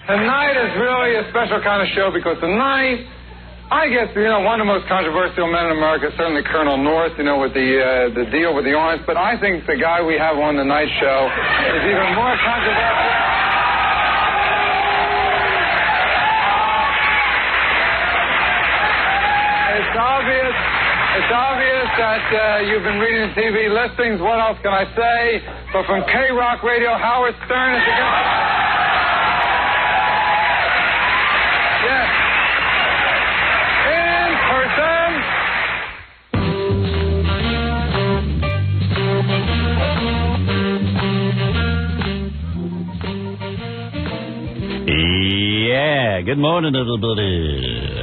Tonight is really a special kind of show because tonight, I guess, one of the most controversial men in America is certainly Colonel North, with the deal with the orange. But I think the guy we have on the night show is even more controversial. It's obvious that you've been reading TV listings. What else can I say? But from K-Rock Radio, Howard Stern is again. Yes. In person. Yeah, good morning, everybody.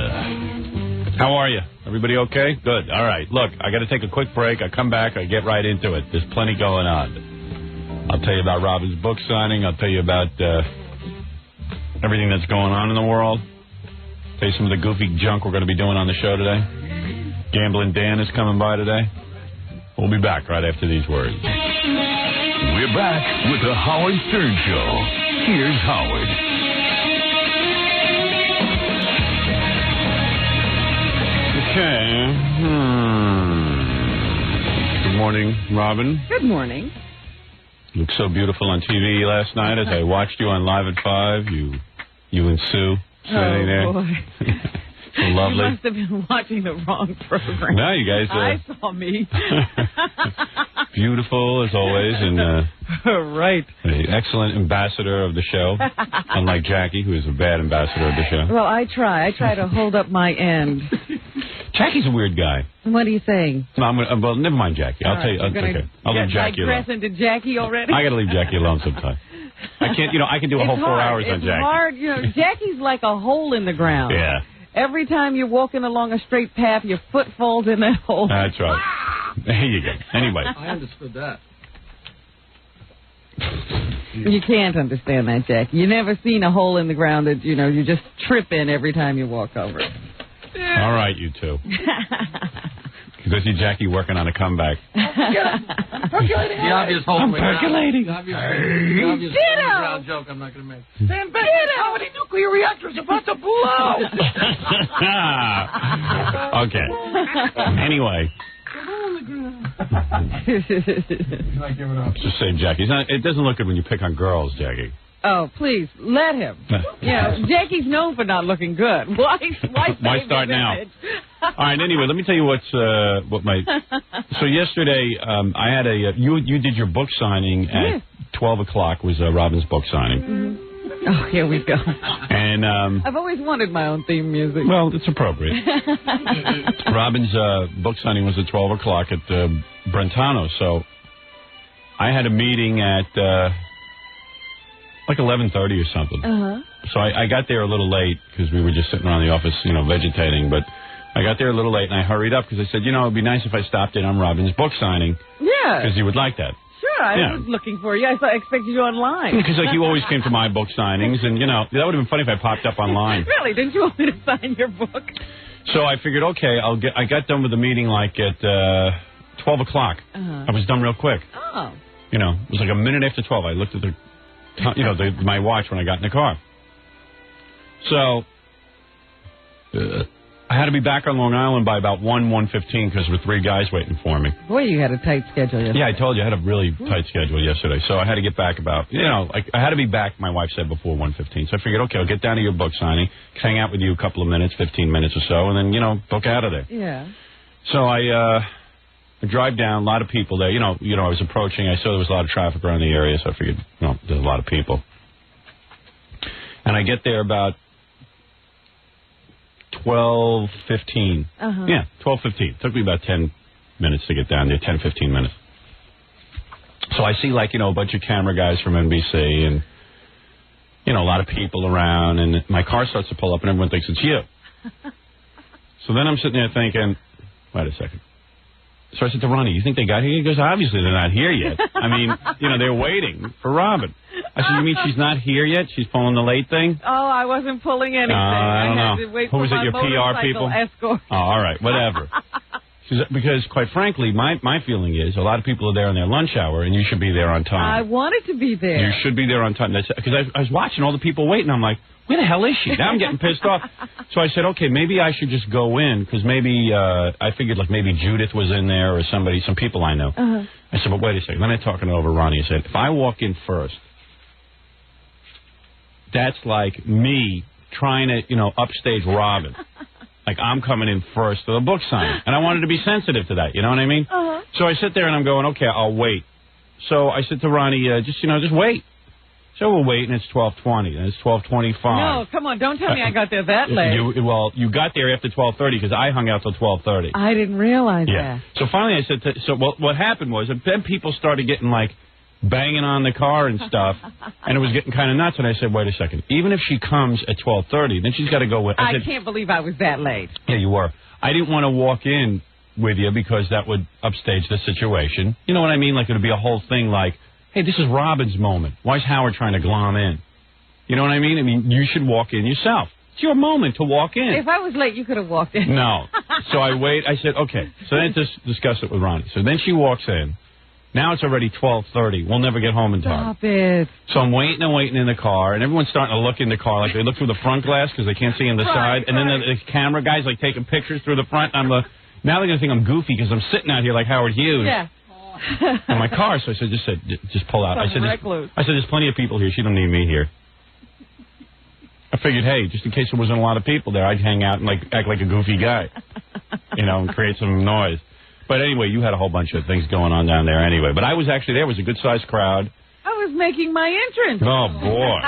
How are you? Everybody okay? Good. All right. Look, I got to take a quick break. I come back. I get right into it. There's plenty going on. I'll tell you about Robin's book signing. I'll tell you about everything that's going on in the world. Tell you some of the goofy junk we're going to be doing on the show today. Gambling Dan is coming by today. We'll be back right after these words. We're back with the Howard Stern Show. Here's Howard. Okay. Good morning, Robin. Good morning. You looked so beautiful on TV last night as I watched you on Live at 5. You and Sue sitting there. Boy. So lovely. You must have been watching the wrong program. No, you guys... I saw me. Beautiful, as always, and... right. Excellent ambassador of the show, unlike Jackie, who is a bad ambassador of the show. Well, I try to hold up my end. Jackie's a weird guy. What are you saying? No, well, never mind Jackie. I'll tell you. Okay. I'll leave Jackie alone. Digress into Jackie already? I got to leave Jackie alone sometime. I can't, I can do a whole 4 hours on Jackie. It's hard. Jackie's like a hole in the ground. Yeah. Every time you're walking along a straight path, your foot falls in that hole. That's right. There you go. Anyway. I understood that. You can't understand that, Jackie. You never seen a hole in the ground that, you just trip in every time you walk over it. All right, you two. You go see Jackie working on a comeback. Percolating. The obvious hole. I'm percolating. The obvious hole in the ground joke I'm not going to make. Stand back. How many nuclear reactors are about to blow? Okay. Anyway. Just say Jackie. It doesn't look good when you pick on girls, Jackie. Oh, please, let him. Jackie's known for not looking good. Why start now? All right, anyway, let me tell you what my... So yesterday, I had you did your book signing at 12 o'clock was Robin's book signing. Mm-hmm. Oh, here we go. And I've always wanted my own theme music. Well, it's appropriate. Robin's book signing was at 12 o'clock at Brentano, so I had a meeting at... like 11:30 or something. So I got there a little late because we were just sitting around the office, vegetating. But I got there a little late and I hurried up because I said, it'd be nice if I stopped in on Robin's book signing. Yeah. Because you would like that. Sure, I was looking for you. I expected you online. Because you always came to my book signings, and that would have been funny if I popped up online. Really? Didn't you want me to sign your book? So I figured, okay, I got done with the meeting like at 12 o'clock. I was done real quick. Oh. It was like a minute after 12. I looked at my watch when I got in the car. So I had to be back on Long Island by about 1:15 because there were 3 guys waiting for me. Boy, you had a tight schedule yesterday. Yeah, I told you I had a really tight schedule yesterday. So I had to get back about, I had to be back, my wife said, before 1:15. So I figured, okay, I'll get down to your book signing, hang out with you a couple of minutes, 15 minutes or so, and then, book out of there. Yeah. So I drive down, a lot of people there. I was approaching. I saw there was a lot of traffic around the area, so I figured, there's a lot of people. And I get there about 12:15. Yeah, 12:15. Took me about 10 minutes to get down there, 10, 15 minutes. So I see, a bunch of camera guys from NBC and, a lot of people around. And my car starts to pull up, and everyone thinks it's you. So then I'm sitting there thinking, wait a second. So I said to Ronnie, you think they got here? He goes, obviously they're not here yet. I mean, they're waiting for Robin. I said, you mean she's not here yet? She's pulling the late thing? Oh, I wasn't pulling anything. I don't know. Had to wait Who was for it, your my PR people? Escort. Oh, all right, whatever. Because, quite frankly, my feeling is a lot of people are there on their lunch hour, and you should be there on time. I wanted to be there. You should be there on time. Because I was watching all the people waiting. I'm like, where the hell is she? Now I'm getting pissed off. So I said, okay, maybe I should just go in, because maybe I figured like maybe Judith was in there or somebody, some people I know. I said, but wait a second. Then I talking over Ronnie. I said, if I walk in first, that's like me trying to, upstage Robin. Like, I'm coming in first to the book signing. And I wanted to be sensitive to that, you know what I mean? So I sit there and I'm going, okay, I'll wait. So I said to Ronnie, just wait. So we'll wait, and it's 12:20, and it's 12:25. No, come on, don't tell me I got there that late. You got there after 12:30 because I hung out till 12:30. I didn't realize that. So finally I said, what happened was, then people started getting like, banging on the car and stuff, and it was getting kind of nuts. And I said, wait a second. Even if she comes at 12:30, then she's got to go with... I can't believe I was that late. Yeah, you were. I didn't want to walk in with you because that would upstage the situation. You know what I mean? Like, it would be a whole thing like, hey, this is Robin's moment. Why is Howard trying to glom in? You know what I mean? I mean, you should walk in yourself. It's your moment to walk in. If I was late, you could have walked in. No. So I wait. I said, okay. So then I discussed it with Ronnie. So then she walks in. Now it's already 12:30. We'll never get home in time. Stop it. So I'm waiting in the car, and everyone's starting to look in the car. Like, they look through the front glass because they can't see in the side. And then the camera guys, like, taking pictures through the front. Now they're going to think I'm goofy because I'm sitting out here like Howard Hughes. Yeah. In my car. So I said, just pull out. I said, there's plenty of people here. She don't need me here. I figured, hey, just in case there wasn't a lot of people there, I'd hang out and act like a goofy guy, and create some noise. But anyway, you had a whole bunch of things going on down there anyway. But I was actually there. It was a good-sized crowd. I was making my entrance. Oh, boy.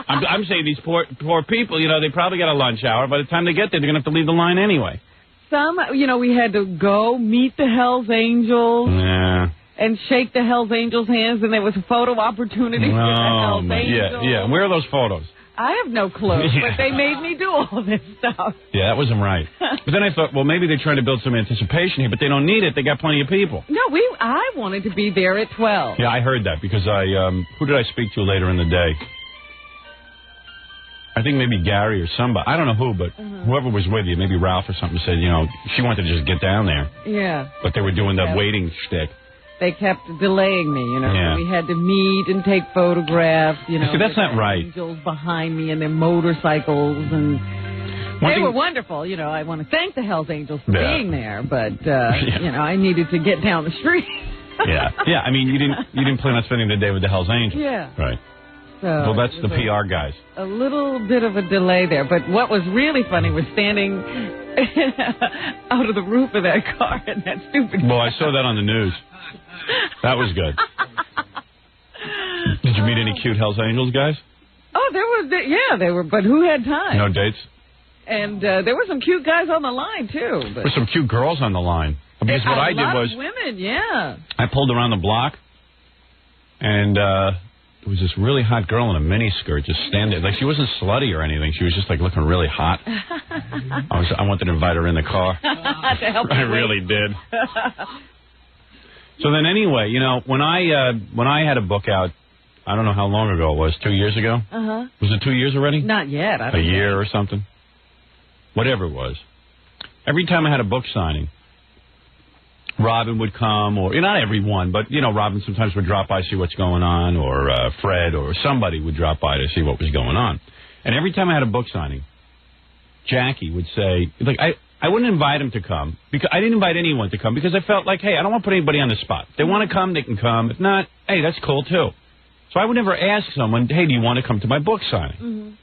I'm saying these poor people, they probably got a lunch hour. By the time they get there, they're going to have to leave the line anyway. Some, we had to go meet the Hells Angels. Yeah. And shake the Hells Angels' hands, and there was a photo opportunity for the Hells Angels. Yeah. Where are those photos? I have no clue, but they made me do all this stuff. Yeah, that wasn't right. But then I thought, well, maybe they're trying to build some anticipation here, but they don't need it. They got plenty of people. No, I wanted to be there at 12. Yeah, I heard that because who did I speak to later in the day? I think maybe Gary or somebody. I don't know who, but whoever was with you, maybe Ralph or something, said, she wanted to just get down there. Yeah. But they were doing the waiting shtick. They kept delaying me, Yeah. We had to meet and take photographs, See, that's not right. Angels behind me and their motorcycles, and they were wonderful. I want to thank the Hells Angels for being there, but I needed to get down the street. Yeah. I mean, you didn't plan on spending the day with the Hells Angels. Yeah. Right. So well, that's the PR guys. A little bit of a delay there, but what was really funny was standing out of the roof of that car in that stupid Well, I saw that on the news. That was good. Did you meet any cute Hells Angels guys? Oh, there were, but who had time? No dates? And there were some cute guys on the line, too. But there were some cute girls on the line. Because what I did was... women, yeah. I pulled around the block, and there was this really hot girl in a miniskirt just standing. Like, she wasn't slutty or anything. She was just, looking really hot. I wanted to invite her in the car. To help I really did. So then anyway, when I had a book out, I don't know how long ago it was, 2 years ago? Uh-huh. Was it 2 years already? Not yet. I don't know. A year or something? Whatever it was. Every time I had a book signing, Robin would come, or not everyone, but, Robin sometimes would drop by, see what's going on, or Fred or somebody would drop by to see what was going on. And every time I had a book signing, Jackie would say, I wouldn't invite him to come, because I didn't invite anyone to come, because I felt like, hey, I don't want to put anybody on the spot. If they want to come, they can come. If not, hey, that's cool, too. So I would never ask someone, hey, do you want to come to my book signing?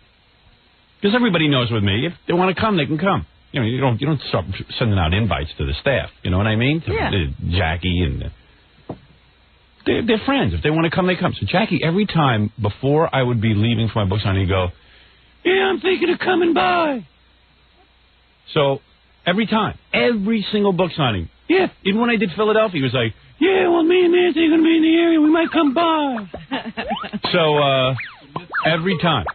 Because everybody knows with me, if they want to come, they can come. You don't start sending out invites to the staff. You know what I mean? Yeah. Jackie and... They're friends. If they want to come, they come. So Jackie, every time before I would be leaving for my book signing, he'd go, yeah, I'm thinking of coming by. So... every time. Every single book signing. Yeah. Even when I did Philadelphia, he was like, yeah, well, me and Nancy are going to be in the area. We might come by. So, every time.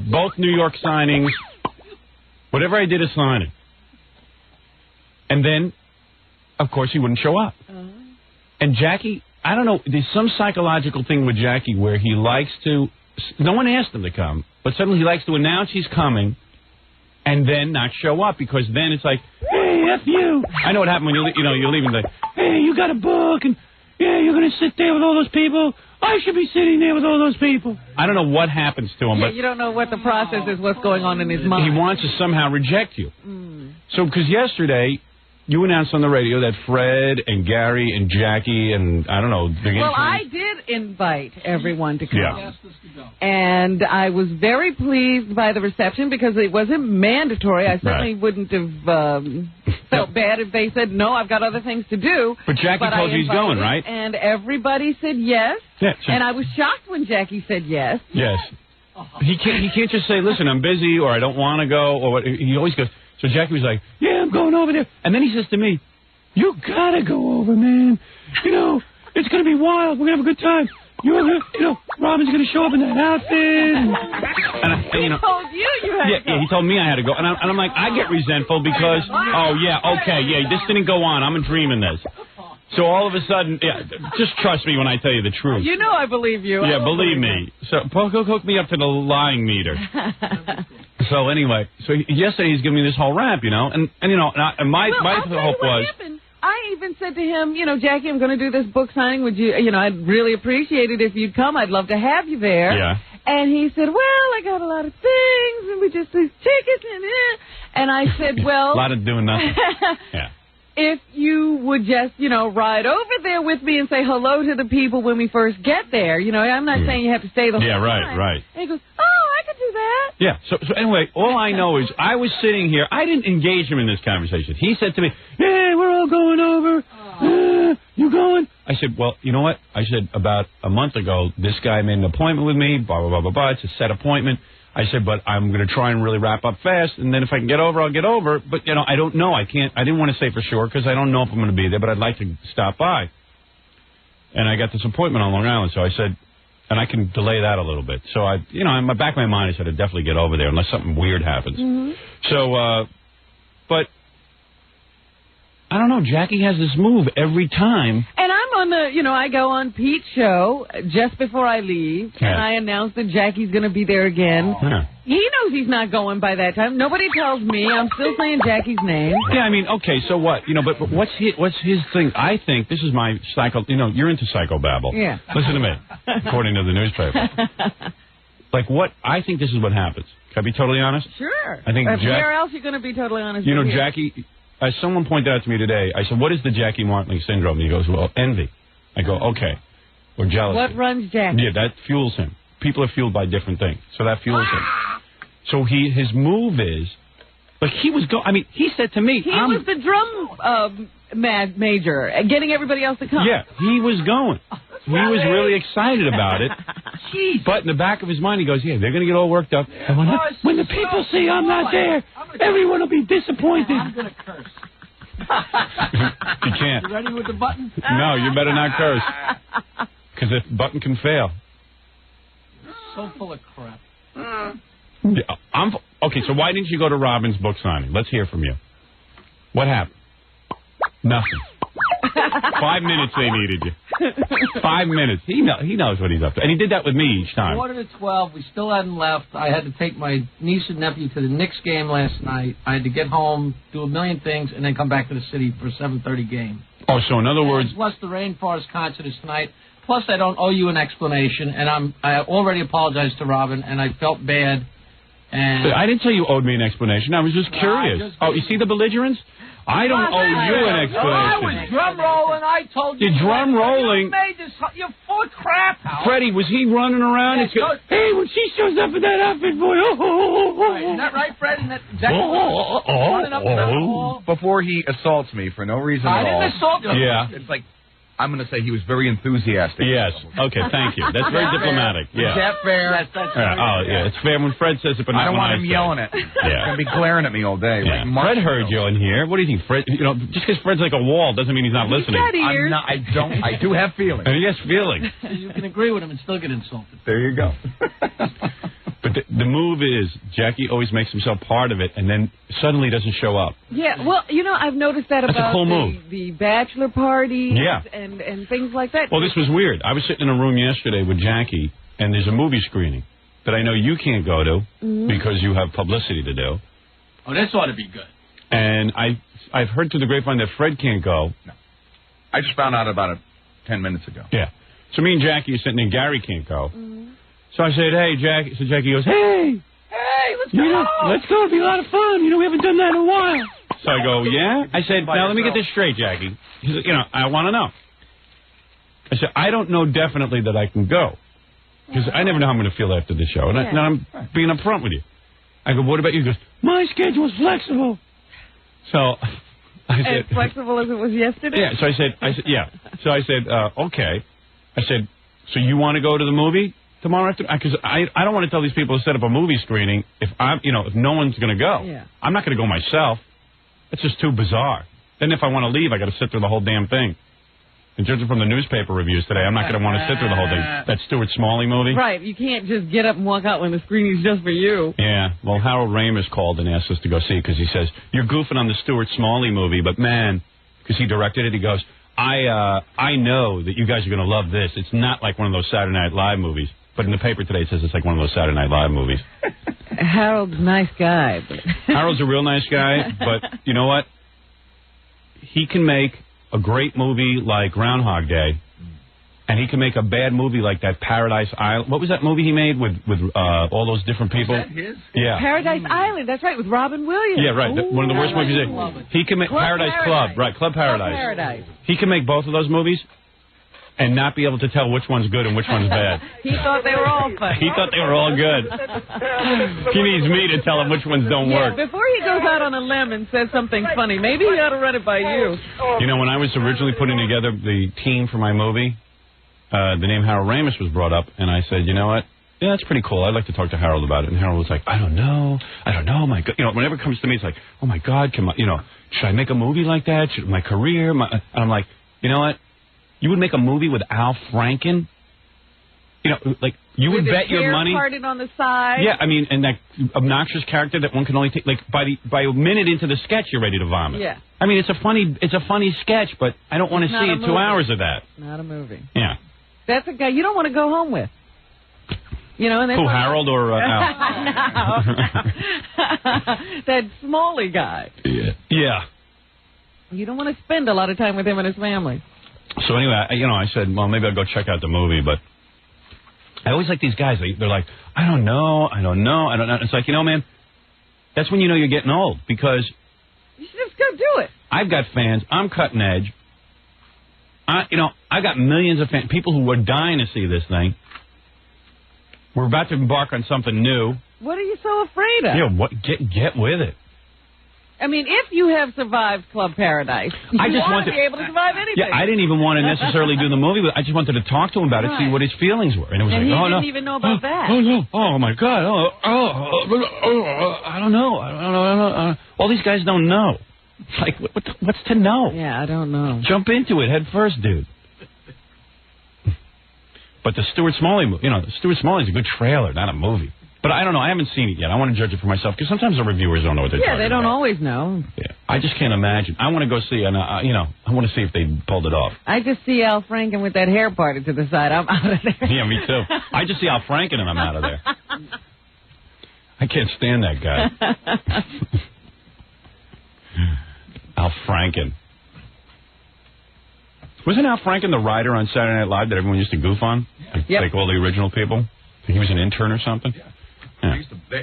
Both New York signings. Whatever I did a signing. And then, of course, he wouldn't show up. And Jackie, I don't know, there's some psychological thing with Jackie where he likes to, no one asked him to come, but suddenly he likes to announce he's coming and then not show up, because then it's like, hey, hey, F you. I know what happened when you're leaving, like, hey, you got a book, and, yeah, you're going to sit there with all those people. I should be sitting there with all those people. I don't know what happens to him, but... you don't know what the process is, what's going on in his mind. He wants to somehow reject you. So, because yesterday... you announced on the radio that Fred and Gary and Jackie and, I don't know... Well, I did invite everyone to come. Yeah. And I was very pleased by the reception because it wasn't mandatory. I certainly wouldn't have felt bad if they said, no, I've got other things to do. But Jackie told you he's going, right? And everybody said yes. Yeah, and I was shocked when Jackie said yes. Yes. He can't just say, listen, I'm busy, or I don't want to go, or what. He always goes... So Jackie was like, yeah, I'm going over there. And then he says to me, you got to go over, man. You know, it's going to be wild. We're going to have a good time. Robin's going to show up in that outfit. He told you had to go. Yeah, he told me I had to go. And I'm like, I get resentful because, this didn't go on. I'm dreaming this. So all of a sudden, just trust me when I tell you the truth. You know I believe you. Yeah, believe me. So hook me up to the lying meter. So anyway, yesterday he's giving me this whole rap, and my hope was... happened. I even said to him, Jackie, I'm going to do this book signing. Would you, I'd really appreciate it if you'd come. I'd love to have you there. Yeah. And he said, well, I got a lot of things, and we just these tickets, and I said, well... a lot of doing nothing. Yeah. If you would just, ride over there with me and say hello to the people when we first get there. I'm not saying you have to stay the whole time. Yeah, right. And he goes, oh, I could do that. Yeah, so anyway, all I know is I was sitting here. I didn't engage him in this conversation. He said to me, hey, we're all going over. You going? I said, well, you know what? I said, about a month ago, this guy made an appointment with me, blah, blah, blah, blah, blah. It's a set appointment. I said, but I'm going to try and really wrap up fast, and then if I can get over, I'll get over. But, I don't know. I didn't want to say for sure because I don't know if I'm going to be there, but I'd like to stop by. And I got this appointment on Long Island, so I said, and I can delay that a little bit. So, in the back of my mind, I said I'd definitely get over there unless something weird happens. Mm-hmm. So, but... I don't know. Jackie has this move every time. And I'm on the, I go on Pete's show just before I leave, and I announce that Jackie's going to be there again. Yeah. He knows he's not going by that time. Nobody tells me. I'm still saying Jackie's name. Yeah, okay, so what? But what's his thing? I think this is my psycho. You're into psychobabble. Yeah. Listen to me, according to the newspaper. I think this is what happens. Can I be totally honest? Sure. I think where else are you going to be totally honest? Jackie... someone pointed out to me today, I said, what is the Jackie Martling syndrome? And he goes, well, envy. I go, okay. Or jealousy. What runs Jackie? Yeah, that fuels him. People are fueled by different things. So that fuels him. So his move is, he was he said to me. He was the drum major, getting everybody else to come. Yeah, he was going. He was really excited about it. Jeez. But in the back of his mind, he goes, yeah, they're going to get all worked up. And when the people see I'm not there, everyone will be disappointed. I'm going to curse. You can't. You ready with the button? No, you better not curse. Because the button can fail. You're so full of crap. Yeah, okay, so why didn't you go to Robin's book signing? Let's hear from you. What happened? Nothing. 5 minutes they needed you. 5 minutes. He knows what he's up to. And he did that with me each time. 11:45, we still hadn't left. I had to take my niece and nephew to the Knicks game last night. I had to get home, do a million things, and then come back to the city for a 7:30 game. Oh, so in other words... Plus the Rainforest concert is tonight. Plus I don't owe you an explanation, and I already apologized to Robin, and I felt bad. And I didn't tell you owed me an explanation. I was just curious. You see the belligerence? I don't owe you an explanation. I was drum rolling. I told you. You're drum rolling. You made this. You're full of crap, Howard. Freddie, was he running around? Hey, when she shows up in that outfit, boy. Isn't that right, Fred? Isn't that exactly running up and down the wall? Before he assaults me for no reason at all. I didn't assault you. Yeah. It's like, I'm going to say he was very enthusiastic. Yes. Okay, thank you. That's very diplomatic. Yeah. Is that fair? That's yeah, it's fair when Fred says it, but not I don't when want him yelling it. Yeah. He's going to be glaring at me all day. Yeah. Like Fred heard you in here. What do you think, Fred? Just because Fred's like a wall doesn't mean he's not listening. He's got ears. I do have feelings. And he has feelings. You can agree with him and still get insulted. There you go. But the move is Jackie always makes himself part of it and then suddenly doesn't show up. Yeah, well, I've noticed that That's about a cool move. The bachelor parties and things like that. Well, this was weird. I was sitting in a room yesterday with Jackie, and there's a movie screening that I know you can't go to because you have publicity to do. Oh, this ought to be good. And I've heard through the grapevine that Fred can't go. No. I just found out about it 10 minutes ago. Yeah. So me and Jackie are sitting there, Gary can't go. So I said, hey, Jackie. So Jackie goes, hey, let's go. Let's go. It'll be a lot of fun. We haven't done that in a while. So I go, yeah? I said, now let me get this straight, Jackie. He said, I want to know. I said, I don't know definitely that I can go. Because I never know how I'm going to feel after the show. And I'm being upfront with you. I go, what about you? He goes, my schedule's flexible. So I said... As flexible as it was yesterday? Yeah, so I said, yeah. So I said, okay. I said, so you want to go to the movie tomorrow after? Because I don't want to tell these people to set up a movie screening if if no one's going to go. Yeah. I'm not going to go myself. It's just too bizarre. Then if I want to leave, I got to sit through the whole damn thing. And judging from the newspaper reviews today, I'm not going to want to sit through the whole thing. That Stuart Smalley movie. Right. You can't just get up and walk out when the screening's just for you. Yeah. Well, Harold Ramis called and asked us to go see it because he says, you're goofing on the Stuart Smalley movie, but man, because he directed it, he goes, I know that you guys are going to love this. It's not like one of those Saturday Night Live movies. But in the paper today, it says it's like one of those Saturday Night Live movies. Harold's a nice guy. But Harold's a real nice guy, but you know what? He can make a great movie like Groundhog Day, and he can make a bad movie like that Paradise Island. What was that movie he made with all those different people? Was that his? Yeah. Paradise Island, that's right, with Robin Williams. Yeah, right. One of the worst movies. He can make Paradise Club. Right, Club Paradise. He can make both of those movies and not be able to tell which one's good and which one's bad. He thought they were all funny. He thought they were all good. He needs me to tell him which ones don't work. Before he goes out on a limb and says something funny, maybe he ought to run it by you. You know, when I was originally putting together the team for my movie, the name Harold Ramis was brought up, and I said, you know what? Yeah, that's pretty cool. I'd like to talk to Harold about it. And Harold was like, I don't know. My God. Whenever it comes to me, it's like, oh, my God, should I make a movie like that? My career? And I'm like, you know what? You would make a movie with Al Franken? You would bet your money. Parted on the side. Yeah, and that obnoxious character that one can only take, by a minute into the sketch, you're ready to vomit. Yeah. It's a funny sketch, but I don't want to see 2 hours of that. Not a movie. Yeah. That's a guy you don't want to go home with. And who, Harold or Al? No. That Smalley guy. Yeah. You don't want to spend a lot of time with him and his family. So anyway, I said, well, maybe I'll go check out the movie, but I always like these guys. They're like, I don't know. It's like, man, that's when you know you're getting old, because you should just go do it. I've got fans. I'm cutting edge. I've got millions of fans, people who are dying to see this thing. We're about to embark on something new. What are you so afraid of? Get with it. If you have survived Club Paradise, you want to be able to survive anything. Yeah, I didn't even want to necessarily do the movie, but I just wanted to talk to him about it, see what his feelings were. And it was he didn't even know about that. Oh, no. Oh, my God. I don't know. All these guys don't know. Like, what's to know? Yeah, I don't know. Jump into it head first, dude. But the Stuart Smalley movie, Stuart Smalley's a good trailer, not a movie. But I don't know. I haven't seen it yet. I want to judge it for myself, because sometimes the reviewers don't know what they're talking about. Yeah, they don't always know. Yeah, I just can't imagine. I want to go see, and I want to see if they pulled it off. I just see Al Franken with that hair parted to the side. I'm out of there. Yeah, me too. I just see Al Franken, and I'm out of there. I can't stand that guy. Al Franken. Wasn't Al Franken the writer on Saturday Night Live that everyone used to goof on? Like all the original people? He was an intern or something? Yeah.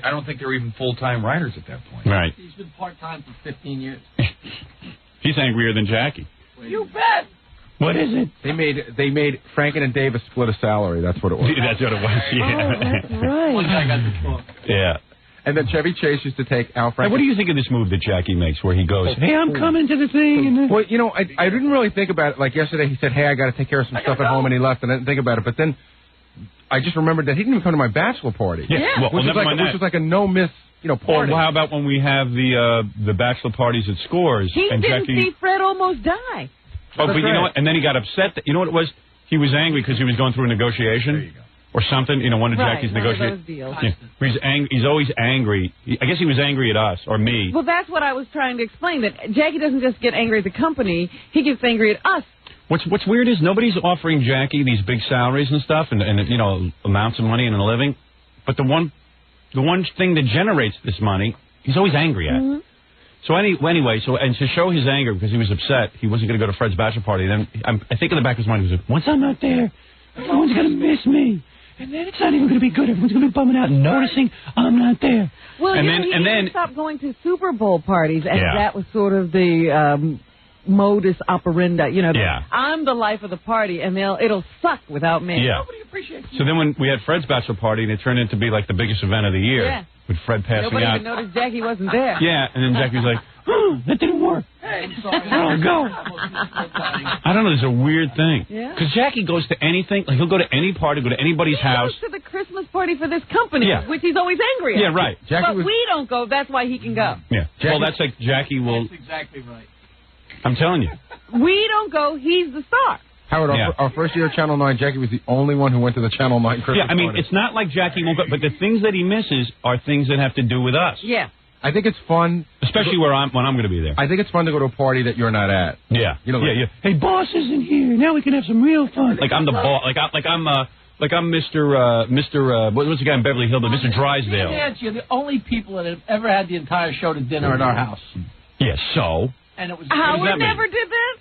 I don't think they were even full-time writers at that point. Right. He's been part-time for 15 years. He's angrier than Jackie. You bet. What is it? They made Franken and Davis split a salary. That's what it was. That's what it was, yeah. Oh, that's right. One guy got the book. Yeah. And then Chevy Chase used to take Al Franken. Hey, what do you think of this move that Jackie makes where he goes, hey, I'm coming to the thing? Well, I didn't really think about it. Like yesterday, he said, hey, I got to take care of some stuff at home, and he left, and I didn't think about it. But then I just remembered that he didn't even come to my bachelor party. Yeah. Well, which was like a no-miss, party. Well, how about when we have the bachelor parties at Scores? He and didn't Jackie... see Fred almost die. Oh, but you know what? And then he got upset. You know what it was? He was angry because he was going through a negotiation. There you go. Or something, one of Jackie's negotiations. Yeah. He's always angry. I guess he was angry at us, or me. Well, that's what I was trying to explain, that Jackie doesn't just get angry at the company, he gets angry at us. What's weird is nobody's offering Jackie these big salaries and stuff, and amounts of money and a living. But the one thing that generates this money, he's always angry at. Mm-hmm. So anyway, and to show his anger, because he was upset, he wasn't going to go to Fred's bachelor party. Then I think in the back of his mind he was like, once I'm not there, everyone's going to miss me. And then it's not even going to be good. Everyone's going to be bumming out and noticing I'm not there. Well, and then he stopped going to Super Bowl parties, and that was sort of the modus operandi. You know, I'm the life of the party, and it'll suck without me. Yeah. Nobody appreciates you. So then when we had Fred's bachelor party, and it turned into be like the biggest event of the year, with Fred passing Nobody out. even noticed Jackie wasn't there. Yeah, and then Jackie was like, that didn't work. Hey, I'm sorry. I don't go. I don't know, it's a weird thing. Yeah. Because Jackie goes to anything, like he'll go to any party, go to anybody's house. He goes to the Christmas party for this company, which he's always angry at. Yeah, right. But we don't go, that's why he can go. Yeah. Well, that's like Jackie will... That's exactly right. I'm telling you. We don't go, he's the star. Howard, our first year at Channel 9, Jackie was the only one who went to the Channel 9 Christmas I mean, party. it's not like Jackie won't go, but the things that he misses are things that have to do with us. Yeah. I think it's fun. Especially when I'm going to be there. I think it's fun to go to a party that you're not at. Yeah. You know, Hey, boss isn't here. Now we can have some real fun. Like I'm the boss. Like I'm Mr. What's the guy in Beverly Hills? Mr. Drysdale. Nancy, you're the only people that have ever had the entire show to dinner at our house. Yeah. So. And it was. Howard never did that.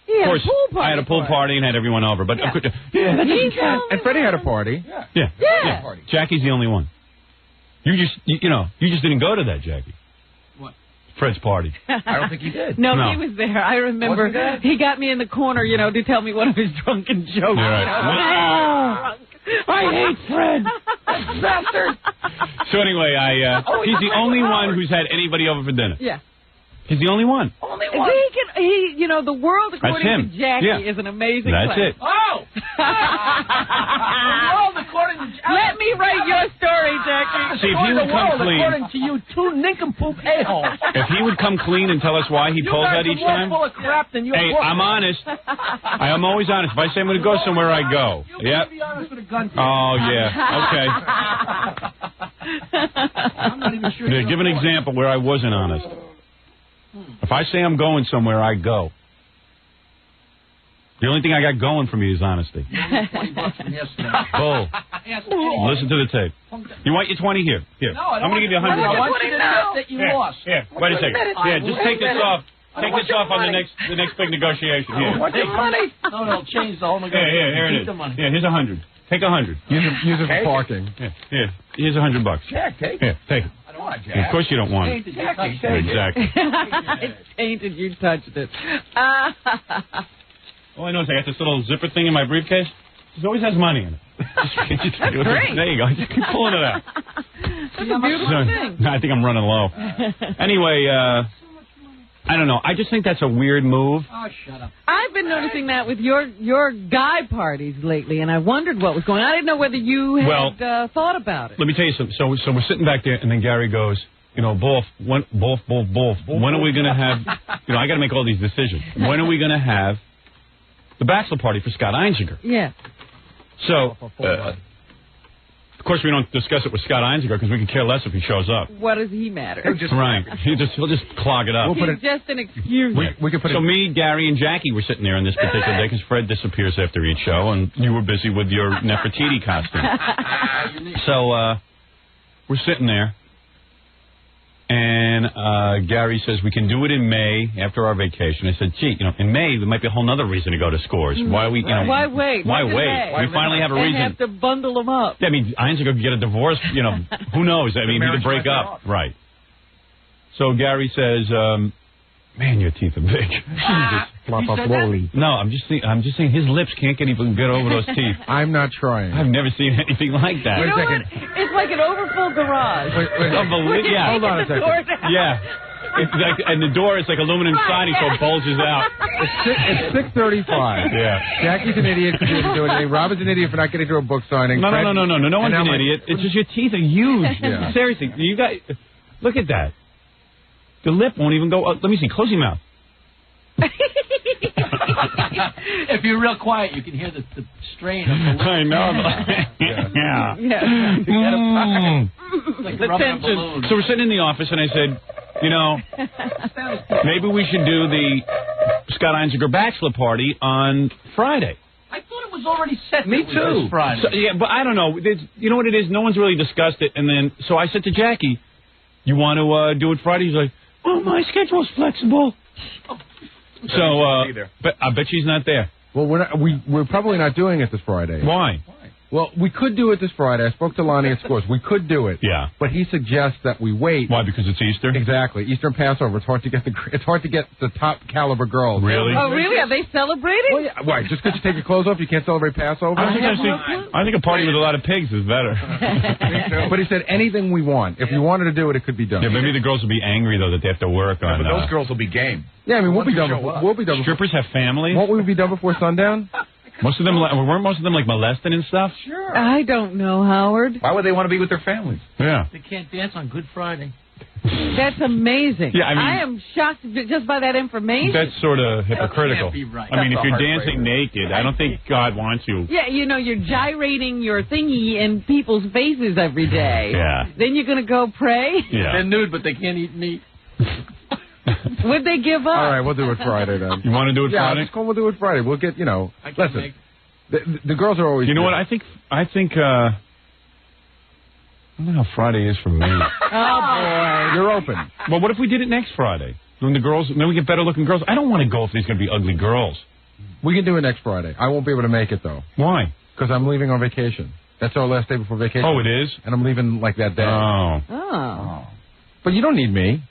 Of course, I had a pool party and had everyone over, but that doesn't count. And Freddie had a party. Yeah. Jackie's the only one. You just didn't go to that, Jackie. What? Fred's party. I don't think he did. No, he was there. I remember. He got me in the corner, to tell me one of his drunken jokes. Right. I hate Fred. Bastard. So anyway, he's the only one who's had anybody over for dinner. Yeah. He's the only one. Only one. The world according to Jackie is an amazing place. That's it. Oh! The world according to Jackie. Let me write your story, Jackie. See, if he would come clean. According to you, two nincompoop a-holes. If he would come clean and tell us why he pulls that each time. Full of crap than your book. I'm honest. I am always honest. If I say I'm going to go somewhere, I go. Yep. Be honest with a gun. Oh, yeah. Okay. I'm not even sure. Give an example where I wasn't honest. If I say I'm going somewhere, I go. The only thing I got going for me is honesty. $20 from yesterday. Bull. Listen to the tape. You want your 20 here? Here. No, I don't I'm going to give you $100. I want you to admit that you lost. Here. Wait a second. Yeah, just take this off. Take this off on the next big negotiation. Here. What's your money? No, it'll change the whole negotiation. Here it is. Yeah, here's 100. Take 100. Use it for parking. Here. Here's $100. Jack, take it. Here, take it. I don't want it, Jack. Of course you don't want it. Exactly. It's tainted. You touched it. All I know is I got this little zipper thing in my briefcase. It always has money in it. Great. There you go. Just keep pulling it out. That's a beautiful thing. I think I'm running low. Anyway, I don't know. I just think that's a weird move. Oh, shut up. I've been noticing that with your guy parties lately, and I wondered what was going on. I didn't know whether you had thought about it. Let me tell you something. So we're sitting back there, and then Gary goes, Wolf, when are we going to have, I got to make all these decisions. When are we going to have the bachelor party for Scott Einziger? Yeah. So, of course, we don't discuss it with Scott Einziger because we can care less if he shows up. What does he matter? Right. He'll just clog it up. He's just an excuse. We can put so me, Gary, and Jackie were sitting there on this particular day because Fred disappears after each show, and you were busy with your Nefertiti costume. So we're sitting there, and Gary says we can do it in May after our vacation. I said, gee, in May there might be a whole other reason to go to Scores. Why we? Why wait? Why wait? We finally have a reason. And have to bundle them up. Yeah, I mean, Einziger could get a divorce. Who knows? I mean, he could break up. Right. So Gary says, man, your teeth are big. No, I'm just saying his lips can't get over those teeth. I'm not trying. I've never seen anything like that. You know what? It's like an overfull garage. Unbelievable. Yeah. Hold on a second. Yeah. It's like, and the door is like aluminum siding, so it bulges out. It's 6:35. Yeah. Jackie's an idiot for didn't do anything. Robin's an idiot for not getting to a book signing. No one's an idiot. It's just your teeth are huge. Yeah. Seriously, you got look at that. The lip won't even go. Let me see. Close your mouth. If you're real quiet, you can hear the strain of the lip. I know. Yeah. Like the tension. So we're sitting in the office, and I said, maybe we should do the Scott Einziger bachelor party on Friday. I thought it was already set. Me too. This Friday. So, yeah, but I don't know. You know what it is? No one's really discussed it. And then, so I said to Jackie, you want to do it Friday? He's like, Oh, my schedule's flexible. So, but I bet she's not there. Well, we're probably not doing it this Friday. Why? Well, we could do it this Friday. I spoke to Lonnie at Scores. We could do it. Yeah. But he suggests that we wait. Why? Because it's Easter? Exactly. Easter and Passover. It's hard to get the top caliber girls. Really? Oh, really? Are they celebrating? Well, yeah. Why? Just because you take your clothes off, you can't celebrate Passover? I think a party with a lot of pigs is better. But he said anything we want. If we wanted to do it, it could be done. Yeah, maybe the girls will be angry, though, that they have to work on but those girls will be game. Yeah, I mean, we'll be done before. Strippers have families? Won't we be done before sundown? Weren't most of them like molested and stuff? Sure. I don't know, Howard. Why would they want to be with their families? Yeah. They can't dance on Good Friday. That's amazing. Yeah, I mean, I am shocked just by that information. That's sort of hypocritical. That can't be right. I mean, if That's you're a dancing naked, I don't think God wants you. Yeah, you know, you're gyrating your thingy in people's faces every day. Yeah. Then you're going to go pray? Yeah. They're nude, but they can't eat meat. Would they give up? All right, we'll do it Friday then. You want to do it Friday? Yeah, we'll do it Friday. We'll get, listen, the girls are always... You know what? I think, I don't know how Friday is for me. Oh, boy. You're open. Well, what if we did it next Friday? When the girls, then we get better looking girls. I don't want to go if there's going to be ugly girls. We can do it next Friday. I won't be able to make it, though. Why? Because I'm leaving on vacation. That's our last day before vacation. Oh, it is? And I'm leaving like that day. Oh. But you don't need me.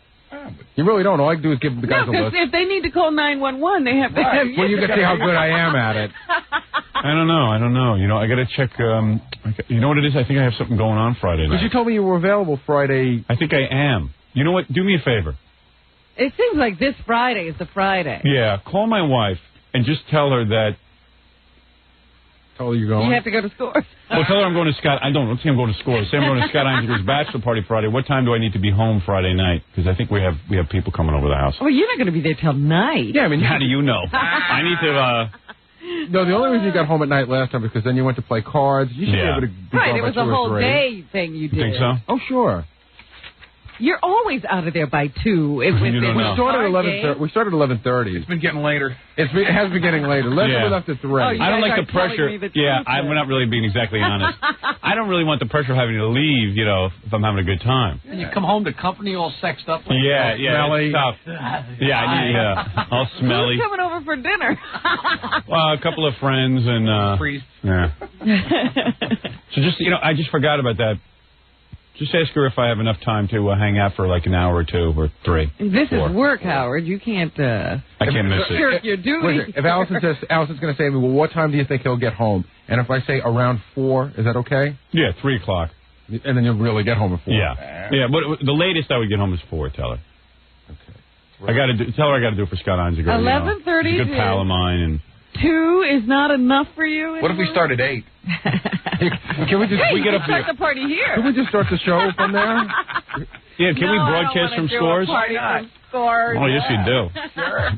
You really don't. All I can do is give the guys a list. If they need to call 911, they have to have you. Well, you can see how good I am at it. I don't know. You know, I got to check. You know what it is? I think I have something going on Friday night. Because you told me you were available Friday. I think I am. You know what? Do me a favor. It seems like this Friday is the Friday. Yeah, call my wife and just tell her that. Tell her you're going? You have to go to Scores. Well, tell her I'm going to Scott. Let's say I'm going to Scores. Say I'm going to Scott Einzinger's bachelor party Friday. What time do I need to be home Friday night? Because I think we have people coming over the house. Well, you're not going to be there till night. Yeah, I mean, how do you know? I need to. No, the only reason you got home at night last time is because then you went to play cards. You should be able to be right, gone it by was a 2 or whole 3. day thing you did. You think so? Oh, sure. You're always out of there by 2. You don't know. We started at 11:30. It's been getting later. It has been getting later. We left at 3. Oh, I don't like the pressure. I'm not really being exactly honest. I don't really want the pressure of having to leave, if I'm having a good time. And you come home to company all sexed up. Like Yeah, smelly. it's tough. Yeah, all smelly. Who's coming over for dinner? A couple of friends and... Priest. Yeah. So just, I just forgot about that. Just ask her if I have enough time to hang out for like an hour or 2 or 3. This 4. is work, Howard. You can't... I can't miss it. Shirk your duty. Listen, if Allison's going to say to me, well, what time do you think he'll get home? And if I say around 4, is that okay? Yeah, 3 o'clock. And then you'll really get home at 4. Yeah, but the latest I would get home is 4, tell her. Okay. Tell her I got to do it for Scott Einzinger. 11:30. He's a good pal of mine. And 2 is not enough for you anymore? What if we start at 8? Can we just get up start the party here? Can we just start the show from there? Yeah, can we broadcast from Scores? Scores. Oh, yes, you do. Sure.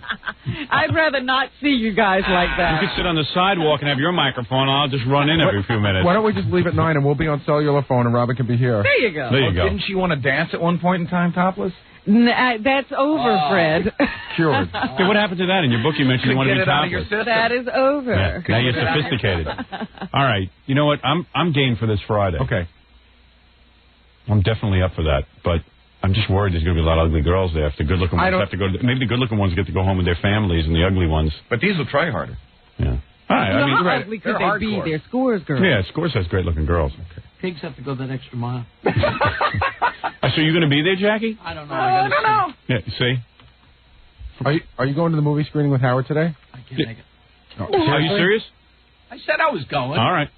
I'd rather not see you guys like that. You could sit on the sidewalk and have your microphone. I'll just run in every few minutes. Why don't we just leave at 9 and we'll be on cellular phone and Robin can be here? There you go. There you go. Didn't she want to dance at one point in time topless? That's over, Fred. Cured. Hey, what happened to that? In your book, you mentioned you want to be topless. That is over. Yeah, now you're sophisticated. All right. You know what? I'm game for this Friday. Okay. I'm definitely up for that, but I'm just worried there's going to be a lot of ugly girls there. If the good-looking ones have to go, maybe the good-looking ones get to go home with their families, and the ugly ones. But these will try harder. Yeah. All right. How ugly could they be? They're Scores girls. Yeah, Scores has great-looking girls. Okay. Pigs have to go that extra mile. So you're going to be there, Jackie? I don't know. I don't know. Yeah. See. Are you going to the movie screening with Howard today? I can't make it. Oh, are you serious? I said I was going. All right.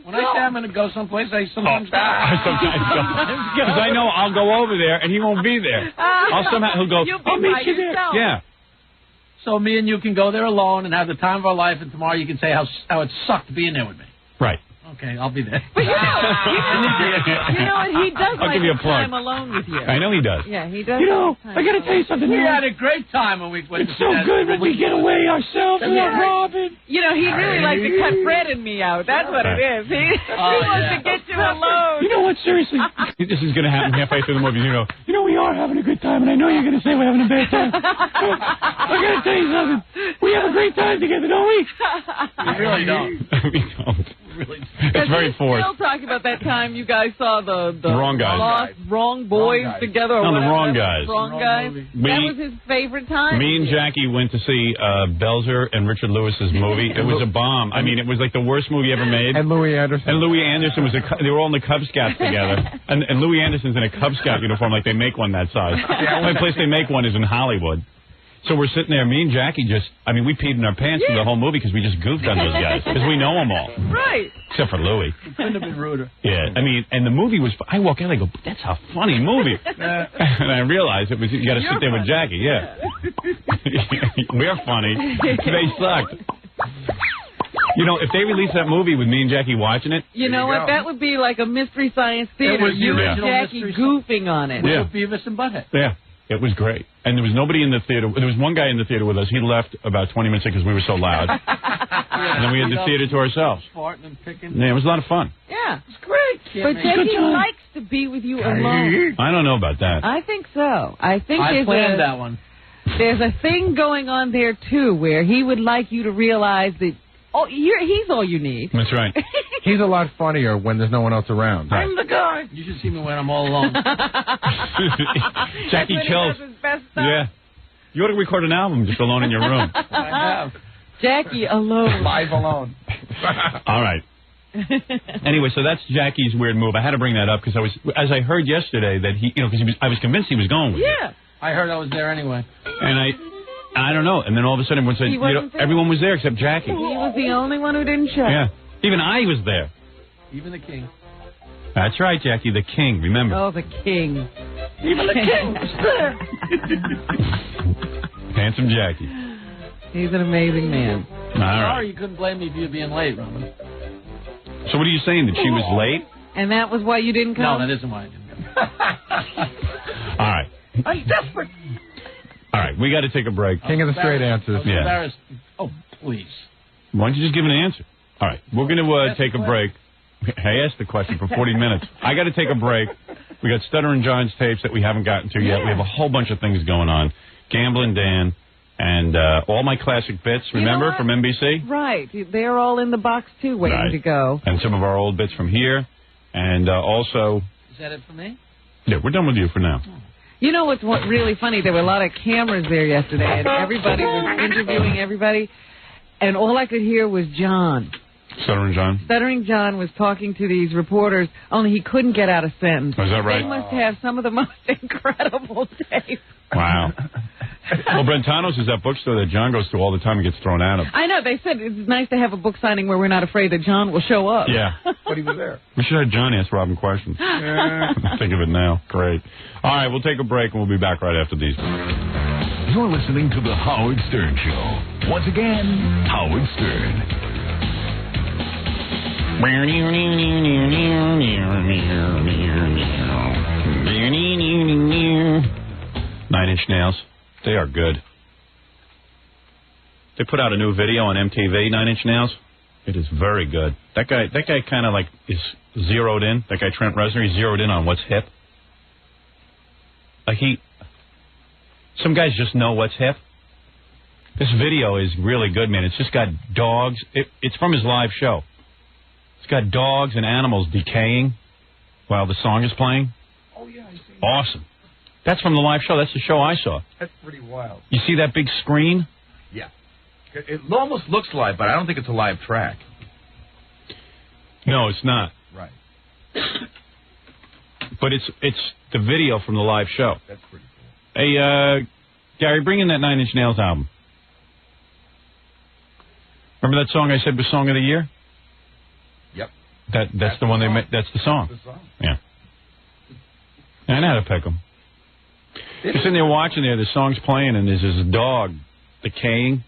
When I say I'm going to go someplace, I sometimes go. Because I know I'll go over there and he won't be there. He'll go. I'll meet you there. Yeah. So me and you can go there alone and have the time of our life, and tomorrow you can say how it sucked being there with me. Right. Okay, I'll be there. But you know what? He does I'll like give you a his plug. time alone with you. I know he does. Yeah, he does. I got to tell you something. We had a great time when we went It's so good when we get away ourselves. Robin. He really likes to cut Fred and me out. That's what it is. He wants to get you alone. You know what? Seriously, this is going to happen halfway through the movie. We are having a good time, and I know you're going to say we're having a bad time. I got to tell you something. We have a great time together, don't we? We really don't. We don't. It's very forced. Still talking about that time you guys saw the Wrong Guys. Wrong Boys together. No, the Wrong Guys. Wrong Guys. That was his favorite time. Me and Jackie went to see Belzer and Richard Lewis's movie. It was a bomb. I mean, it was like the worst movie ever made. And Louis Anderson. And Louis Anderson they were all in the Cub Scouts together. And Louis Anderson's in a Cub Scout uniform, like they make one that size. The only place they make one is in Hollywood. So we're sitting there, me and Jackie we peed in our pants through the whole movie because we just goofed on those guys. Because we know them all. Right. Except for Louis. Couldn't have been ruder. Yeah, I mean, and the movie was, I walk in, I go, that's a funny movie. And I realized you got to sit there with Jackie, yeah. We're funny. They sucked. You know, if they released that movie with me and Jackie watching it. You know what? That would be like a Mystery Science Theater. It was you and original Jackie Mystery goofing on it. Yeah. With Beavis and Butthead. Yeah. It was great. And there was nobody in the theater. There was one guy in the theater with us. He left about 20 minutes because we were so loud. And then we had the theater to ourselves. Farting and picking. Yeah, it was a lot of fun. Yeah. It's great. But Jackie likes to be with you alone. I don't know about that. I think so. I planned that one. There's a thing going on there, too, where he would like you to realize that, he's all you need. That's right. He's a lot funnier when there's no one else around. Right. I'm the guy. You should see me when I'm all alone. Jackie chills. Yeah. You ought to record an album just alone in your room. I have. Jackie alone. Live alone. All right. Anyway, so that's Jackie's weird move. I had to bring that up because as I heard yesterday that I was convinced he was going with you. Yeah. I heard I was there anyway. And I don't know. And then all of a sudden everyone said, everyone was there except Jackie. He was the only one who didn't show. Yeah. Even I was there. Even the king. That's right, Jackie, the king, remember. Oh, the king. Even the king was there. Handsome Jackie. He's an amazing man. All right. Sorry you couldn't blame me for you being late, Robin. So what are you saying, that she was late? And that was why you didn't come? No, that isn't why I didn't come. All right. I'm desperate. All right, we got to take a break. King of the straight answers. I'm embarrassed. Oh, please. Why don't you just give an answer? All right, we're going to take a break. I asked the question for 40 minutes. I got to take a break. We got Stuttering John's tapes that we haven't gotten to yet. We have a whole bunch of things going on. Gambling Dan and all my classic bits, remember, from NBC? Right. They're all in the box, too, waiting to go. And some of our old bits from here. And also... Is that it for me? Yeah, we're done with you for now. You know what's really funny? There were a lot of cameras there yesterday, and everybody was interviewing everybody, and all I could hear was John. Stuttering John? Stuttering John was talking to these reporters, only he couldn't get out a sentence. Is that right? They must have some of the most incredible tapes. Wow. Well, Brentano's is that bookstore that John goes to all the time and gets thrown at him. I know. They said it's nice to have a book signing where we're not afraid that John will show up. Yeah. But he was there. We should have John ask Robin questions. Think of it now. Great. All right, we'll take a break and we'll be back right after these. You're listening to The Howard Stern Show. Once again, Howard Stern. 9 Inch Nails. They are good. They put out a new video on MTV, 9 Inch Nails. It is very good. That guy kind of like is zeroed in. That guy Trent Reznor, he's zeroed in on what's hip. Like some guys just know what's hip. This video is really good, man. It's just got dogs. It's from his live show. It's got dogs and animals decaying while the song is playing. Oh, yeah, I see. Awesome. That's from the live show. That's the show I saw. That's pretty wild. You see that big screen? Yeah. It almost looks live, but I don't think it's a live track. No, it's not. Right. But it's the video from the live show. That's pretty cool. Hey, Gary, bring in that 9 Inch Nails album. Remember that song I said was Song of the Year? Yep. That's the one they made. That's the song. That's the song. Yeah. I know how to pick them. You're sitting there watching there, the song's playing, and there's this dog decaying.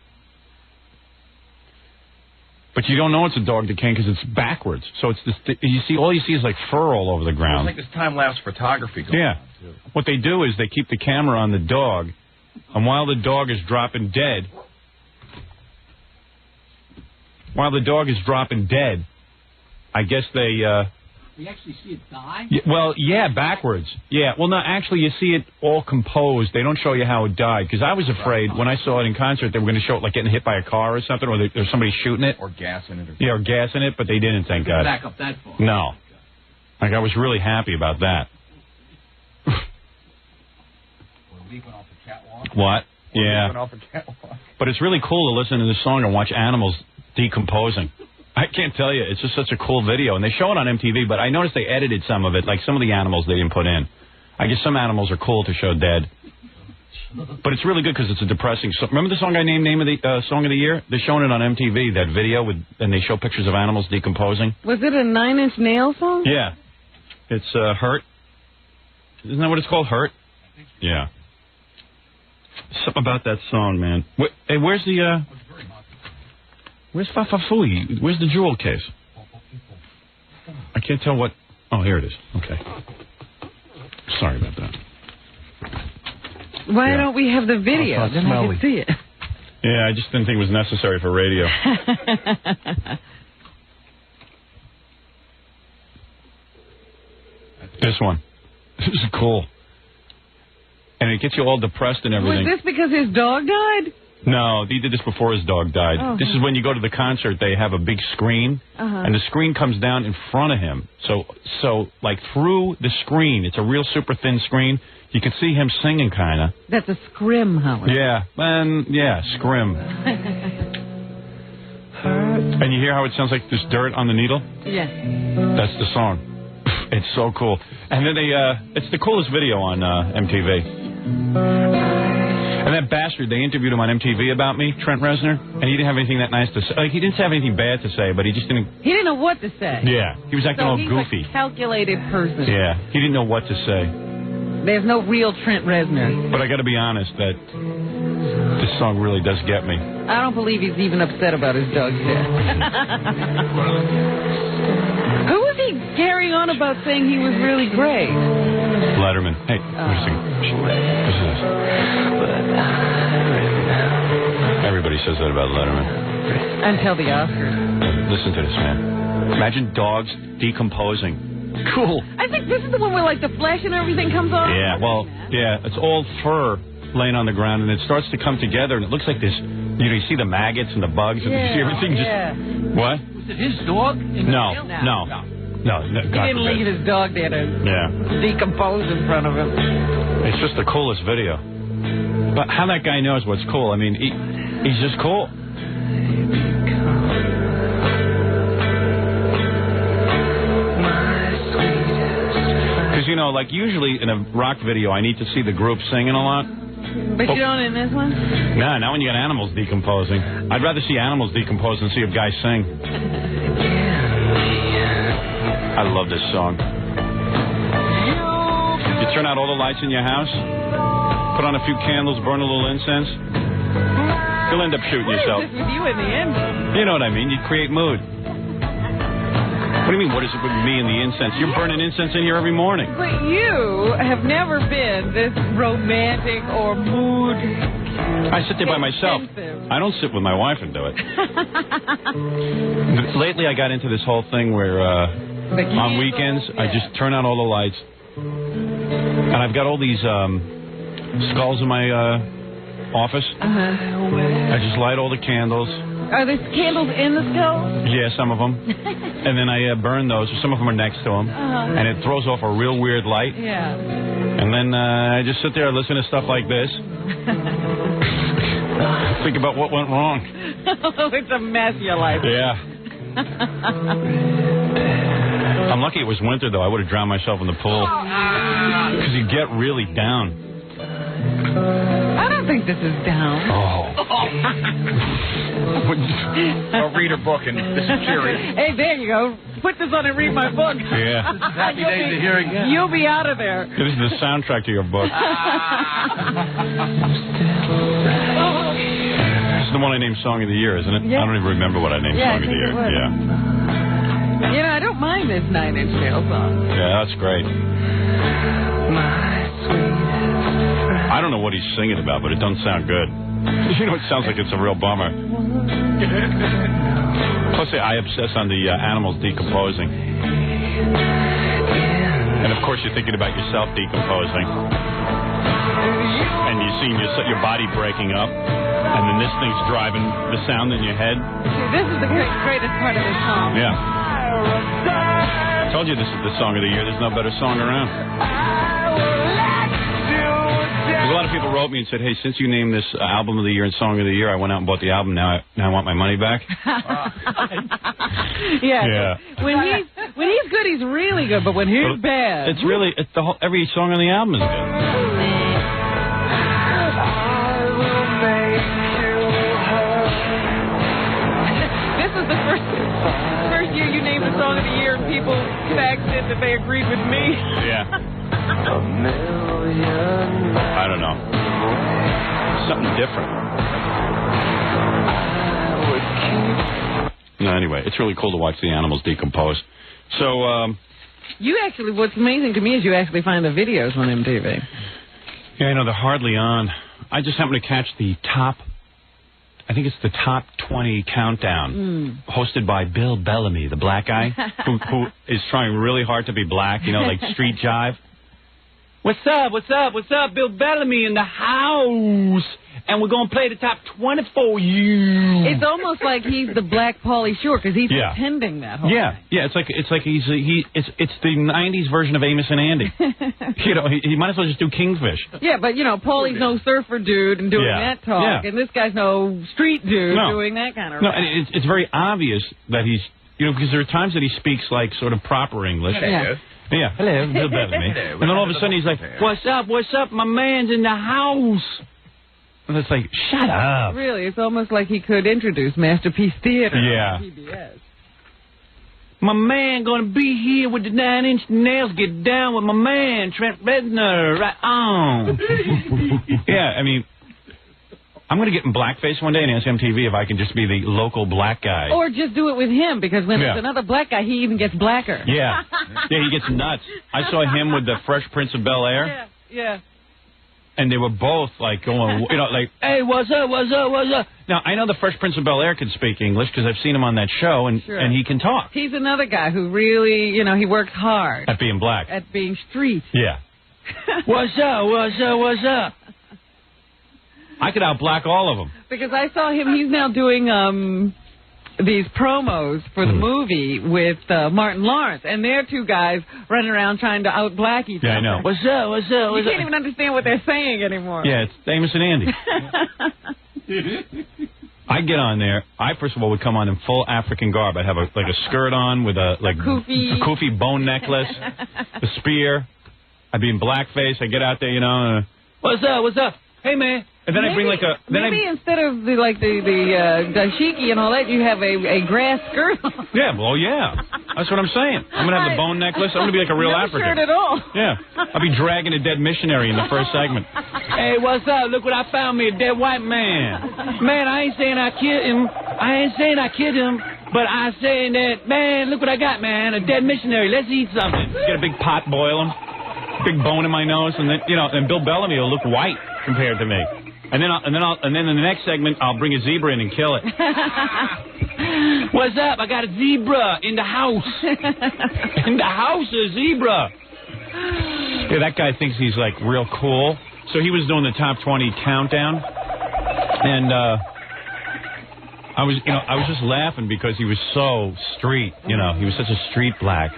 But you don't know it's a dog decaying because it's backwards. So it's this. All you see is like fur all over the ground. It's like this time-lapse photography going on, too. What they do is they keep the camera on the dog, and while the dog is dropping dead, I guess they You actually see it die? Yeah, well, yeah, backwards. Yeah, well, no, actually, you see it all composed. They don't show you how it died. Because I was afraid when I saw it in concert, they were going to show it like getting hit by a car or something, or somebody shooting it. Or gas in it. Or gas in it, but they didn't, thank God. Back up that far. No. Like, I was really happy about that. Leaping off the catwalk. What? Yeah. Off the catwalk. But it's really cool to listen to this song and watch animals decomposing. I can't tell you. It's just such a cool video. And they show it on MTV, but I noticed they edited some of it. Like some of the animals they didn't put in. I guess some animals are cool to show dead. But it's really good because it's a depressing song. Remember the song I named Name of the Song of the Year? They're showing it on MTV, that video, and they show pictures of animals decomposing. Was it a Nine Inch Nail song? Yeah. It's Hurt. Isn't that what it's called? Hurt? Yeah. Something about that song, man. Hey, where's the, where's Fafafui? Where's the jewel case? I can't tell what... Oh, here it is. Okay. Sorry about that. Why don't we have the video? Then I can see it. Yeah, I just didn't think it was necessary for radio. This one. This is cool. And it gets you all depressed and everything. Was this because his dog died? No, he did this before his dog died. Oh, this is when you go to the concert, they have a big screen, and the screen comes down in front of him. So like through the screen, it's a real super thin screen, you can see him singing kind of. That's a scrim, Howard. Yeah, scrim. And you hear how it sounds like there's dirt on the needle? Yeah. That's the song. It's so cool. And then it's the coolest video on MTV. And that bastard, they interviewed him on MTV about me, Trent Reznor, and he didn't have anything that nice to say. Like, he didn't have anything bad to say, but he just didn't... He didn't know what to say. Yeah, he was acting all goofy. He's a calculated person. Yeah, he didn't know what to say. There's no real Trent Reznor. But I got to be honest that this song really does get me. I don't believe he's even upset about his dog's death. Who was he carrying on about saying he was really great? Letterman. Hey, wait a second. This is this. Everybody says that about Letterman. Until the Oscars. Listen to this, man. Imagine dogs decomposing. Cool. I think this is the one where, like, the flesh and everything comes off. Yeah, well, yeah, it's all fur laying on the ground, and it starts to come together, and it looks like this, you know, you see the maggots and the bugs, and you see everything just... What? Was it his dog? No. He didn't leave his dog there to decompose in front of him. It's just the coolest video. But how that guy knows what's cool, I mean, he's just cool. Because, you know, like usually in a rock video, I need to see the group singing a lot. But you don't in this one? Nah, not when you got animals decomposing. I'd rather see animals decompose than see a guy sing. I love this song. You turn out all the lights in your house, put on a few candles, burn a little incense, you'll end up shooting yourself. What is this with you in the end? You know what I mean? You create mood. What do you mean, what is it with me and the incense? You're burning incense in here every morning. But you have never been this romantic or mood... I sit there by myself. I don't sit with my wife and do it. Lately, I got into this whole thing where on weekends, I just turn out all the lights. And I've got all these skulls in my office. I just light all the candles. Are there candles in the skulls? Yeah, some of them. And then I burn those. Some of them are next to them. And it throws off a real weird light. Yeah. And then I just sit there and listen to stuff like this. Think about what went wrong. It's a mess, your life. Yeah. I'm lucky it was winter, though. I would have drowned myself in the pool. Because you get really down. I don't think this is down. I'll read her book and this is cheery. Hey, there you go. Put this on and read my book. Yeah. Happy days to hear again. You'll be out of there. This is the soundtrack to your book. This is the one I named Song of the Year, isn't it? Yeah. I don't even remember what I named Song of the Year. Yeah. You know, I don't mind this Nine Inch Nail song. Yeah, that's great. I don't know what he's singing about, but it doesn't sound good. You know, it sounds like it's a real bummer. Plus, I obsess on the animals decomposing. course, you're thinking about yourself decomposing. And you're seeing your body breaking up. And then this thing's driving the sound in your head. See, this is the greatest part of this song. Yeah. I told you this is the song of the year. There's no better song around. Because a lot of people wrote me and said, hey, since you named this album of the year and song of the year, I went out and bought the album. Now I want my money back. Yeah. When he's good, he's really good. But when he's bad, it's really every song on the album is good. First year you named the song of the year and people faxed in that they agreed with me. Yeah. I don't know. Something different. No, anyway, it's really cool to watch the animals decompose. So, what's amazing to me is you actually find the videos on MTV. Yeah, I know, they're hardly on. I just happened to catch the top 20 countdown, hosted by Bill Bellamy, the black guy, who is trying really hard to be black, like street jive. What's up, Bill Bellamy in the house, and we're going to play the top 20 for you. It's almost like he's the black Paulie Shore, because he's pretending that whole thing. Yeah, it's like it's the 90s version of Amos and Andy. He might as well just do Kingfish. Yeah, but, Paulie's no surfer dude and doing that talk, and this guy's no street dude doing that kind of rap. And it's very obvious that he's, because there are times that he speaks like sort of proper English. Yeah, hello, Bill Bellamy. And then all of a sudden he's like, what's up, my man's in the house. And it's like, shut up. Really, it's almost like he could introduce Masterpiece Theater on PBS. My man gonna be here with the 9-inch nails. Get down with my man, Trent Reznor. Right on. Yeah, I mean, I'm going to get in blackface one day and ask MTV if I can just be the local black guy. Or just do it with him, because when it's another black guy, he even gets blacker. Yeah, he gets nuts. I saw him with the Fresh Prince of Bel-Air. Yeah. And they were both like going, like, hey, what's up? Now, I know the Fresh Prince of Bel-Air can speak English because I've seen him on that show, and he can talk. He's another guy who really, he works hard. At being black. At being street. Yeah. What's up? I could out-black all of them. Because I saw him, he's now doing these promos for the movie with Martin Lawrence, and they're two guys running around trying to out-black each other. Yeah, I know. What's up? You can't even understand what they're saying anymore. Yeah, it's Amos and Andy. I get on there. I, first of all, would come on in full African garb. I'd have a skirt on with a kufi bone necklace, a spear. I'd be in blackface. I'd get out there, what's up? Hey, man. And then I bring like a... instead of the dashiki and all that, you have a grass skirt on. Yeah, well, yeah. That's what I'm saying. I'm going to have the bone necklace. I'm going to be like a real African. No shirt at all. Yeah. I'll be dragging a dead missionary in the first segment. Hey, what's up? Look what I found me, a dead white man. Man, I ain't saying I killed him. But I'm saying that, man, look what I got, man. A dead missionary. Let's eat something. Get a big pot, boil him. Big bone in my nose. And then, and Bill Bellamy will look white compared to me. And then in the next segment, I'll bring a zebra in and kill it. What's up? I got a zebra in the house. In the house, a zebra. Yeah, that guy thinks he's like real cool. So he was doing the top 20 countdown, and I was just laughing because he was so street. He was such a street black.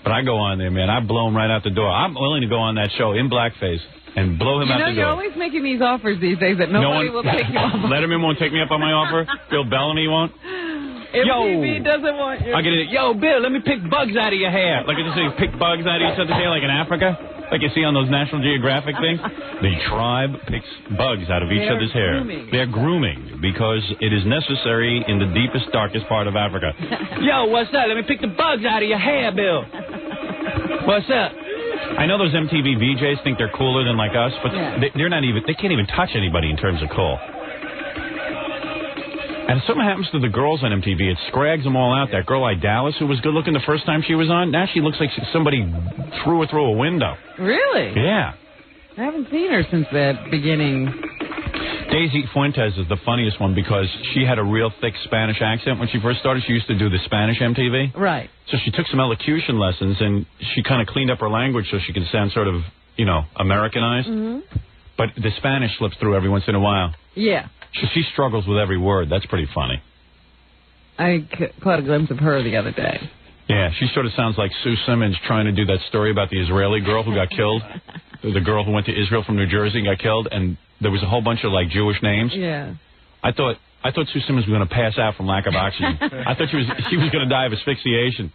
But I go on there, man. I blow him right out the door. I'm willing to go on that show in blackface and blow him out the door. You're always making these offers these days that nobody will take you up on. Letterman won't take me up on my offer. Bill Bellamy won't. MTV doesn't want you. I get it. Yo, Bill, let me pick bugs out of your hair. Like I just say, pick bugs out of each other's hair, like in Africa, like you see on those National Geographic things. The tribe picks bugs out of each other's hair. They're grooming because it is necessary in the deepest, darkest part of Africa. Yo, what's up? Let me pick the bugs out of your hair, Bill. What's up? I know those MTV VJs think they're cooler than like us, but they're not even. They can't even touch anybody in terms of cool. And if something happens to the girls on MTV, it scrags them all out. That girl Dallas, who was good looking the first time she was on, now she looks like somebody threw her through a window. Really? Yeah. I haven't seen her since that beginning. Daisy Fuentes is the funniest one because she had a real thick Spanish accent when she first started. She used to do the Spanish MTV. Right. So she took some elocution lessons, and she kind of cleaned up her language so she could sound sort of, you know, Americanized. Mm-hmm. But the Spanish slips through every once in a while. Yeah. She struggles with every word. That's pretty funny. I caught a glimpse of her the other day. Yeah, she sort of sounds like Sue Simmons trying to do that story about the Israeli girl who got killed. The girl who went to Israel from New Jersey and got killed, and there was a whole bunch of, like, Jewish names. Yeah. I thought Sue Simmons was going to pass out from lack of oxygen. I thought she was going to die of asphyxiation.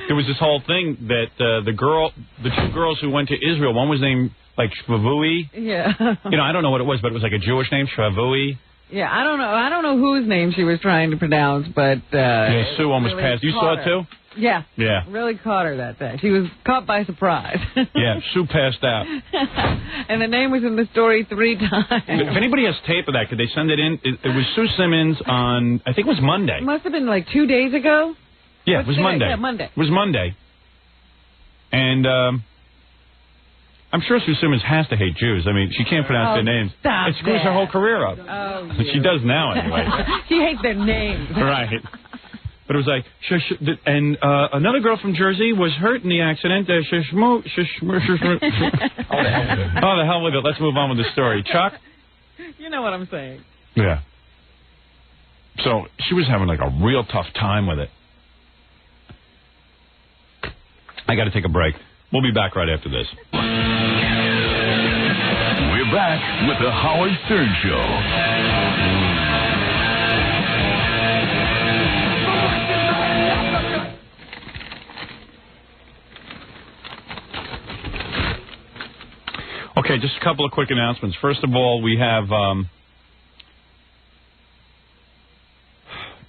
There was this whole thing that the two girls who went to Israel, one was named, like, Shvavui. Yeah. You know, I don't know what it was, but it was like a Jewish name, Shvavui. Yeah, I don't know whose name she was trying to pronounce, but... yeah, Sue almost really passed. You saw it, too? Yeah. Yeah. Really caught her that day. She was caught by surprise. Yeah, Sue passed out. And the name was in the story 3 times. If anybody has tape of that, could they send it in? It was Sue Simmons on, I think it was Monday. It must have been like 2 days ago. Yeah, it was Monday. Yeah, Monday. It was Monday. And I'm sure Sue Simmons has to hate Jews. I mean, she can't pronounce their names. It screws her whole career up. Oh, she does now, anyway. She hates their names. Right. But it was like, and another girl from Jersey was hurt in the accident. Oh, the hell with it. Let's move on with the story. Chuck? You know what I'm saying. Yeah. So she was having like a real tough time with it. I got to take a break. We'll be back right after this. We're back with the Howard Stern Show. Okay, just a couple of quick announcements. First of all, we have...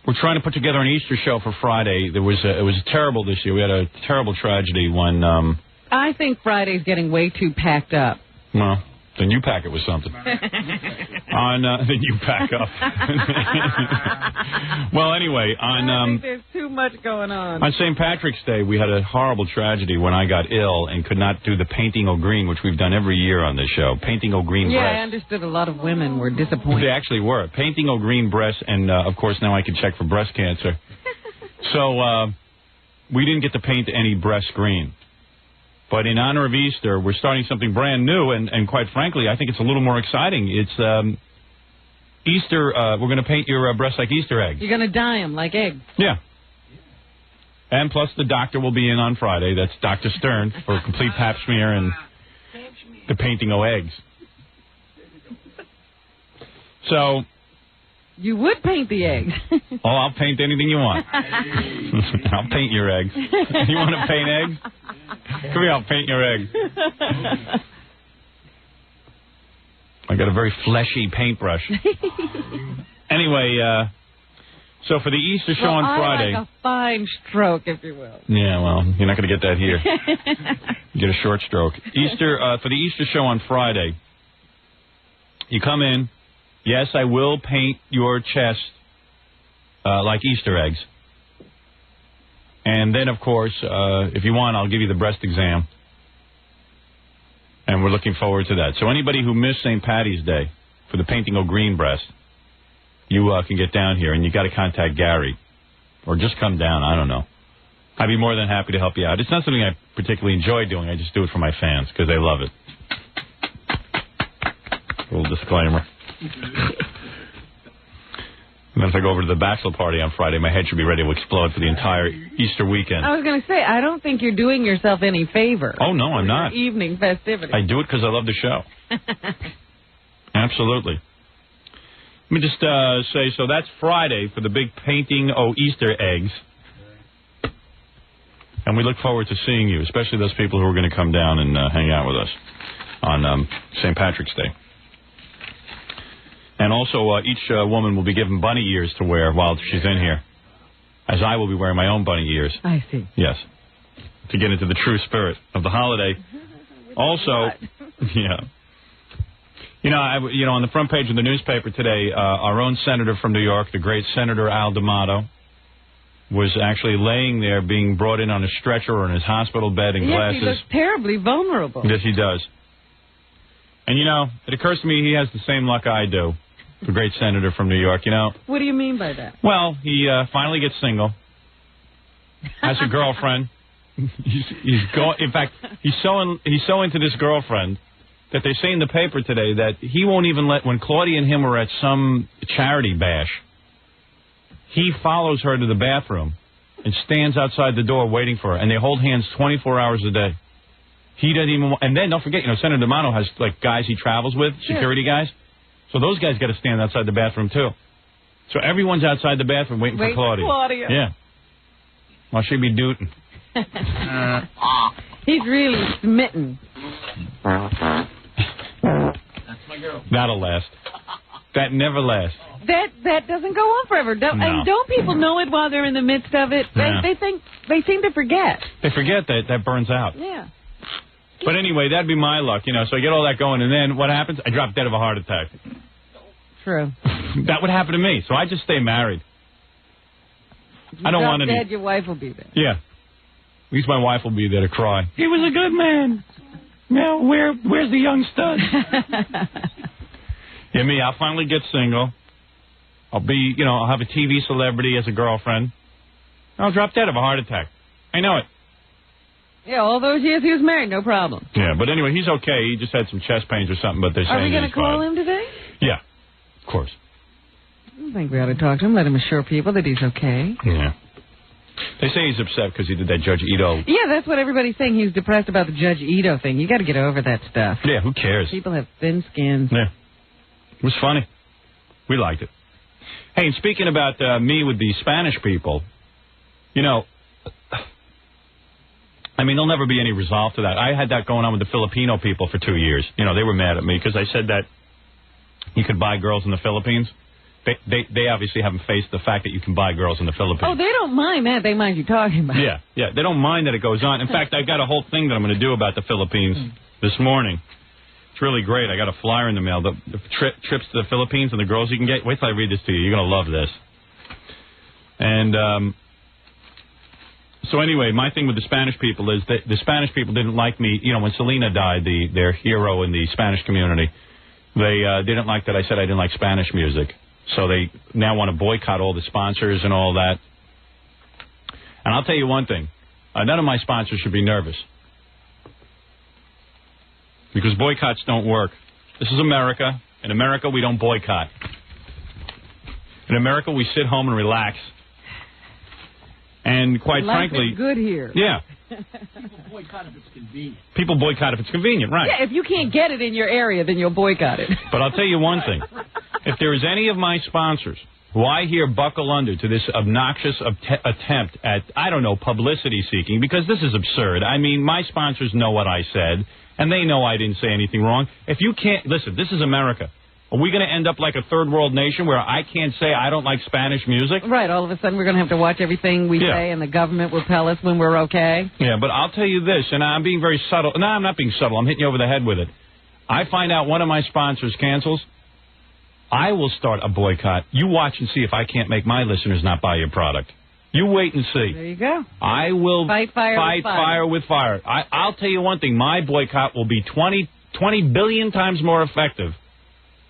we're trying to put together an Easter show for Friday. It was terrible this year. We had a terrible tragedy when... I think Friday's getting way too packed up. Well, then you pack it with something. Then you pack up. Well, anyway, I think there's too much going on. On St. Patrick's Day, we had a horrible tragedy when I got ill and could not do the Painting O'Green, which we've done every year on this show. Painting O'Green breasts. Yeah, I understood a lot of women were disappointed. They actually were. Painting O'Green breasts, and, of course, now I can check for breast cancer. So, we didn't get to paint any breast green. But in honor of Easter, we're starting something brand new, and quite frankly, I think it's a little more exciting. It's Easter. We're going to paint your breasts like Easter eggs. You're going to dye them like eggs. Yeah. And plus, the doctor will be in on Friday. That's Dr. Stern for a complete pap smear and the painting of eggs. So... You would paint the eggs. Oh, I'll paint anything you want. I'll paint your eggs. You want to paint eggs? Come here, I'll paint your eggs. I got a very fleshy paintbrush. Anyway, so for the Easter show on Friday... like a fine stroke, if you will. Yeah, well, you're not going to get that here. You get a short stroke. For the Easter show on Friday, you come in. Yes, I will paint your chest like Easter eggs. And then, of course, if you want, I'll give you the breast exam. And we're looking forward to that. So anybody who missed St. Patty's Day for the Painting O'Green breast, you can get down here, and you got to contact Gary. Or just come down, I don't know. I'd be more than happy to help you out. It's not something I particularly enjoy doing. I just do it for my fans because they love it. A little disclaimer. And then if I go over to the Bachelor party on Friday, my head should be ready to explode for the entire Easter weekend. I was going to say, I don't think you're doing yourself any favor. Oh, no, I'm not. Evening festivity. I do it because I love the show. Absolutely. Let me just say, so that's Friday for the big Painting Easter eggs. And we look forward to seeing you, especially those people who are going to come down and hang out with us on St. Patrick's Day. And also, each woman will be given bunny ears to wear while she's in here, as I will be wearing my own bunny ears. I see. Yes, to get into the true spirit of the holiday. Also, yeah. On the front page of the newspaper today, our own senator from New York, the great Senator Al D'Amato, was actually laying there being brought in on a stretcher or in his hospital bed in glasses. He looks terribly vulnerable. Yes, he does. And, it occurs to me he has the same luck I do, the great senator from New York, What do you mean by that? Well, he finally gets single, has a girlfriend. In fact, he's so into this girlfriend that they say in the paper today that he won't even when Claudia and him were at some charity bash, he follows her to the bathroom and stands outside the door waiting for her, and they hold hands 24 hours a day. He doesn't even, and then don't forget, Senator D'Amato has guys he travels with, security guys. So those guys got to stand outside the bathroom too. So everyone's outside the bathroom waiting for Claudia. Yeah. Well, she'd be dooting. He's really smitten. That's my girl. That'll last. That never lasts. That doesn't go on forever. And don't people know it while they're in the midst of it? They seem to forget. They forget that burns out. Yeah. But anyway, that'd be my luck, So I get all that going, and then what happens? I drop dead of a heart attack. True. That would happen to me, so I just stay married. I don't want any. Dead, your wife will be there. Yeah. At least my wife will be there to cry. He was a good man. Now, where's the young stud? Yeah, me, I'll finally get single. I'll be, I'll have a TV celebrity as a girlfriend. I'll drop dead of a heart attack. I know it. Yeah, all those years he was married, no problem. Yeah, but anyway, he's okay. He just had some chest pains or something, but they're saying Are we going to call him today? Yeah, of course. I think we ought to talk to him, let him assure people that he's okay. Yeah. They say he's upset because he did that Judge Ito. Yeah, that's what everybody's saying. He was depressed about the Judge Ito thing. You got to get over that stuff. Yeah, who cares? People have thin skins. Yeah. It was funny. We liked it. Hey, and speaking about me with the Spanish people, there'll never be any resolve to that. I had that going on with the Filipino people for 2 years. They were mad at me because I said that you could buy girls in the Philippines. They obviously haven't faced the fact that you can buy girls in the Philippines. Oh, they don't mind that. They mind you talking about it. Yeah. They don't mind that it goes on. In fact, I've got a whole thing that I'm going to do about the Philippines this morning. It's really great. I got a flyer in the mail. The trips to the Philippines and the girls you can get. Wait till I read this to you. You're going to love this. And so anyway, my thing with the Spanish people is that the Spanish people didn't like me. When Selena died, their hero in the Spanish community, they didn't like that I said I didn't like Spanish music. So they now want to boycott all the sponsors and all that. And I'll tell you one thing. None of my sponsors should be nervous. Because boycotts don't work. This is America. In America, we don't boycott. In America, we sit home and relax. And quite frankly... is good here. Yeah. People boycott if it's convenient. People boycott if it's convenient, right. Yeah, if you can't get it in your area, then you'll boycott it. But I'll tell you one thing. If there is any of my sponsors who I hear buckle under to this obnoxious attempt at, publicity seeking, because this is absurd. My sponsors know what I said, and they know I didn't say anything wrong. If you can't... Listen, this is America. Are we going to end up like a third world nation where I can't say I don't like Spanish music? Right. All of a sudden we're going to have to watch everything we say, and the government will tell us when we're okay. Yeah, but I'll tell you this, and I'm being very subtle. No, I'm not being subtle. I'm hitting you over the head with it. I find out one of my sponsors cancels, I will start a boycott. You watch and see if I can't make my listeners not buy your product. You wait and see. There you go. I will fight fire with fire. I'll tell you one thing. My boycott will be 20 billion times more effective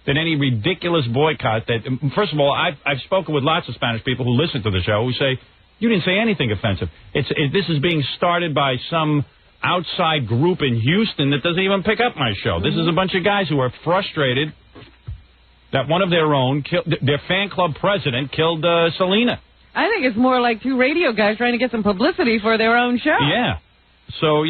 than any ridiculous boycott that... First of all, I've spoken with lots of Spanish people who listen to the show who say, you didn't say anything offensive. This is being started by some outside group in Houston that doesn't even pick up my show. This is a bunch of guys who are frustrated that one of their own, their fan club president, killed Selena. I think it's more like two radio guys trying to get some publicity for their own show. Yeah. So,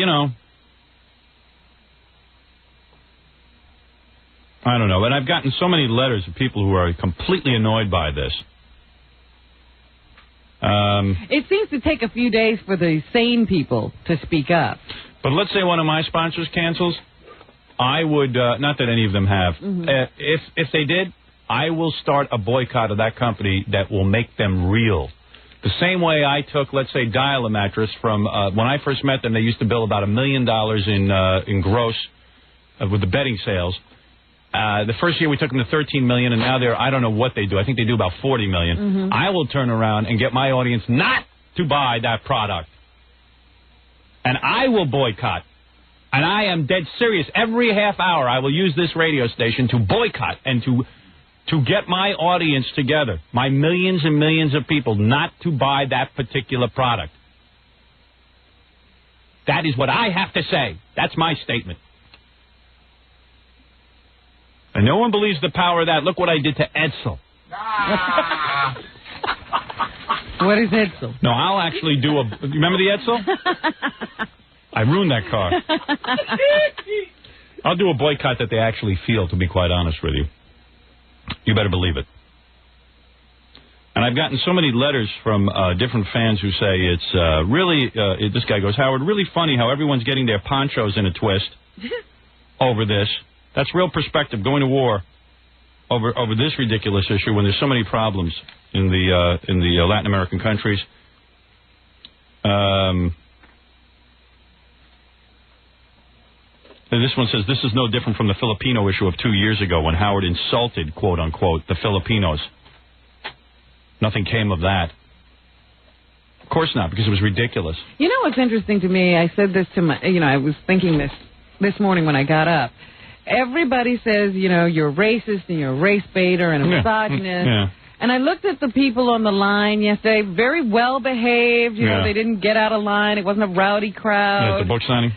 I don't know. And I've gotten so many letters of people who are completely annoyed by this. It seems to take a few days for the sane people to speak up. But let's say one of my sponsors cancels. I would, not that any of them have. If they did, I will start a boycott of that company that will make them real. The same way I took, let's say, Dial a Mattress from, when I first met them, they used to bill about $1 million in gross with the betting sales. The first year we took them to $13 million, and now I don't know what they do. I think they do about $40 million. I will turn around and get my audience not to buy that product. And I will boycott. And I am dead serious. Every half hour I will use this radio station to boycott and to get my audience together, my millions and millions of people, not to buy that particular product. That is what I have to say. That's my statement. And no one believes the power of that. Look what I did to Edsel. What is Edsel? No, I'll actually do you remember the Edsel? I ruined that car. I'll do a boycott that they actually feel, to be quite honest with you. You better believe it. And I've gotten so many letters from different fans who say it's really, this guy goes, Howard, really funny how everyone's getting their ponchos in a twist over this. That's real perspective, going to war over this ridiculous issue when there's so many problems in the Latin American countries. This one says, this is no different from the Filipino issue of 2 years ago when Howard insulted, quote unquote, the Filipinos. Nothing came of that. Of course not, because it was ridiculous. You know what's interesting to me? I said this to I was thinking this morning when I got up. Everybody says, you're racist and you're a race baiter and a misogynist. Yeah. And I looked at the people on the line yesterday, very well behaved. You know, they didn't get out of line. It wasn't a rowdy crowd. At the book signing?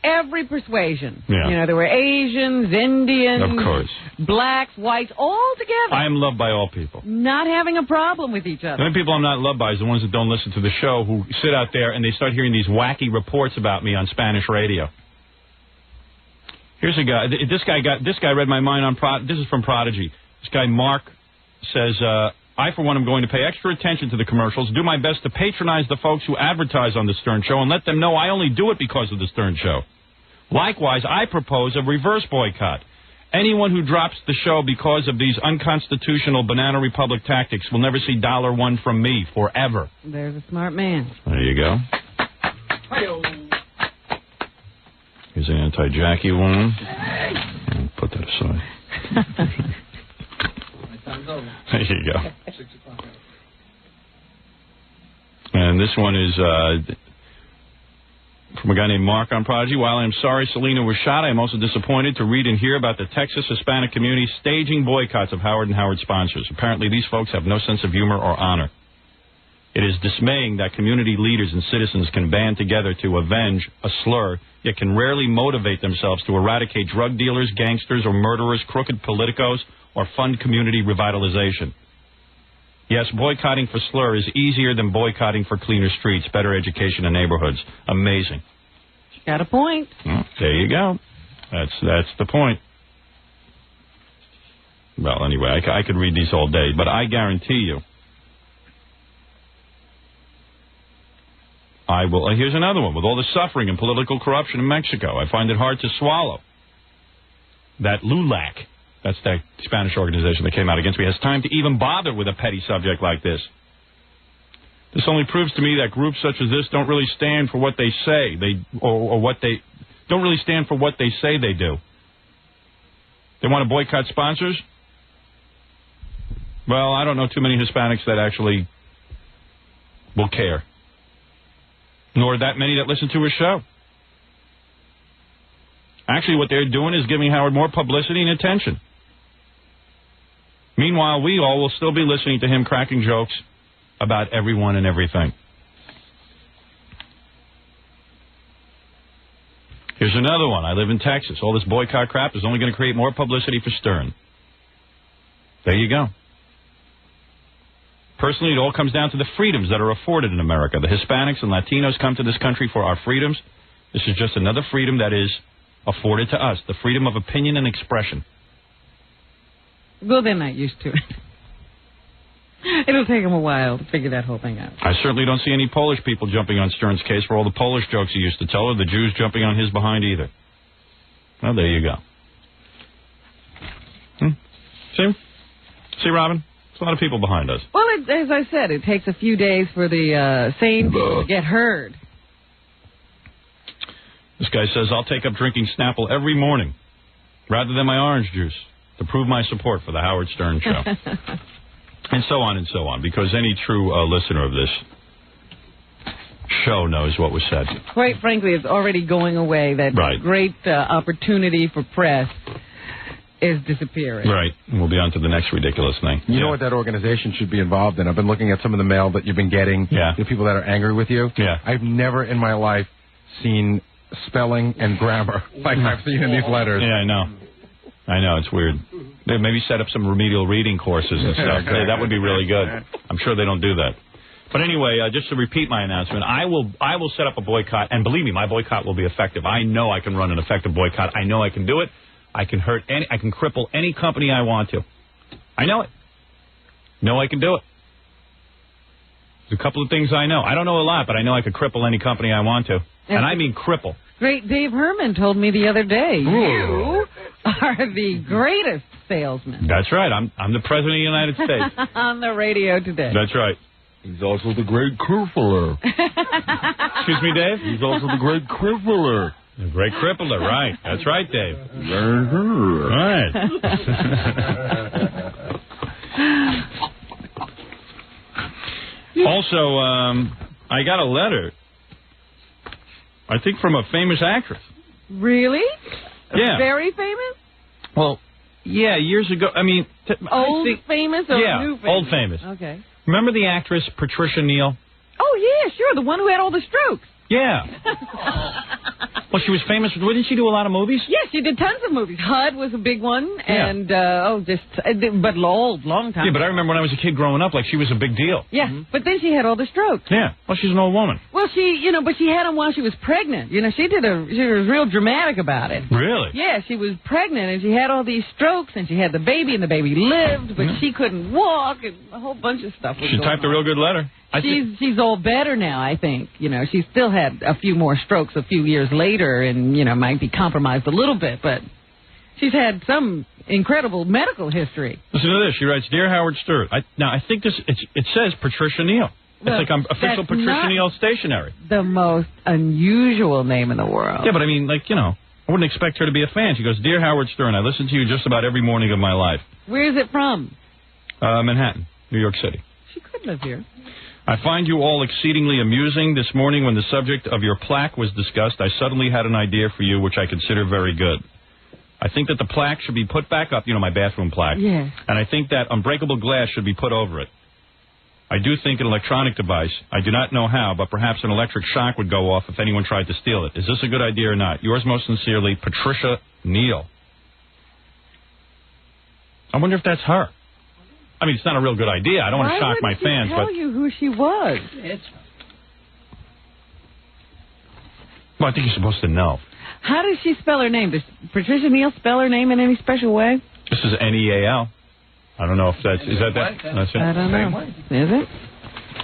Every persuasion. Yeah. There were Asians, Indians, of course, blacks, whites, all together. I am loved by all people. Not having a problem with each other. The only people I'm not loved by is the ones that don't listen to the show, who sit out there and they start hearing these wacky reports about me on Spanish radio. Here's a guy. This guy read my mind on this is from Prodigy. This guy Mark says, I, for one, am going to pay extra attention to the commercials, do my best to patronize the folks who advertise on the Stern Show, and let them know I only do it because of the Stern Show. Likewise, I propose a reverse boycott. Anyone who drops the show because of these unconstitutional Banana Republic tactics will never see $1 from me forever. There's a smart man. There you go. Here's an anti-Jackie one. Put that aside. There you go. And this one is from a guy named Mark on Prodigy. While I am sorry Selena was shot, I am also disappointed to read and hear about the Texas Hispanic community staging boycotts of Howard and Howard sponsors. Apparently these folks have no sense of humor or honor. It is dismaying that community leaders and citizens can band together to avenge a slur, yet can rarely motivate themselves to eradicate drug dealers, gangsters, or murderers, crooked politicos, or fund community revitalization. Yes, boycotting for slur is easier than boycotting for cleaner streets, better education, and neighborhoods. Amazing. Got a point. Well, there you go. That's the point. Well, anyway, I could read these all day, but I guarantee you, I will. Here's another one. With all the suffering and political corruption in Mexico, I find it hard to swallow that LULAC, that's the Spanish organization that came out against me, has time to even bother with a petty subject like this. This only proves to me that groups such as this don't really stand for what they say don't really stand for what they say they do. They want to boycott sponsors? Well, I don't know too many Hispanics that actually will care. Nor that many that listen to his show. Actually, what they're doing is giving Howard more publicity and attention. Meanwhile, we all will still be listening to him cracking jokes about everyone and everything. Here's another one. I live in Texas. All this boycott crap is only going to create more publicity for Stern. There you go. Personally, it all comes down to the freedoms that are afforded in America. The Hispanics and Latinos come to this country for our freedoms. This is just another freedom that is afforded to us, the freedom of opinion and expression. Well, they're not used to it. It'll take them a while to figure that whole thing out. I certainly don't see any Polish people jumping on Stern's case for all the Polish jokes he used to tell, or the Jews jumping on his behind either. Well, there you go. See, Robin? A lot of people behind us. Well, as I said, it takes a few days for the sane people to get heard. This guy says, I'll take up drinking Snapple every morning rather than my orange juice to prove my support for the Howard Stern Show. And so on, because any true listener of this show knows what was said. Quite frankly, it's already going away. That great opportunity for press is disappearing. Right. And we'll be on to the next ridiculous thing. You know what that organization should be involved in? I've been looking at some of the mail that you've been getting. Yeah. The people that are angry with you. Yeah. I've never in my life seen spelling and grammar like I've seen in these letters. Yeah, I know. It's weird. They maybe set up some remedial reading courses and stuff. That would be really good. I'm sure they don't do that. But anyway, just to repeat my announcement, I will set up a boycott, and believe me, my boycott will be effective. I know I can run an effective boycott. I know I can do it. I can cripple any company I want to. I know it. I can do it. There's a couple of things I know. I don't know a lot, but I know I can cripple any company I want to. And I mean cripple. Great Dave Herman told me the other day, you are the greatest salesman. That's right. I'm the President of the United States. On the radio today. That's right. He's also the great crippler. Excuse me, Dave? He's also the great crippler. The great crippler, right. That's right, Dave. Right. Also, I got a letter, I think from a famous actress. Really? Yeah. Very famous? Well, yeah, years ago. I mean... famous or new famous? Old famous. Okay. Remember the actress Patricia Neal? Oh, yeah, sure. The one who had all the strokes. Yeah. Well, she was famous. Didn't she do a lot of movies? Yes, she did tons of movies. HUD was a big one, and but long time. Yeah, but I remember when I was a kid growing up, like she was a big deal. Yeah, but then she had all the strokes. Yeah, well, she's an old woman. Well, but she had them while she was pregnant. She was real dramatic about it. Really? Yeah, she was pregnant and she had all these strokes, and she had the baby, and the baby lived, but she couldn't walk, and a whole bunch of stuff. She typed a real good letter. She's all better now, I think. She still had a few more strokes a few years later and, might be compromised a little bit, but she's had some incredible medical history. Listen to this. She writes, Dear Howard Stewart, I think it says Patricia Neal. Well, it's like official Patricia Neal stationery. The most unusual name in the world. Yeah, but I mean, I wouldn't expect her to be a fan. She goes, Dear Howard Stern, I listen to you just about every morning of my life. Where's it from? Manhattan, New York City. She could live here. I find you all exceedingly amusing. This morning when the subject of your plaque was discussed, I suddenly had an idea for you, which I consider very good. I think that the plaque should be put back up, my bathroom plaque. Yeah. And I think that unbreakable glass should be put over it. I do think an electronic device, I do not know how, but perhaps an electric shock would go off if anyone tried to steal it. Is this a good idea or not? Yours most sincerely, Patricia Neal. I wonder if that's her. I mean, it's not a real good idea. I don't want to shock my fans, but... Why wouldn't she tell you who she was? Well, I think you're supposed to know. How does she spell her name? Does Patricia Neal spell her name in any special way? This is Neal. I don't know if that's... Is that? That's it? I don't know. Is it?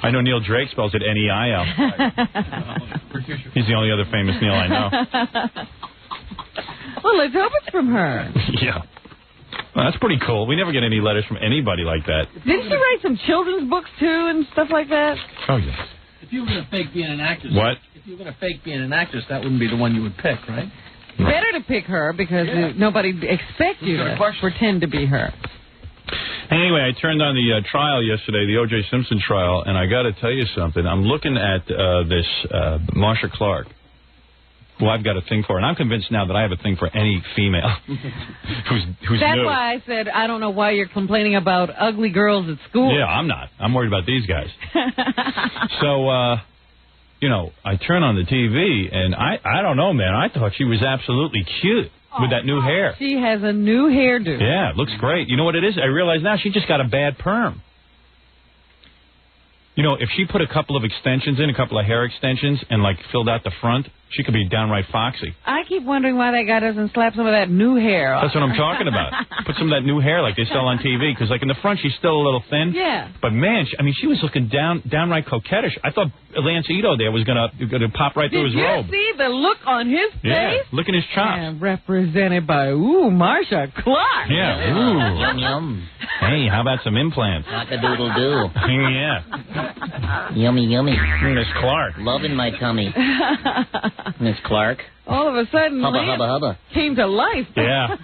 I know Neil Drake spells it Neil. He's the only other famous Neil I know. Well, let's hope it's from her. Yeah. Well, that's pretty cool. We never get any letters from anybody like that. Didn't she write some children's books, too, and stuff like that? Oh, yes. If you were going to fake being an actress... What? If you were going to fake being an actress, that wouldn't be the one you would pick, right? Better to pick her, because nobody expects you to pretend to be her. Anyway, I turned on the trial yesterday, the O.J. Simpson trial, and I got to tell you something. I'm looking at this Marcia Clark, who I've got a thing for, and I'm convinced now that I have a thing for any female who's That's new. why I said I don't know why you're complaining about ugly girls at school. Yeah, I'm not. I'm worried about these guys. So, I turn on the TV, and I don't know, man. I thought she was absolutely cute with that new hair. She has a new hairdo. Yeah, it looks great. You know what it is? I realize now she just got a bad perm. If she put a couple of extensions in, a couple of hair extensions, and, filled out the front, she could be downright foxy. I keep wondering why that guy doesn't slap some of that new hair off. That's what I'm talking about. Put some of that new hair like they sell on TV, because, in the front, she's still a little thin. Yeah. But, man, she was looking downright coquettish. I thought Lance Ito there was going to pop right through his robe. Did you see the look on his face? Yeah, look at his chops. And represented by, Marcia Clark. Yeah, Yum, yum. Hey, how about some implants? Cock-a-doodle-doo. Yeah. Yummy, yummy. Miss Clark. Love in my tummy. Miss Clark. All of a sudden, Hubba, Lance hubba, hubba. came to life. Yeah.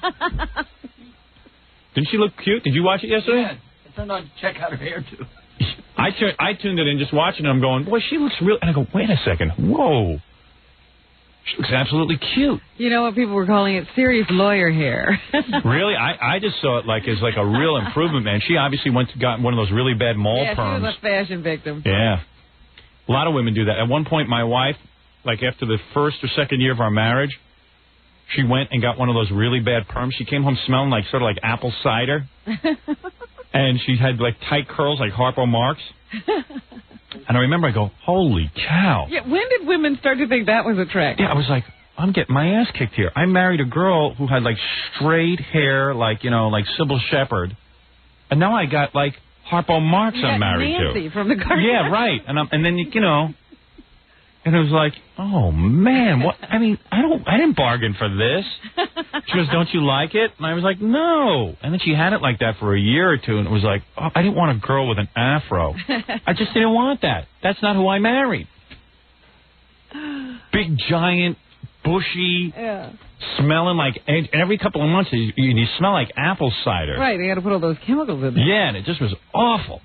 Didn't she look cute? Did you watch it yesterday? Yeah. I turned on to check out her hair, too. I tuned it in just watching it. I'm going, boy, she looks real. And I go, wait a second. Whoa. She looks absolutely cute. You know what people were calling it? Serious lawyer hair. Really? I just saw it like as like a real improvement, man. She obviously got one of those really bad mole perms. She was a fashion victim. Yeah. A lot of women do that. At one point, my wife, like after the first or second year of our marriage, she went and got one of those really bad perms. She came home smelling like sort of like apple cider. And she had like tight curls like Harpo Marx. And I remember I go, holy cow. Yeah, when did women start to think that was attractive? Yeah, I was like, I'm getting my ass kicked here. I married a girl who had like straight hair, like, you know, like Sybil Shepherd. And now I got like Harpo Marx I'm married Nancy to. From the Garden. Yeah, right. And then, you know, and it was like, oh, man, what? I mean, I didn't bargain for this. She goes, don't you like it? And I was like, no. And then she had it like that for a year or two, and it was like, oh, I didn't want a girl with an afro. I just didn't want that. That's not who I married. Big, giant, bushy, smelling like, and every couple of months you smell like apple cider. Right, they got to put all those chemicals in there. Yeah, and it just was awful.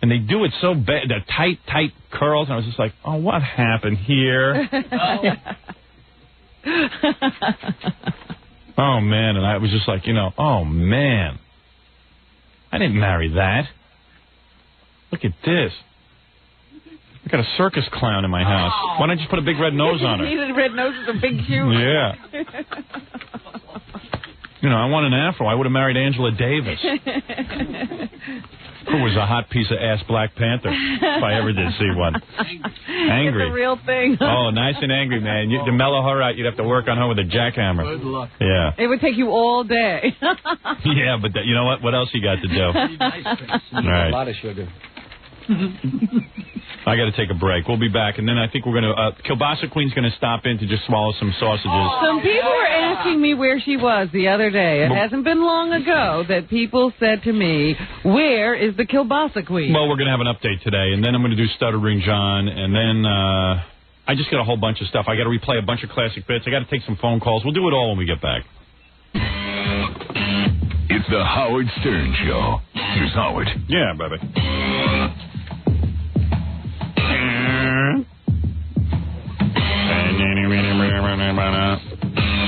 And they do it so bad, the tight curls, and I was just like, oh, what happened here? Oh, man, and I was just like, you know, oh, man. I didn't marry that. Look at this. I got a circus clown in my house. Why don't you just put a big red nose on her? You needed a red nose with a big shoe. Yeah. You know, I want an afro. I would have married Angela Davis. Who was a hot piece of ass Black Panther, if I ever did see one. Angry. It's a real thing. Oh, nice and angry, man. To mellow her out, you'd have to work on her with a jackhammer. Good luck. Yeah. It would take you all day. Yeah, but you know what? What else you got to do? All right. A lot of sugar. I got to take a break. We'll be back, and then I think we're going to... Kielbasa Queen's going to stop in to just swallow some sausages. Some people were asking me where she was the other day. It hasn't been long ago that people said to me, where is the Kielbasa Queen? Well, we're going to have an update today, and then I'm going to do Stuttering John, and then I just got a whole bunch of stuff. I got to replay a bunch of classic bits. I got to take some phone calls. We'll do it all when we get back. It's the Howard Stern Show. Here's Howard. Yeah, baby.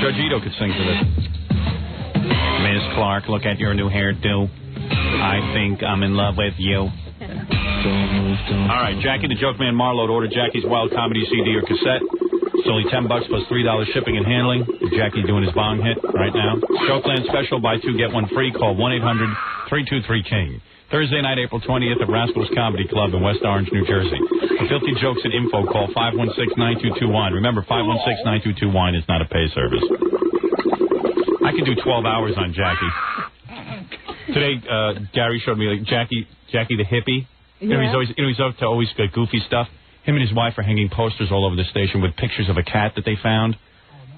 Judge Ito could sing to this. Miss Clark, look at your new hairdo. I think I'm in love with you. All right, Jackie the Joke Man Marlowe to order Jackie's Wild Comedy CD or cassette. It's only $10 plus $3 shipping and handling. Jackie doing his bong hit right now. Jokeland special, buy two, get one free. Call 1-800-323-KING. Thursday night, April 20th at Rascals Comedy Club in West Orange, New Jersey. For filthy jokes and info, call 516-9221. Remember, 516-9221 is not a pay service. I could do 12 hours on Jackie. Today, Gary showed me like Jackie the hippie. Yeah. He's up to always goofy stuff. Him and his wife are hanging posters all over the station with pictures of a cat that they found,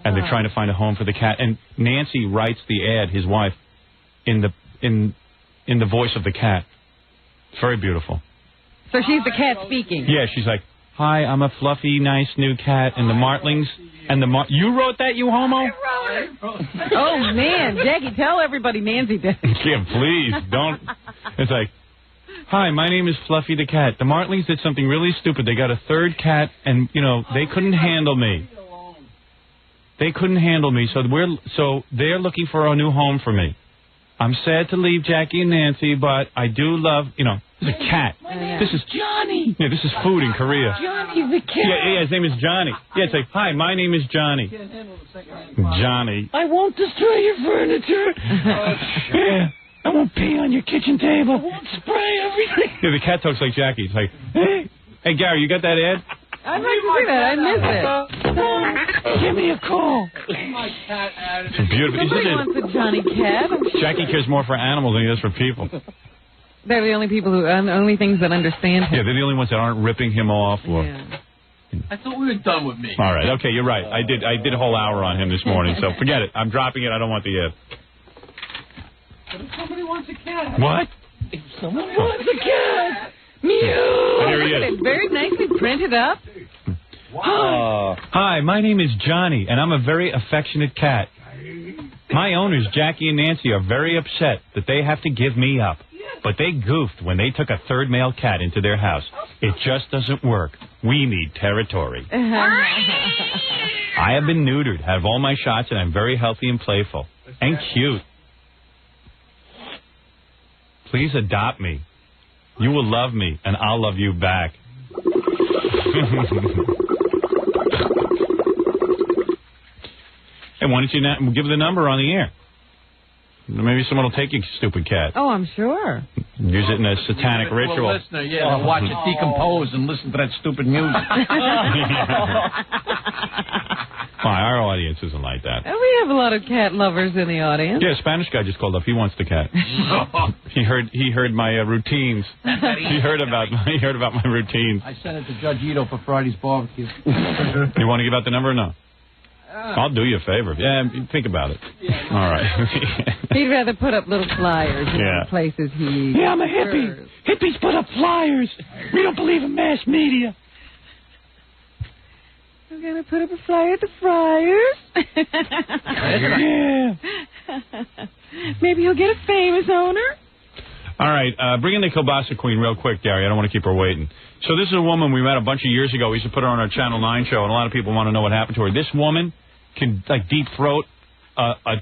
and they're trying to find a home for the cat. And Nancy writes the ad, his wife, in the voice of the cat. It's very beautiful. So she's the cat speaking. Yeah, she's like, hi, I'm a fluffy, nice new cat, and the Martlings, and the you wrote that, you homo? I wrote it. Oh, man. Jackie, tell everybody Nancy did. Yeah, please, don't. It's like, hi, my name is Fluffy the cat. The Martlings did something really stupid. They got a third cat, and, you know, they couldn't handle me. They couldn't handle me, so they're looking for a new home for me. I'm sad to leave Jackie and Nancy, but I do love, you know, this is a cat. This is Johnny. Yeah, this is food in Korea. Johnny the cat. Yeah, his name is Johnny. Yeah, it's like, hi, my name is Johnny. Johnny. I won't destroy your furniture. Yeah, I won't pee on your kitchen table. I won't spray everything. Yeah, the cat talks like Jackie. It's like, hey, Gary, you got that ad? I'd like to see that. I missed it. Give me a call. It's beautiful. Somebody wants a Johnny cat. Jackie cares more for animals than he does for people. They're the only people only things that understand him. Yeah, they're the only ones that aren't ripping him off. Or... Yeah. I thought we were done with me. All right, okay, you're right. I did a whole hour on him this morning, so forget it. I'm dropping it. I don't want the ad. But if somebody wants a cat. What? If someone wants a cat. Meow. There he is. Very nicely printed up. Wow. Hi, my name is Johnny, and I'm a very affectionate cat. My owners, Jackie and Nancy, are very upset that they have to give me up. but they goofed when they took a third male cat into their house. It just doesn't work. We need territory. I have been neutered, have all my shots, and I'm very healthy and playful. And cute. Please adopt me. You will love me, and I'll love you back. Hey, why don't you give the number on the air? Maybe someone will take you, stupid cat. Oh, I'm sure. Use it in a satanic ritual. Listener, yeah, watch it decompose and listen to that stupid music. Why, our audience isn't like that. We have a lot of cat lovers in the audience. Yeah, a Spanish guy just called up. He wants the cat. He heard my routines. He heard about my routines. I sent it to Judge Ito for Friday's barbecue. You want to give out the number or no? I'll do you a favor. Yeah, think about it. All right. He'd rather put up little flyers in places he... Yeah, I'm a hippie. Hippies put up flyers. We don't believe in mass media. I'm going to put up a flyer at the Friars. Yeah. Maybe he'll get a famous owner. All right, bring in the Kielbasa Queen real quick, Gary. I don't want to keep her waiting. So this is a woman we met a bunch of years ago. We used to put her on our Channel 9 show, and a lot of people want to know what happened to her. This woman can, like, deep throat a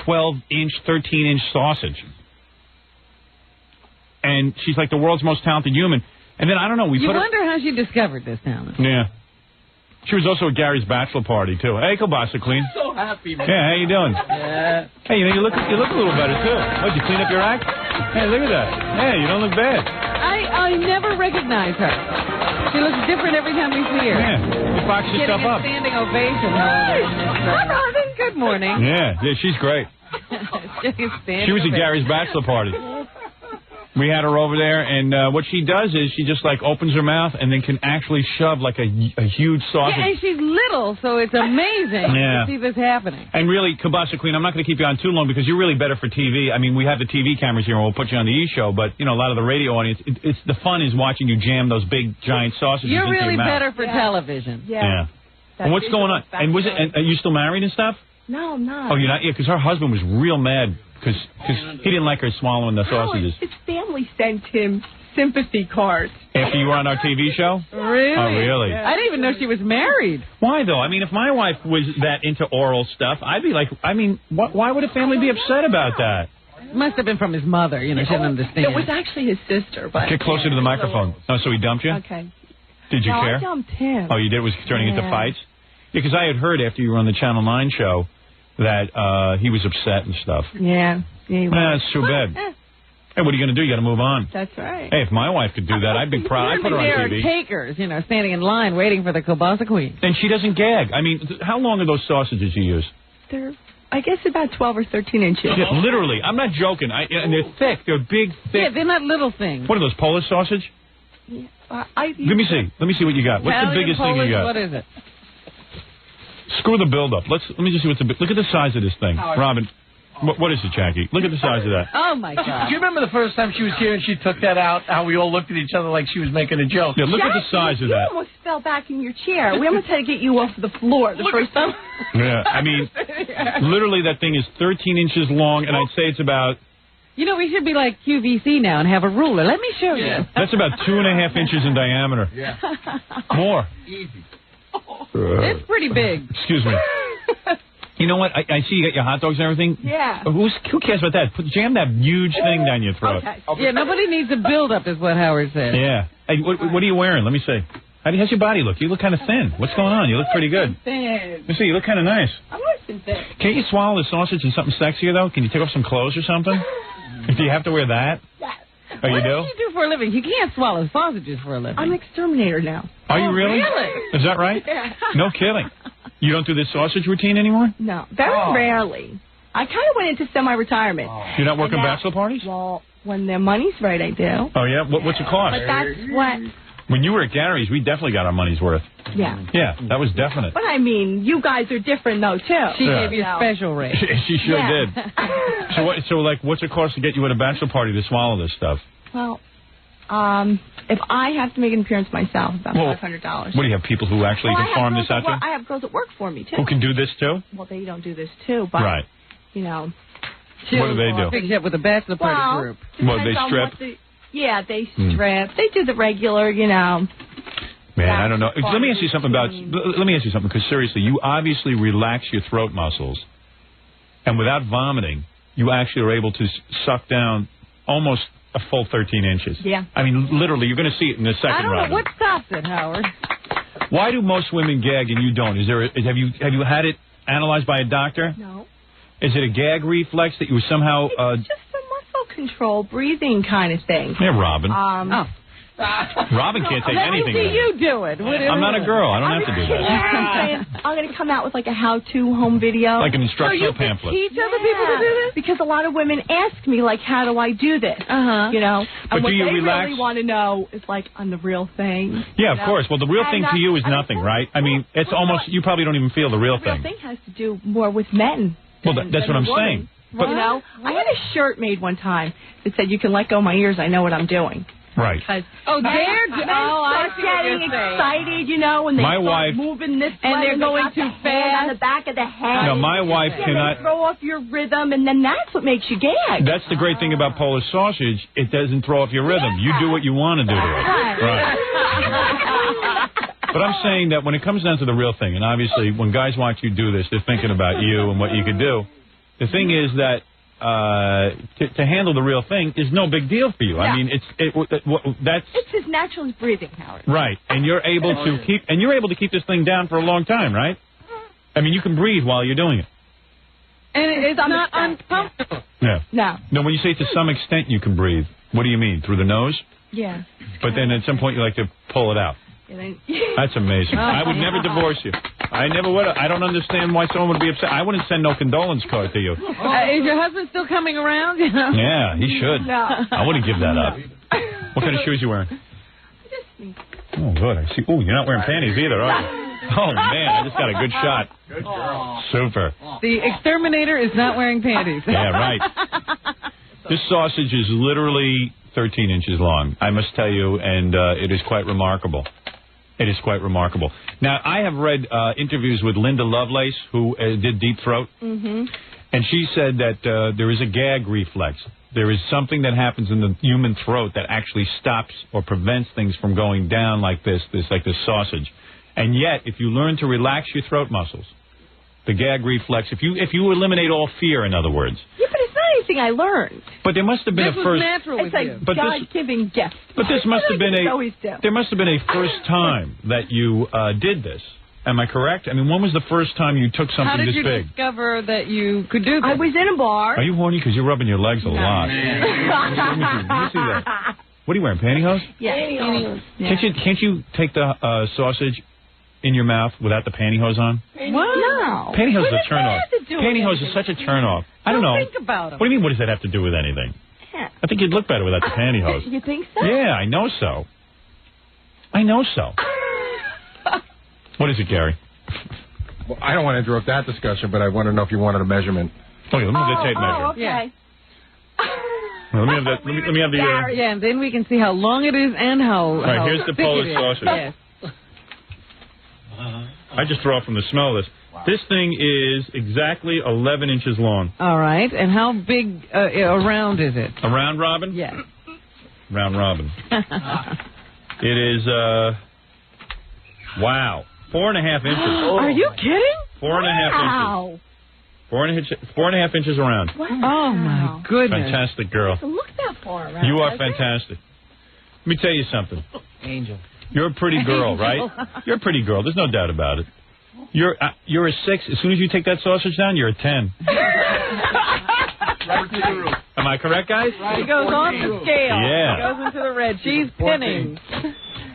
12-inch, 13-inch sausage. And she's like the world's most talented human. And then, I don't know, You wonder how she discovered this talent. Yeah. She was also at Gary's bachelor party, too. Hey, Kielbasa Queen. I'm so happy, man. Yeah, how you doing? Yeah. Hey, you look a little better, too. What, you clean up your act? Hey, look at that. Hey, you don't look bad. I never recognize her. She looks different every time we see her. Yeah, you box yourself up. Getting a standing ovation. Hi, Robin. Good morning. Yeah, she's great. She was at Gary's bachelor party. We had her over there, and what she does is she just, like, opens her mouth and then can actually shove, like, a huge sausage. Yeah, and she's little, so it's amazing to see this happening. And really, Kielbasa Queen, I'm not going to keep you on too long because you're really better for TV. I mean, we have the TV cameras here, and we'll put you on the E! Show, but, you know, a lot of the radio audience, it's the fun is watching you jam those big, giant sausages You're into really your mouth. better for television. Yeah. And what's going on? And are you still married and stuff? No, I'm not. Oh, you're not? Yeah, because her husband was real mad because he didn't like her swallowing the sausages. His family sent him sympathy cards. After you were on our TV show? Really? Oh, really? I didn't even know she was married. Why, though? I mean, if my wife was that into oral stuff, I'd be like, I mean, why would a family be upset about that? Must have been from his mother, you know, she didn't understand. It was actually his sister. But Get closer to the microphone. Oh, so he dumped you? Okay. Did you care? I dumped him. Oh, you did? Was turning into fights? Yeah, because I had heard after you were on the Channel 9 show that he was upset and stuff. Yeah. That's too bad. Hey, what are you going to do? You got to move on. That's right. Hey, if my wife could do that, I'd be proud. I put her on TV. There are takers, you know, standing in line waiting for the Kielbasa Queen. And she doesn't gag. I mean, how long are those sausages you use? They're, I guess, about 12 or 13 inches. Yeah, literally. I'm not joking. And they're thick. They're big, thick. Yeah, they're not little things. What are those, Polish sausage? Yeah, Let me see. Let me see what you got. What's Italian, the biggest Polish, thing you got? What is it? Screw the build-up. Let me just see what's the big... Look at the size of this thing. Robin, what is it, Jackie? Look at the size of that. Oh, my God. Do you remember the first time she was here and she took that out, how we all looked at each other like she was making a joke? Yeah, look at the size of that. You almost fell back in your chair. We almost had to get you off the floor the first time. Yeah, I mean, literally that thing is 13 inches long, and I'd say it's about... You know, we should be like QVC now and have a ruler. Let me show you. That's about 2.5 inches in diameter. Yeah. More. Easy. It's pretty big. Excuse me. You know what? I see you got your hot dogs and everything. Yeah. Who cares about that? Jam that huge thing down your throat. Okay. Yeah, nobody needs a build-up is what Howard said. Yeah. Hey, what are you wearing? Let me see. How's your body look? You look kind of thin. What's going on? You look pretty good. Thin. Let me see. You look kind of nice. I'm always been thin. Can't you swallow the sausage in something sexier, though? Can you take off some clothes or something? Do you have to wear that? Yes. Oh, what you do? do you do for a living? You can't swallow sausages for a living. I'm an exterminator now. Are you really? Really? Is that right? Yeah. No kidding. You don't do this sausage routine anymore? No. Very rarely. I kind of went into semi-retirement. You're not working bachelor parties? Well, when the money's right, I do. Oh, yeah? What's it cost? But that's what... When you were at Gary's, we definitely got our money's worth. Yeah. Yeah, that was definite. But I mean, you guys are different, though, too. She gave you a special rate. She sure did. So what's it cost to get you at a bachelor party to swallow this stuff? Well, if I have to make an appearance myself, about $500. What do you have, people who actually can farm this out to? I have girls that work for me, too. Who can do this, too? Well, they don't do this, too, but, right. you know, What do they do? Pick you up with a bachelor party group. What, they strip? They strip. They do the regular, Man, I don't know. Let me ask you something because seriously, you obviously relax your throat muscles, and without vomiting, you actually are able to suck down almost a full 13 inches. Yeah. I mean, literally, you're going to see it in the second round. I don't know what stops it, Howard. Why do most women gag and you don't? Have you had it analyzed by a doctor? No. Is it a gag reflex that you somehow... It's just a muscle control, breathing kind of thing. Yeah, Robin. Robin can't take anything. Let me see you do it. I'm not a girl. I don't have to do that. I'm going to come out with like a how-to home video. Like an instructional pamphlet. Teach other people to do this? Because a lot of women ask me, like, how do I do this? You know? But and what do you they relax? really want to know is, like, on the real thing. Yeah, of course. Well, the real thing to you is nothing, right? I mean, it's almost, you probably don't even feel the real thing. The real thing has to do more with men. Well, that's what I'm saying. But, you know, I had a shirt made one time that said, "You can let go of my ears, I know what I'm doing." Right. Because they're getting excited, you know, and they start moving this way, and they're going too fast on the back of the head. No, my wife cannot throw off your rhythm, and then that's what makes you gag. That's the great thing about Polish sausage. It doesn't throw off your rhythm. You do what you want to do to it. Right. But I'm saying that when it comes down to the real thing, and obviously when guys watch you do this, they're thinking about you and what you could do. The thing is that to handle the real thing is no big deal for you. Yeah. I mean, that's it's as natural as breathing, Howard. Right, and you're able to keep this thing down for a long time, right? I mean, you can breathe while you're doing it. And it's not uncomfortable. Yeah. No, when you say to some extent you can breathe, what do you mean? Through the nose? Yeah. But then at some point you like to pull it out. That's amazing. I would never divorce you. I never would. I don't understand why someone would be upset. I wouldn't send no condolence card to you. Is your husband still coming around? Yeah, he should. No. I wouldn't give that up. What kind of shoes you wearing? Oh, good. I see. Oh, you're not wearing panties either, are you? Oh, man, I just got a good shot. Good girl. Super. The exterminator is not wearing panties. Yeah, right. This sausage is literally 13 inches long, I must tell you, and it is quite remarkable. It is quite remarkable. Now, I have read interviews with Linda Lovelace, who did Deep Throat, and she said that there is a gag reflex. There is something that happens in the human throat that actually stops or prevents things from going down like this sausage. And yet, if you learn to relax your throat muscles, the gag reflex, if you eliminate all fear, in other words. Yeah, but it's not anything I learned. But there must have been This a was first. natural with It's you. a God-giving gift. But this must have been always do. there must have been a first time that you did this. Am I correct? I mean, when was the first time you took something this big? How did you discover that you could do this? I was in a bar. Are you horny? Because you're rubbing your legs a lot. Let me see that. What are you wearing, pantyhose? Yeah. Can't you take the sausage in your mouth without the pantyhose on? What? No. Pantyhose is a turn off. What does that have to do with Pantyhose is such a turn off. I don't know. Think about them. What do you mean? What does that have to do with anything? Yeah. I think you'd look better without the pantyhose. You think so? Yeah, I know so. I know so. What is it, Gary? Well, I don't want to interrupt that discussion, but I want to know if you wanted a measurement. Okay, let me have the tape measure. Oh, okay. Yeah. Well, let me have the. Yeah, and then we can see how long it is and how. Right, how here's the thick Polish it is. sausage. Yes. I just throw up from the smell of this. Wow. This thing is exactly 11 inches long. All right, and how big around is it? Around Robin? Yes. Round Robin. It is, wow, 4.5 inches. Are you kidding? 4.5 inches. 4.5 inches around. Wow. Oh, my goodness. Fantastic girl. Look that far around. You are fantastic. Let me tell you something. Angel. You're a pretty girl, right? You're a pretty girl. There's no doubt about it. You're a 6. As soon as you take that sausage down, you're a 10. Am I correct, guys? He goes off the scale. Yeah. He goes into the red. She's pinning.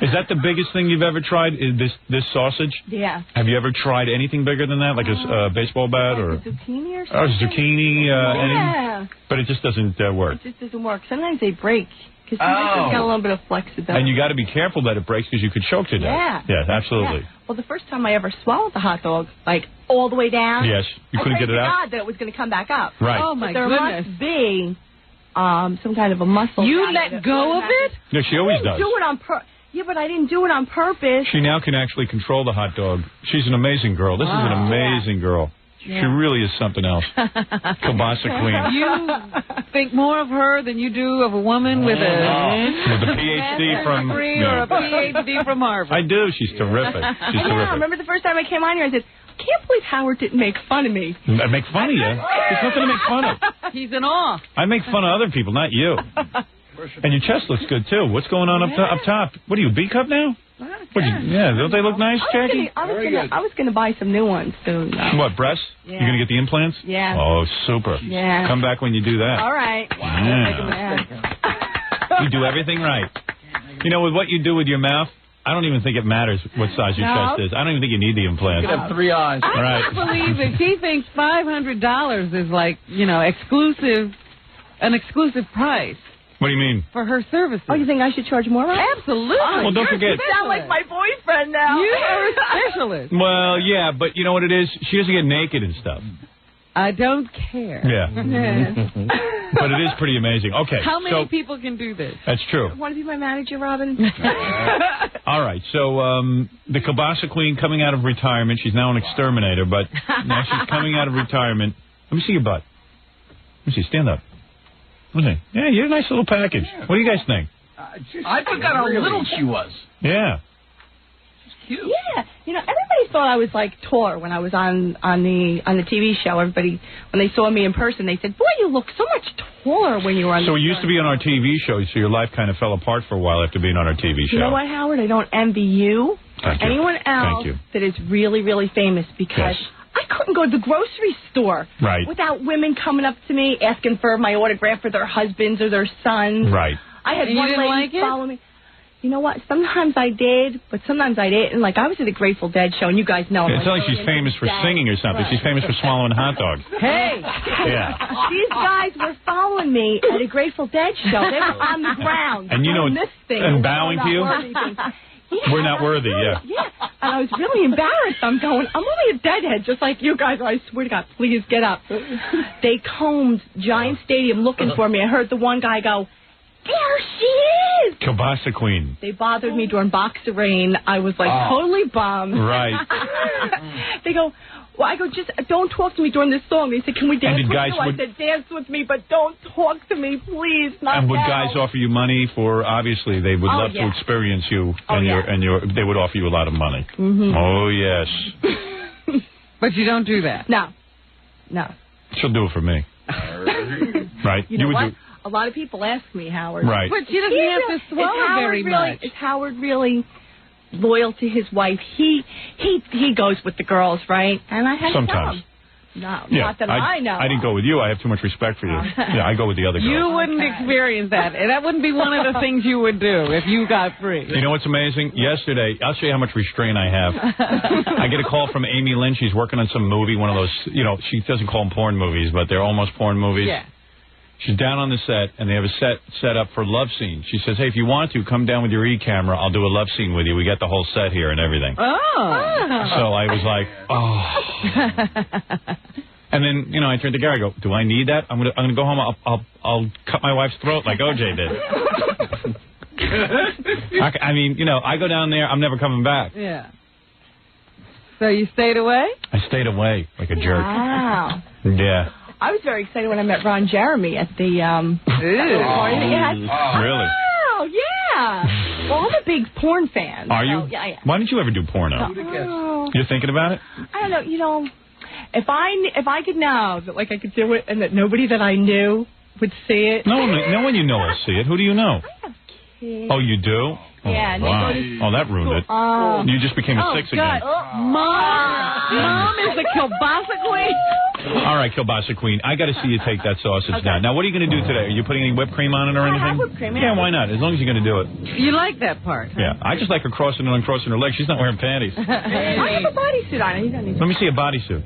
Is that the biggest thing you've ever tried? Is this sausage? Yeah. Have you ever tried anything bigger than that, like a baseball bat or zucchini or something? Zucchini? Yeah. But it just doesn't work. It just doesn't work. Sometimes they break. Because it's got a little bit of flexibility. And you got to be careful that it breaks because you could choke to death. Yeah. Yeah, absolutely. Yeah. Well, the first time I ever swallowed the hot dog, like all the way down. Yes. You couldn't get it out? I prayed to God that it was going to come back up. Right. Oh, my but there goodness. must be some kind of a muscle. You let go of it? No, she always does. Do it on Yeah, but I didn't do it on purpose. She now can actually control the hot dog. She's an amazing girl. This is an amazing girl. She really is something else. Kielbasa Queen. You think more of her than you do of a woman with a PhD from or a PhD from Harvard. I do. She's terrific. She's I terrific. remember the first time I came on here, I said, I can't believe Howard didn't make fun of me. Make fun of you? There's nothing to make fun of. He's in awe. I make fun of other people, not you. And your chest looks good, too. What's going on up top? What are you, B cup now? Yeah, don't they look nice, Jackie? I was gonna buy some new ones soon. What, breasts? Yeah. You're going to get the implants? Yeah. Oh, super. Yeah. Come back when you do that. All right. Yeah. You do everything right. You know, with what you do with your mouth, I don't even think it matters what size your chest is. I don't even think you need the implants. You have 3 eyes. I can't believe that she thinks $500 is like, an exclusive price. What do you mean? For her services. Oh, you think I should charge more? Absolutely. Well, don't forget. You sound like my boyfriend now. You are a specialist. Well, yeah, but you know what it is? She doesn't get naked and stuff. I don't care. Yeah. But it is pretty amazing. Okay. How many people can do this? That's true. Want to be my manager, Robin? All right. So the Kielbasa Queen coming out of retirement. She's now an exterminator, but now she's coming out of retirement. Let me see your butt. Let me see. Stand up. Let me see. Yeah, you're a nice little package. What do you guys think? I forgot how little she was. Yeah. Cute. Yeah, everybody thought I was like taller when I was on the TV show. Everybody, when they saw me in person, they said, "Boy, you look so much taller when you were on." So you used to be on our TV show, so your life kind of fell apart for a while after being on our TV show. You know what, Howard? I don't envy you or anyone else that is really, really famous because I couldn't go to the grocery store without women coming up to me asking for my autograph for their husbands or their sons. Right. I had one lady follow me. You know what? Sometimes I did, but sometimes I didn't. Like, I was at a Grateful Dead show, and you guys know. It's not like she's famous for singing or something. She's famous for swallowing hot dogs. Hey! Yeah. These guys were following me at a Grateful Dead show. They were on the ground. And this thing. And bowing to you? We're not worthy, Yeah. And I was really embarrassed. I'm only a deadhead, just like you guys. I swear to God, please get up. They combed Giant Stadium looking for me. I heard the one guy go, "There she is!" Kielbasa Queen. They bothered me during Boxer Rain. I was like totally bummed. Right. They go, well, I go, just don't talk to me during this song. They said, "Can we dance with you?" I said, "Dance with me, but don't talk to me, please." And would guys offer you money for? Obviously, they would love to experience you, and they would offer you a lot of money. Mm-hmm. Oh yes. But you don't do that. No. She'll do it for me. Right. You know what? A lot of people ask me, Howard. Right. But she doesn't have to swallow very much. Is Howard really loyal to his wife? He goes with the girls, right? And I had sometimes. to tell him. No, not that I know. I didn't go with you. I have too much respect for you. Yeah, I go with the other girls. You wouldn't experience that. And that wouldn't be one of the things you would do if you got free. You know what's amazing? Yesterday, I'll show you how much restraint I have. I get a call from Amy Lynn. She's working on some movie, one of those, she doesn't call them porn movies, but they're almost porn movies. Yeah. She's down on the set, and they have a set up for love scenes. She says, "Hey, if you want to, come down with your E-camera. I'll do a love scene with you. We got the whole set here and everything." Oh. So I was like, oh. And then, I turned to Gary. I go, "Do I need that? I'm gonna go home. I'll cut my wife's throat like OJ did." I go down there. I'm never coming back. Yeah. So you stayed away? I stayed away like a jerk. Wow. Yeah. I was very excited when I met Ron Jeremy at the party that you had. Really? Oh, yeah. Well, I'm a big porn fan. Are you? Yeah. Why didn't you ever do porno? You're thinking about it? I don't know. If I could know that I could do it and that nobody that I knew would see it. No one you know will see it. Who do you know? I have kids. Oh, you do? Yeah. Oh, wow. Oh, that ruined it. You just became a 6 again. Mom is the Kielbasa Queen. All right, Kielbasa Queen. I got to see you take that sausage down. Now, what are you going to do today? Are you putting any whipped cream on it or anything? I have whipped cream. Yeah, why not? As long as you're going to do it. You like that part? Huh? Yeah, I just like her crossing and uncrossing her legs. She's not wearing panties. I have a bodysuit on. Let me see a bodysuit.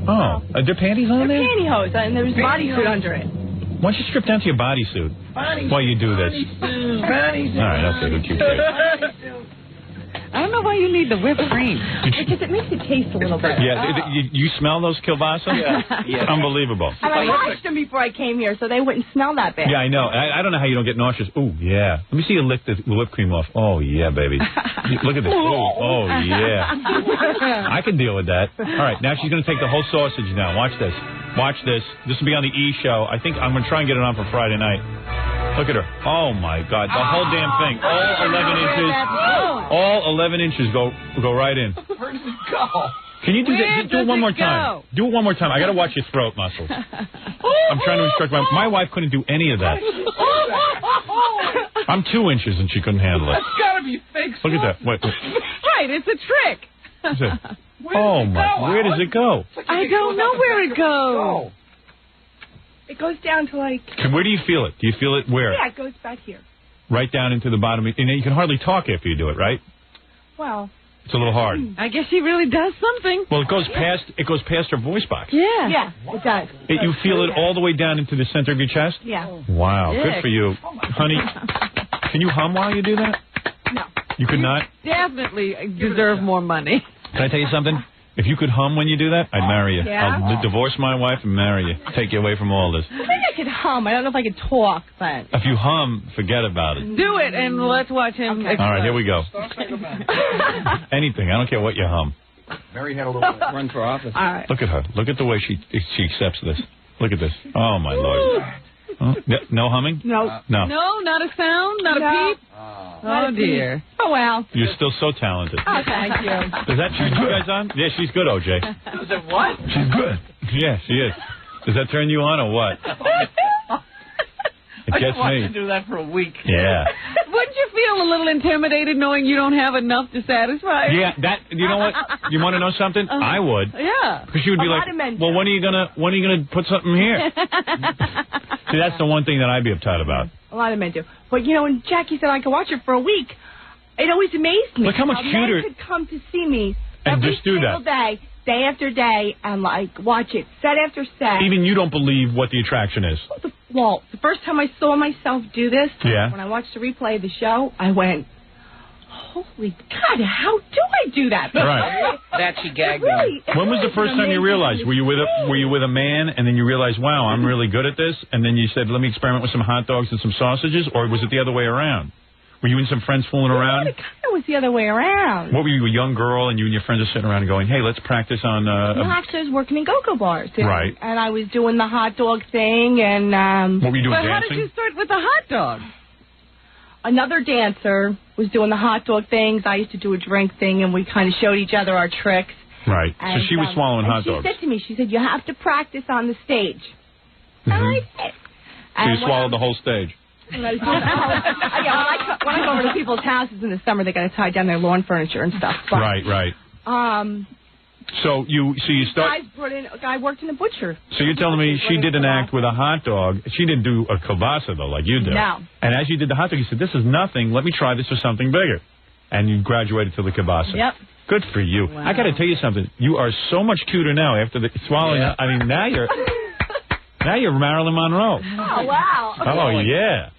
Oh, are there panties on there? Pantyhose, and there's bodysuit under it. Why don't you strip down to your bodysuit while you do this? All right, okay, go keep it. I don't know why you need the whipped cream. Because it makes it taste a little better. Yeah, you smell those kielbasa? Yeah. Unbelievable. And I washed them before I came here, so they wouldn't smell that bad. Yeah, I know. I don't know how you don't get nauseous. Ooh, yeah. Let me see you lick the whipped cream off. Oh, yeah, baby. Look at this. Oh, yeah. I can deal with that. All right, now she's going to take the whole sausage now. Watch this. Watch this. This will be on the E! Show. I think I'm going to try and get it on for Friday night. Look at her. Oh, my God. The whole damn thing. All 11 inches go right in. Where does it go? Can you do that? Do it one more time. Do it one more time. I got to watch your throat muscles. I'm trying to instruct my wife couldn't do any of that. I'm 2 inches and she couldn't handle it. That's got to be fake. Look at that. Wait. Right, it's a trick. Oh, my. Where does it go? I don't know where it goes. It goes down to like... Where do you feel it? Do you feel it where? Yeah, it goes back here. Right down into the bottom. And you can hardly talk after you do it, right? Well... It's a little hard. I guess she really does something. Well, it goes past her voice box. Yeah. Yeah, it does. You feel it all the way down into the center of your chest? Yeah. Wow, good for you. Honey, can you hum while you do that? No. You could not? Definitely deserve more money. Can I tell you something? If you could hum when you do that, I'd marry you. Yeah? I'll divorce my wife and marry you. Take you away from all this. I think I could hum. I don't know if I could talk, but... If you hum, forget about it. Do it, and let's watch him. Okay. All right, here we go. Anything. I don't care what you hum. Mary had a little run for office. All right. Look at her. Look at the way she accepts this. Look at this. Oh, my Lord. No humming? No. No. No, not a sound, not a peep. Oh, dear. Oh, well. You're still so talented. Oh, thank you. Does that turn you guys on? Yeah, she's good, OJ. Is it what? She's good. Yeah, she is. Does that turn you on or what? It I gets just watched me. you do that for a week. Yeah. Wouldn't you feel a little intimidated knowing you don't have enough to satisfy? Yeah, you know what? You want to know something? I would. Yeah. Because she would be like, well, when are you gonna put something here? See, that's the one thing that I'd be uptight about. A lot of men do. But, you know, when Jackie said I could watch it for a week, it always amazed me. Look how much cuter. Men could come to see me and every just do single that. day after day, and, like, watch it set after set. Even you don't believe what the attraction is. Well, the first time I saw myself do this, yeah. when I watched the replay of the show, I went, holy God, how do I do that? Right. That she gagged me. Really, when was the first time you realized? Were you with a man, and then you realized, wow, I'm really good at this, and then you said, let me experiment with some hot dogs and some sausages, or was it the other way around? Were you and some friends fooling around? It kind of was the other way around. What were you, a young girl, and you and your friends are sitting around going, hey, let's practice on... No, actually, I was working in go-go bars. And, right. And I was doing the hot dog thing, and... What were you doing, dancing? How did you start with the hot dog? Another dancer was doing the hot dog things. I used to do a drink thing, and we kind of showed each other our tricks. Right. And, so she was swallowing hot dogs. She said to me, she said, you have to practice on the stage. Mm-hmm. And I did. So you swallowed the whole stage. When I go over to people's houses in the summer, they got to tie down their lawn furniture and stuff. But, right. So you start. A guy worked in a butcher. So you're telling me she did an act with a hot dog. She didn't do a kielbasa though, like you did. No. And as you did the hot dog, you said, "This is nothing. Let me try this for something bigger." And you graduated to the kielbasa. Yep. Good for you. Wow. I got to tell you something. You are so much cuter now after the swallowing. Yeah. I mean, now you're Marilyn Monroe. Oh wow. Oh yeah.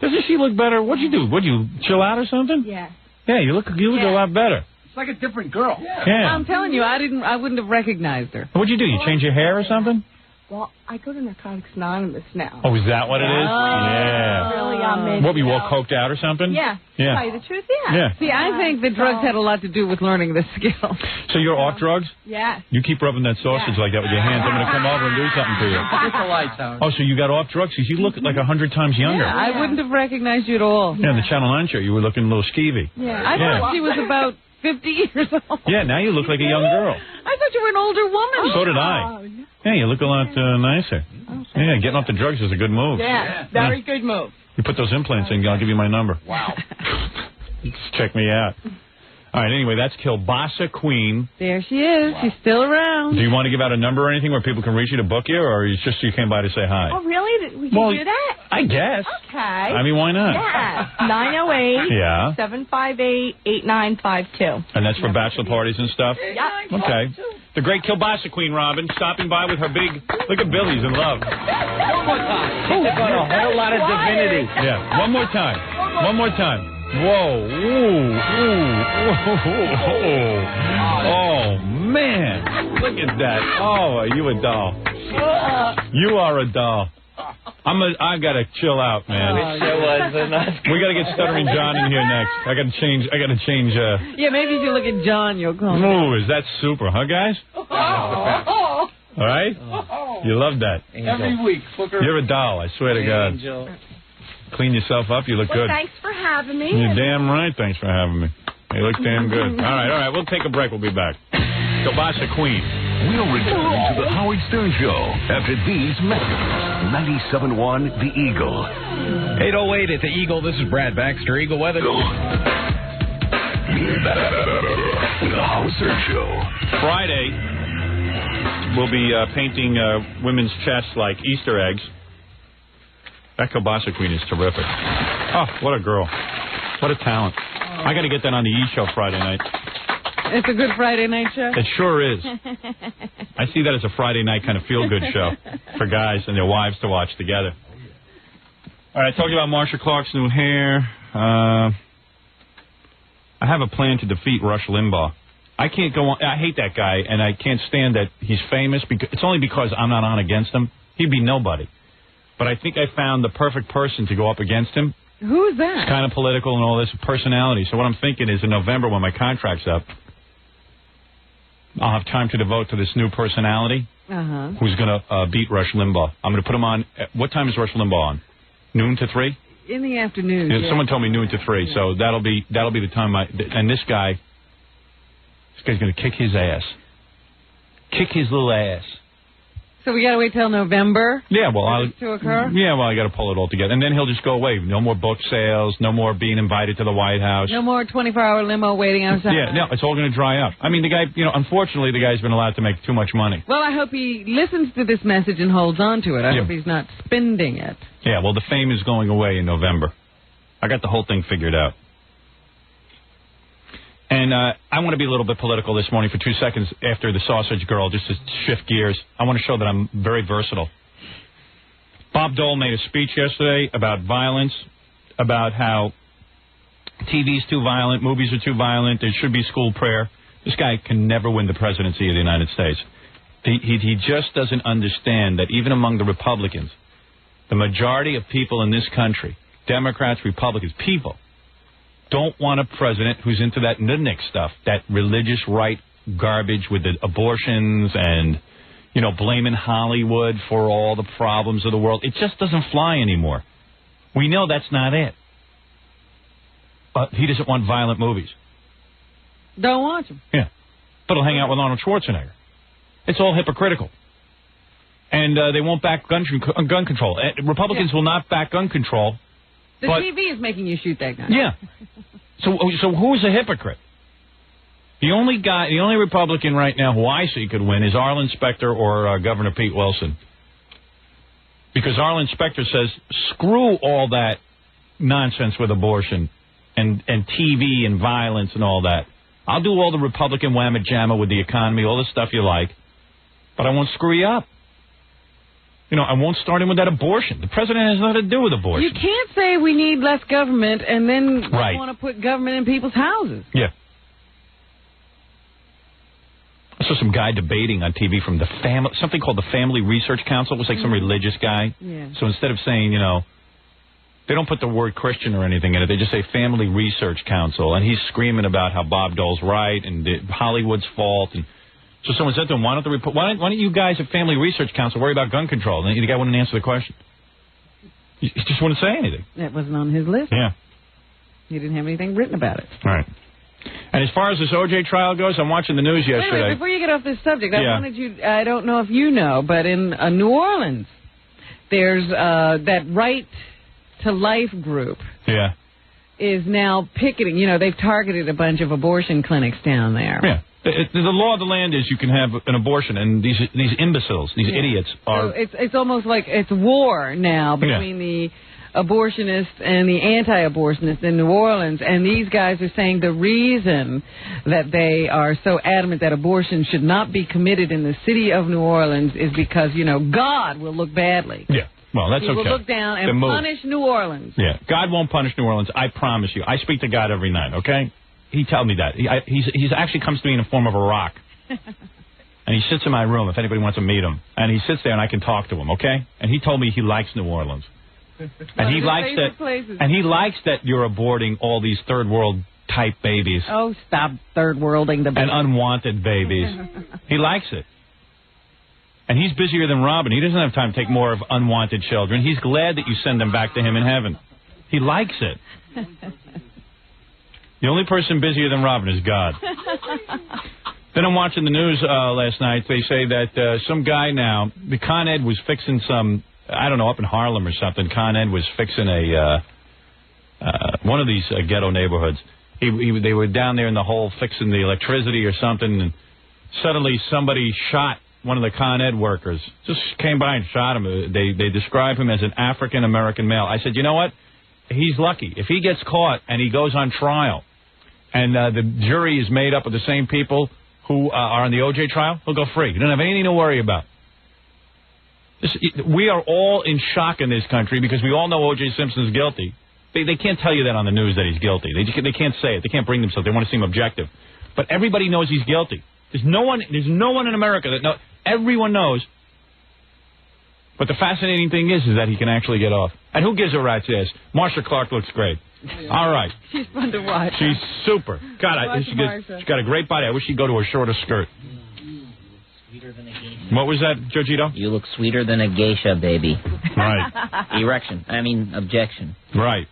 Doesn't she look better? What'd you do? Would you chill out or something? Yeah. Yeah, you look a lot better. It's like a different girl. Yeah. I'm telling you, I wouldn't have recognized her. What'd you do? You change your hair or something? Well, I go to Narcotics Anonymous now. Oh, is that what it is? Yeah. Really, what, were you all coked out or something? Yeah. To tell you the truth, yeah. See, I think the drugs had a lot to do with learning this skill. So you're off drugs? Yeah. You keep rubbing that sausage like that with your hands. I'm going to come over and do something to you. Get the lights out. Oh, so you got off drugs? You look like 100 times younger. Yeah, I wouldn't have recognized you at all. Yeah, in the Channel 9 show, you were looking a little skeevy. Yeah. I thought she was about 50 years old. Yeah, now you look like a young girl. I thought you were an older woman. So did I. Yeah, you look a lot nicer. Yeah, getting off the drugs is a good move. Yeah, very good move. You put those implants in, I'll give you my number. Wow. Just check me out. All right, anyway, that's Kielbasa Queen. There she is. Wow. She's still around. Do you want to give out a number or anything where people can reach you to book you, or it's just you came by to say hi? Oh, really? We can do that? I guess. Okay. I mean, why not? Yeah. 908 yeah. 758 8952. And that's for bachelor parties and stuff? Yeah. Okay. The great Kielbasa Queen, Robin, stopping by with her big... Look at Billy's in love. One more time. She's got a whole lot of divinity. Yeah. One more time. One more time. Whoa. Ooh. Oh, man. Look at that. Oh, are you a doll? You are a doll. I gotta chill out, man. We gotta get Stuttering John in here next. I gotta change. Yeah, maybe if you look at John, you'll come. Ooh, is that super, huh, guys? All right? You love that. Every week. You're a doll, I swear to God. Angel. Clean yourself up, you look good. Thanks for having me. You're damn right, thanks for having me. You look damn good. All right, we'll take a break, we'll be back. Kielbasa Queen. We'll return to the Howard Stern Show after these messages. 97.1 The Eagle. 8:08 at The Eagle. This is Brad Baxter. Eagle weather. The Howard Stern Show. Friday, we'll be painting women's chests like Easter eggs. That Kielbasa Queen is terrific. Oh, what a girl. What a talent. I got to get that on the E! Show Friday night. It's a good Friday night show? It sure is. I see that as a Friday night kind of feel-good show for guys and their wives to watch together. All right, talking about Marcia Clark's new hair. I have a plan to defeat Rush Limbaugh. I can't go on. I hate that guy, and I can't stand that he's famous. It's only because I'm not on against him. He'd be nobody. But I think I found the perfect person to go up against him. Who's that? It's kind of political and all this personality. So what I'm thinking is in November when my contract's up, I'll have time to devote to this new personality who's going to beat Rush Limbaugh. I'm going to put him on. What time is Rush Limbaugh on? Noon to 3? In the afternoon. Yeah, someone told me noon to 3, so that'll be the time. And this guy's going to kick his ass. Kick his little ass. So we got to wait till November? Yeah, well, for this to occur? Yeah, well, I got to pull it all together, and then he'll just go away. No more book sales. No more being invited to the White House. No more 24-hour limo waiting outside. Yeah, no, it's all going to dry up. I mean, the guy, unfortunately, the guy's been allowed to make too much money. Well, I hope he listens to this message and holds on to it. I hope he's not spending it. Yeah, well, the fame is going away in November. I got the whole thing figured out. And I want to be a little bit political this morning for 2 seconds after the sausage girl, just to shift gears. I want to show that I'm very versatile. Bob Dole made a speech yesterday about violence, about how TV's too violent, movies are too violent, there should be school prayer. This guy can never win the presidency of the United States. He just doesn't understand that even among the Republicans, the majority of people in this country, Democrats, Republicans, people, don't want a president who's into that nudnik stuff, that religious right garbage with the abortions and, blaming Hollywood for all the problems of the world. It just doesn't fly anymore. We know that's not it. But he doesn't want violent movies. Don't want them. Yeah. But he'll hang out with Arnold Schwarzenegger. It's all hypocritical. And they won't back gun control. Republicans will not back gun control. The TV is making you shoot that gun. Yeah. So who's a hypocrite? The only Republican right now who I see could win is Arlen Specter or Governor Pete Wilson. Because Arlen Specter says, screw all that nonsense with abortion and TV and violence and all that. I'll do all the Republican whamma-jamma with the economy, all the stuff you like, but I won't screw you up. I won't start in with that abortion. The president has nothing to do with abortion. You can't say we need less government and then want to put government in people's houses. Yeah. I saw some guy debating on TV from something called the Family Research Council. It was like some religious guy. Yeah. So instead of saying, they don't put the word Christian or anything in it. They just say Family Research Council. And he's screaming about how Bob Dole's right and Hollywood's fault. And so someone said to him, why don't you guys at Family Research Council worry about gun control? And the guy wouldn't answer the question. He just wouldn't say anything. That wasn't on his list. Yeah. He didn't have anything written about it. All right. And as far as this O.J. trial goes, I'm watching the news yesterday. Wait, before you get off this subject, I don't know if you know, but in New Orleans, there's that Right to Life group. Yeah. Is now picketing. They've targeted a bunch of abortion clinics down there. Yeah. The law of the land is you can have an abortion, and these imbeciles, these idiots are... So it's almost like it's war now between the abortionists and the anti-abortionists in New Orleans, and these guys are saying the reason that they are so adamant that abortion should not be committed in the city of New Orleans is because, God will look badly Well, that's He will look down and punish New Orleans. Yeah, God won't punish New Orleans. I promise you. I speak to God every night. Okay, He tells me that. He's actually comes to me in the form of a rock, and he sits in my room if anybody wants to meet him. And he sits there and I can talk to him. Okay, and he told me he likes New Orleans, and he likes that. Places. And he likes that you're aborting all these third world type babies. Oh, stop third worlding the babies. And unwanted babies. He likes it. And he's busier than Robin. He doesn't have time to take more of unwanted children. He's glad that you send them back to him in heaven. He likes it. The only person busier than Robin is God. Then I'm watching the news last night. They say that some guy now, the Con Ed was fixing some, I don't know, up in Harlem or something. Con Ed was fixing one of these ghetto neighborhoods. They were down there in the hole fixing the electricity or something, and suddenly somebody shot one of the Con Ed workers. Just came by and shot him. They describe him as an African-American male. I said, you know what? He's lucky. If he gets caught and he goes on trial, and the jury is made up of the same people who are on the O.J. trial, he'll go free. You don't have anything to worry about. We are all in shock in this country because we all know O.J. Simpson's guilty. They can't tell you that on the news that he's guilty. They can't say it. They can't bring themselves. They want to seem objective. But everybody knows he's guilty. There's no one in America that knows. Everyone knows. But the fascinating thing is that he can actually get off. And who gives a rat's ass? Marcia Clark looks great. All right. She's fun to watch. She's super. God, she's got a great body. I wish she'd go to a shorter skirt. What was that, Jojito? You look sweeter than a geisha, baby. Right. Erection. Objection. Right.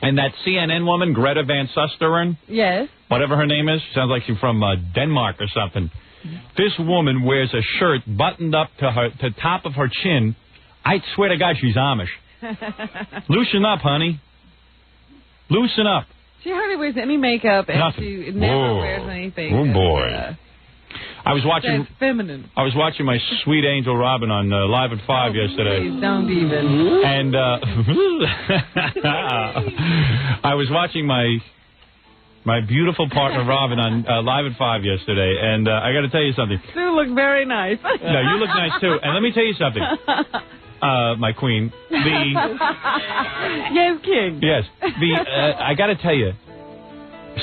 And that CNN woman, Greta Van Susteren? Yes. Whatever her name is. Sounds like she's from Denmark or something. This woman wears a shirt buttoned up to top of her chin. I swear to God she's Amish. Loosen up, honey. Loosen up. She hardly wears any makeup, and Nothing. she never wears anything. Oh, boy. I was watching. That's feminine. I was watching my sweet angel Robin on Live at 5 yesterday. Please don't even. And I was watching my beautiful partner Robin on Live at 5 yesterday, and I got to tell you something. You look very nice. No, you look nice too. And let me tell you something. My queen. Yes, King. Yes. I got to tell you.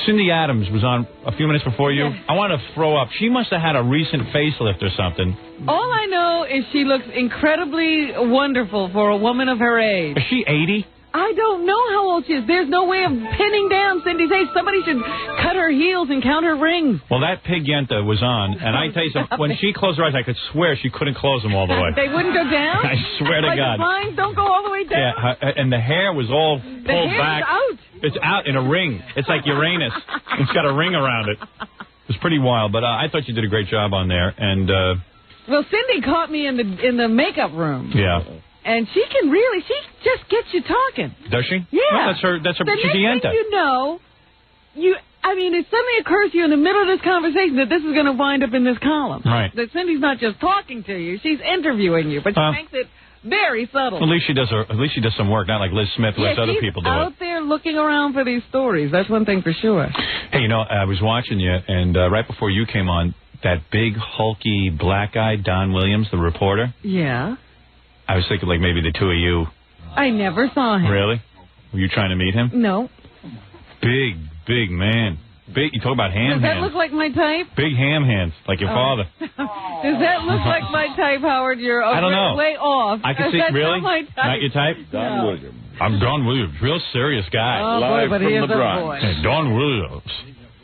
Cindy Adams was on a few minutes before you. Yes. I want to throw up. She must have had a recent facelift or something. All I know is she looks incredibly wonderful for a woman of her age. Is she 80? I don't know how old she is. There's no way of pinning down Cindy's age. Somebody should cut her heels and count her rings. Well, that pig Yenta was on, and I tell you something, when she closed her eyes, I could swear she couldn't close them all the way. They wouldn't go down? I swear to God. The lines don't go all the way down? Yeah, and the hair was all pulled back. Out. It's out in a ring. It's like Uranus. It's got a ring around it. It was pretty wild, but I thought you did a great job on there. And well, Cindy caught me in the makeup room. Yeah. And she just gets you talking. Does she? Yeah. Well, that's her. The next thing you know, it suddenly occurs to you in the middle of this conversation that this is going to wind up in this column. Right. That Cindy's not just talking to you; she's interviewing you, but she makes it very subtle. At least she does some work, not like Liz Smith lets other people do it. She's out there looking around for these stories. That's one thing for sure. Hey, I was watching you, and right before you came on, that big hulky black guy, Don Williams, the reporter. Yeah. I was thinking like maybe the two of you. I never saw him. Really? Were you trying to meet him? No. Big man. Big. You talk about ham hands. Does that look like my type? Big ham hands, like your father. Does that look like my type, Howard? You're I don't know. way off. I can see. Really? Not my type. Not your type? Don Williams. I'm Don Williams. Real serious guy. Oh, live boy, but from he the is a Bronx. boy. Hey, Don Williams.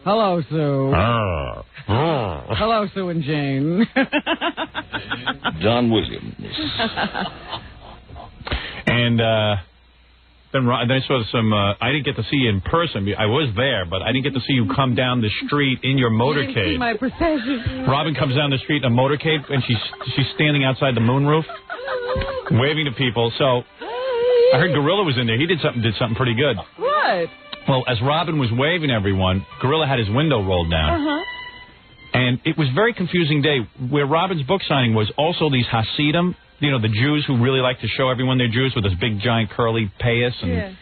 Hello, Sue. Oh. Hello, Sue and Jane. Don Williams. And then I saw some. I didn't get to see you in person. I was there, but I didn't get to see you come down the street in your motorcade. You didn't see my procession. Robin comes down the street in a motorcade, and she's standing outside the moonroof, waving to people. So I heard Gorilla was in there. He did something pretty good. What? Well, as Robin was waving everyone, Gorilla had his window rolled down. And it was a very confusing day. Where Robin's book signing was also these Hasidim, the Jews who really like to show everyone they're Jews with this big, giant, curly payas. And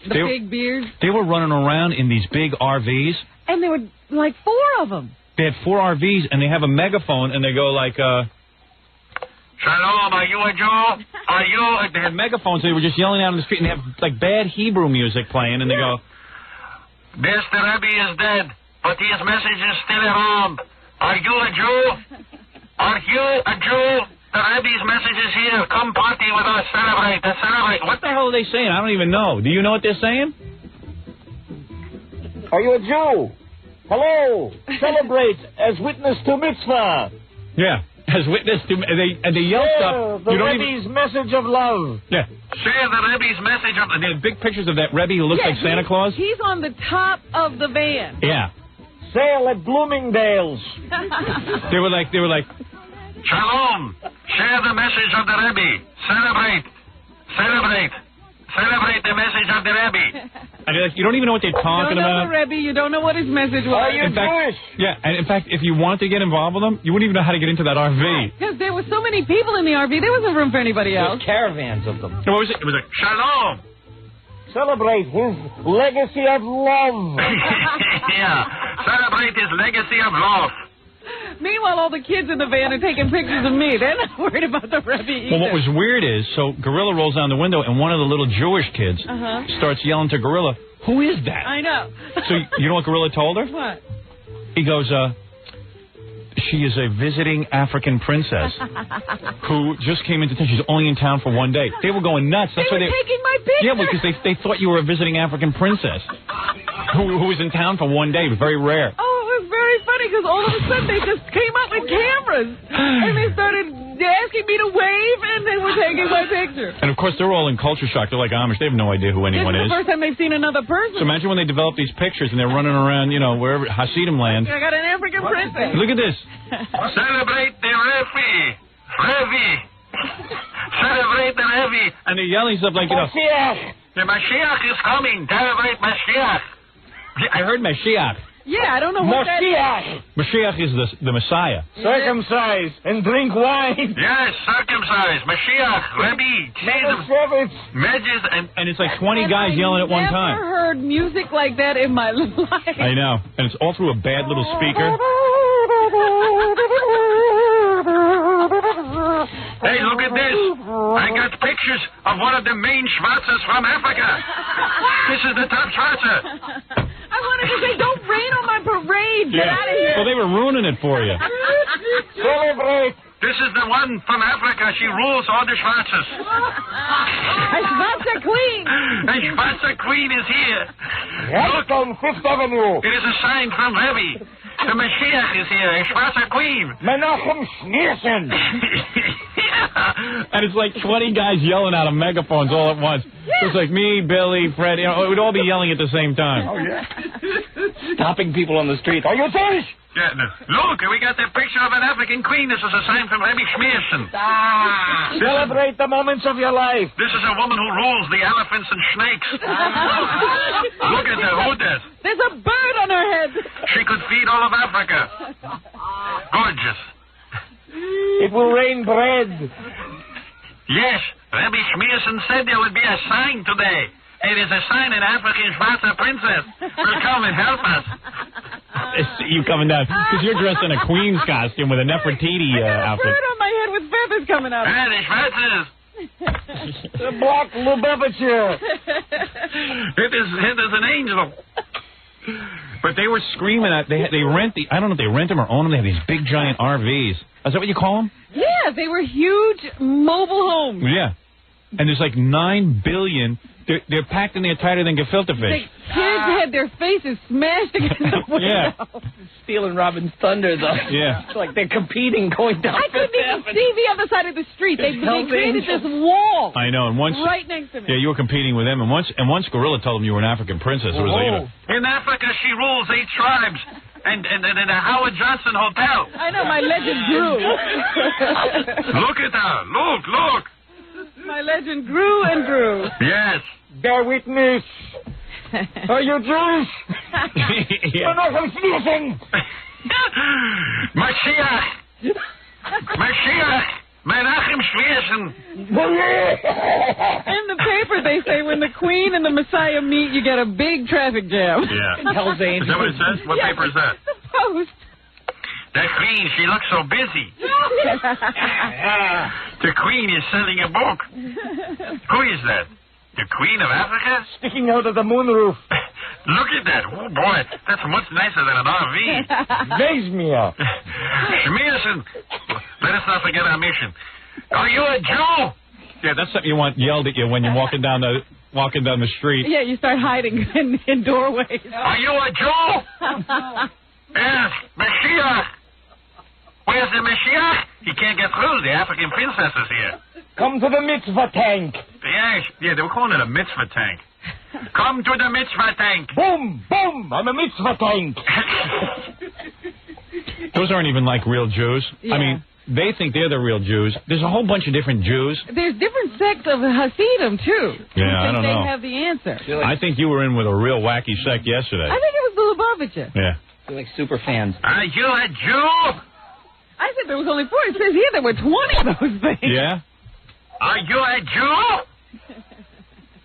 the big beards. They were running around in these big RVs. And there were like 4 of them. They had 4 RVs, and they have a megaphone, and they go like, Shalom, are you a Jew? Are you a... They had megaphones. They were just yelling out on the street, and they have, like, bad Hebrew music playing, and they go... This, the Rebbe is dead, but his message is still around. Are you a Jew? Are you a Jew? The Rebbe's message is here. Come party with us. Celebrate. Celebrate. What the hell are they saying? I don't even know. Do you know what they're saying? Are you a Jew? Hello. Celebrate as witness to mitzvah. Yeah. As witness to... And they yell stuff. The Rebbe's message of love. Yeah. Share the Rebbe's message of... And they have big pictures of that Rebbe who looks like Santa Claus. He's on the top of the van. Yeah. Sale at Bloomingdale's. They were like... Shalom. Share the message of the Rebbe. Celebrate. Celebrate. Celebrate the message of the Rebbe. And like, you don't even know what they're talking about. You don't know the Rebbe. You don't know what his message was. Are you Jewish? Yeah, and in fact, if you wanted to get involved with them, you wouldn't even know how to get into that RV. Because there were so many people in the RV, there wasn't room for anybody else. There's caravans of them. So what was it? It was like, Shalom. Celebrate his legacy of love. Yeah. Celebrate his legacy of love. Meanwhile, all the kids in the van are taking pictures of me. They're not worried about the Rebbe either. Well, what was weird is, so Gorilla rolls down the window, and one of the little Jewish kids starts yelling to Gorilla, "Who is that?" I know. So you know what Gorilla told her? What? He goes, she is a visiting African princess who just came into town. She's only in town for one day. They were going nuts. That's they why were taking my picture. Yeah, because they thought you were a visiting African princess who was in town for one day. It was very rare. Oh, it was very funny because all of a sudden they just came up with cameras and they started asking me to wave and they were taking my picture. And of course they're all in culture shock. They're like Amish. They have no idea who anyone This is the first time they've seen another person. So imagine when they develop these pictures and they're running around, you know, wherever Hasidim land. I got an African princess. Look at this. Celebrate the Rebbe. Rebbe. Celebrate the Rebbe. And they're yelling stuff like, you know, the Mashiach is coming. Celebrate Mashiach. I heard Mashiach. Yeah, I don't know what that is. Mashiach is the Messiah. Circumcise and drink wine. Yes, circumcise. Mashiach, Rebbe, Jesus, Medges, and it's like 20 guys yelling at one time. I've never heard music like that in my life. I know. And it's all through a bad little speaker. Hey, look at this. I got pictures of one of the main Schwarzers from Africa. This is the top Schwarzer. I wanted to say, don't rain on my parade. Get out of here. Well, they were ruining it for you. Celebrate. This is the one from Africa. She rules all the Schwarzers. A Schwarzer Queen. A Schwarzer Queen is here. Look on Fifth Avenue. It is a sign from Rebbe. The Mashiach is here. A Schwarzer Queen. Menachem Schneerson. And it's like 20 guys yelling out of megaphones all at once. Yeah. It's like me, Billy, Fred, you know, we'd all be yelling at the same time. Oh, yeah. Stopping people on the street. Are you Jewish? Yeah, no. Look, we got the picture of an African queen. This is a sign from Rebbe Schneerson. Celebrate the moments of your life. This is a woman who rules the elephants and snakes. Look at her. Who does? There's a bird on her head. She could feed all of Africa. Gorgeous. It will rain bread. Yes, Rebbe Schneerson said there would be a sign today. It is a sign an African Schwarzer princess will come and help us. You coming down, because you're dressed in a queen's costume with a Nefertiti outfit. I got a bird on my head with feathers coming out. And the Schwarzers. The black Lubavitcher. It is an angel. But they were screaming at, they rent the, I don't know if they rent them or own them, they have these big giant RVs. Is that what you call them? Yeah, they were huge mobile homes. Yeah. And there's like 9 billion. They're packed in there tighter than gefilte fish. The kids had their faces smashed against the window. Yeah. Stealing Robin's thunder, though. Yeah. It's like they're competing going down. I couldn't even see the other side of the street. They created this wall. I know. And once, right next to me. Yeah, you were competing with them. And once Gorilla told them you were an African princess. It was like, you know. In Africa, she rules 8 tribes. And in a Howard Johnson hotel. I know, my legend grew. Look at her. Look. My legend grew and grew. Yes. Bear witness. Are you Jewish? Menachem Schneerson. Mashiach. Menachem Schneerson. In the paper, they say when the Queen and the Messiah meet, you get a big traffic jam. Yeah. Hell's Angels. Is that what it says? What paper is that? The Post. That Queen, she looks so busy. The Queen is selling a book. Who is that? The Queen of Africa? Sticking out of the moonroof. Look at that. Oh, boy. That's much nicer than an RV. Weismir. Schmierson. Let us not forget our mission. Are you a Jew? Yeah, that's something you want yelled at you when you're walking down the street. Yeah, you start hiding in doorways. Are you a Jew? Yes, Mashiach. Where's the Mashiach? He can't get through. The African princess is here. Come to the mitzvah tank. Yeah, they were calling it a mitzvah tank. Come to the mitzvah tank. Boom, boom, I'm a mitzvah tank. Those aren't even like real Jews. Yeah. I mean, they think they're the real Jews. There's a whole bunch of different Jews. There's different sects of Hasidim, too. Yeah, I don't know. They have the answer. I think you were in with a real wacky sect yesterday. I think it was the Lubavitcher. Yeah. They're like super fans. Are you a Jew? I said there was only 4. It says here there were 20 of those things. Yeah? Are you a Jew?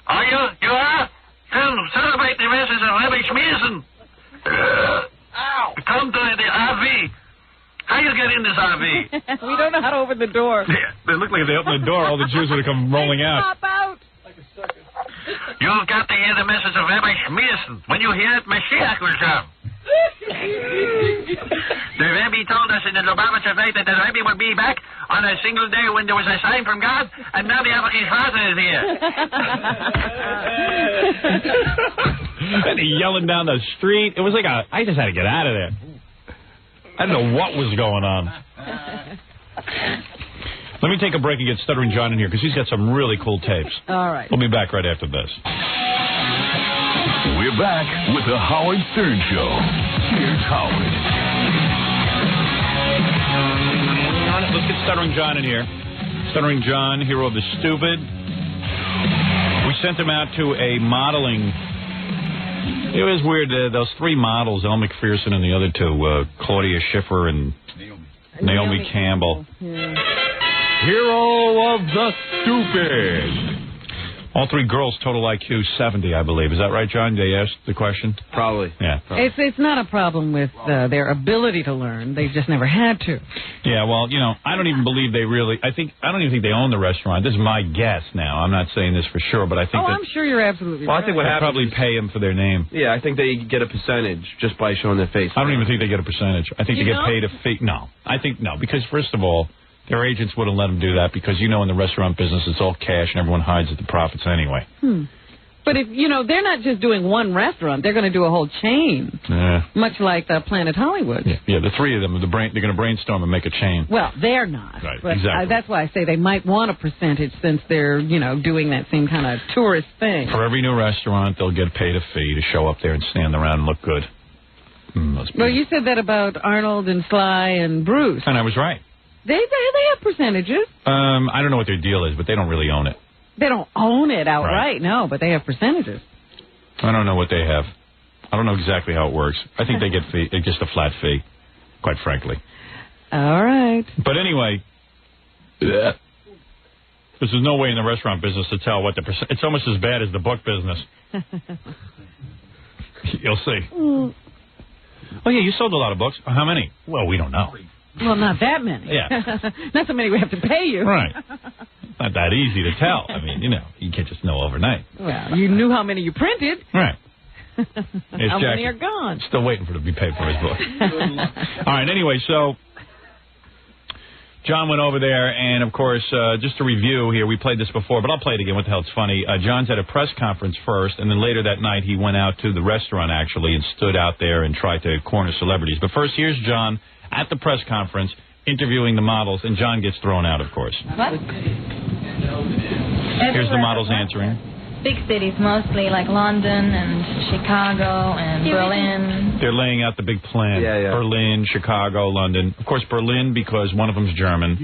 Are you? You are? Come celebrate the message of Rabbi Schmierson. Come to the RV. How you get in this RV? We don't know how to open the door. Yeah, they look like if they opened the door, all the Jews would have come rolling out. Pop out. You've got to hear the message of Rabbi Schmierson. When you hear it, Mashiach will come. The Rebbe told us in the Lubavitcher faith that the Rebbe would be back on a single day when there was a sign from God, and now the African father is here. And he yelling down the street. It was like I just had to get out of there. I don't know what was going on. Let me take a break and get Stuttering John in here, because he's got some really cool tapes. All right. We'll be back right after this. We're back with the Howard Stern Show. Here's Howard. Let's get Stuttering John in here. Stuttering John, hero of the stupid. We sent him out to a modeling. It was weird. Those 3 models, Elle McPherson and the other 2, Claudia Schiffer and Naomi Campbell. Yeah. Hero of the stupid. All 3 girls, total IQ 70, I believe. Is that right, John? They asked the question? Probably. Yeah. Probably. It's not a problem with their ability to learn. They've just never had to. Yeah, well, I don't even believe they really... I don't even think they own the restaurant. This is my guess now. I'm not saying this for sure, but I think I'm sure you're absolutely right. I think what happens probably pay them for their name. Yeah, I think they get a percentage just by showing their face. I don't even think they get a percentage. I think they get paid a fee. No. I think no, because first of all, their agents wouldn't let them do that because, in the restaurant business, it's all cash and everyone hides at the profits anyway. But if, they're not just doing one restaurant. They're going to do a whole chain. Yeah. Much like Planet Hollywood. Yeah, the 3 of them, they're going to brainstorm and make a chain. Well, they're not. Right, but exactly. That's why I say they might want a percentage since they're, doing that same kind of tourist thing. For every new restaurant, they'll get paid a fee to show up there and stand around and look good. Well, you said that about Arnold and Sly and Bruce. And I was right. They have percentages. I don't know what their deal is, but they don't really own it. They don't own it outright, no, but they have percentages. I don't know what they have. I don't know exactly how it works. I think they get just a flat fee, quite frankly. All right. But anyway, there's no way in the restaurant business to tell what the percent. It's almost as bad as the book business. You'll see. Oh, yeah, you sold a lot of books. How many? Well, we don't know. Well, not that many. Yeah. Not so many we have to pay you. Right. It's not that easy to tell. I mean, you can't just know overnight. Well, you knew how many you printed. Right. How many are gone? Still waiting for him to be paid for his book. All right, anyway, so John went over there, and, of course, just to review here, we played this before, but I'll play it again. What the hell, it's funny. John's at a press conference first, and then later that night he went out to the restaurant, actually, and stood out there and tried to corner celebrities. But first, here's John at the press conference interviewing the models, and John gets thrown out, of course. What? Here's the models answering. Big cities, mostly, like London and Chicago and Berlin. They're laying out the big plan. Yeah. Berlin, Chicago, London. Of course, Berlin because one of them's German.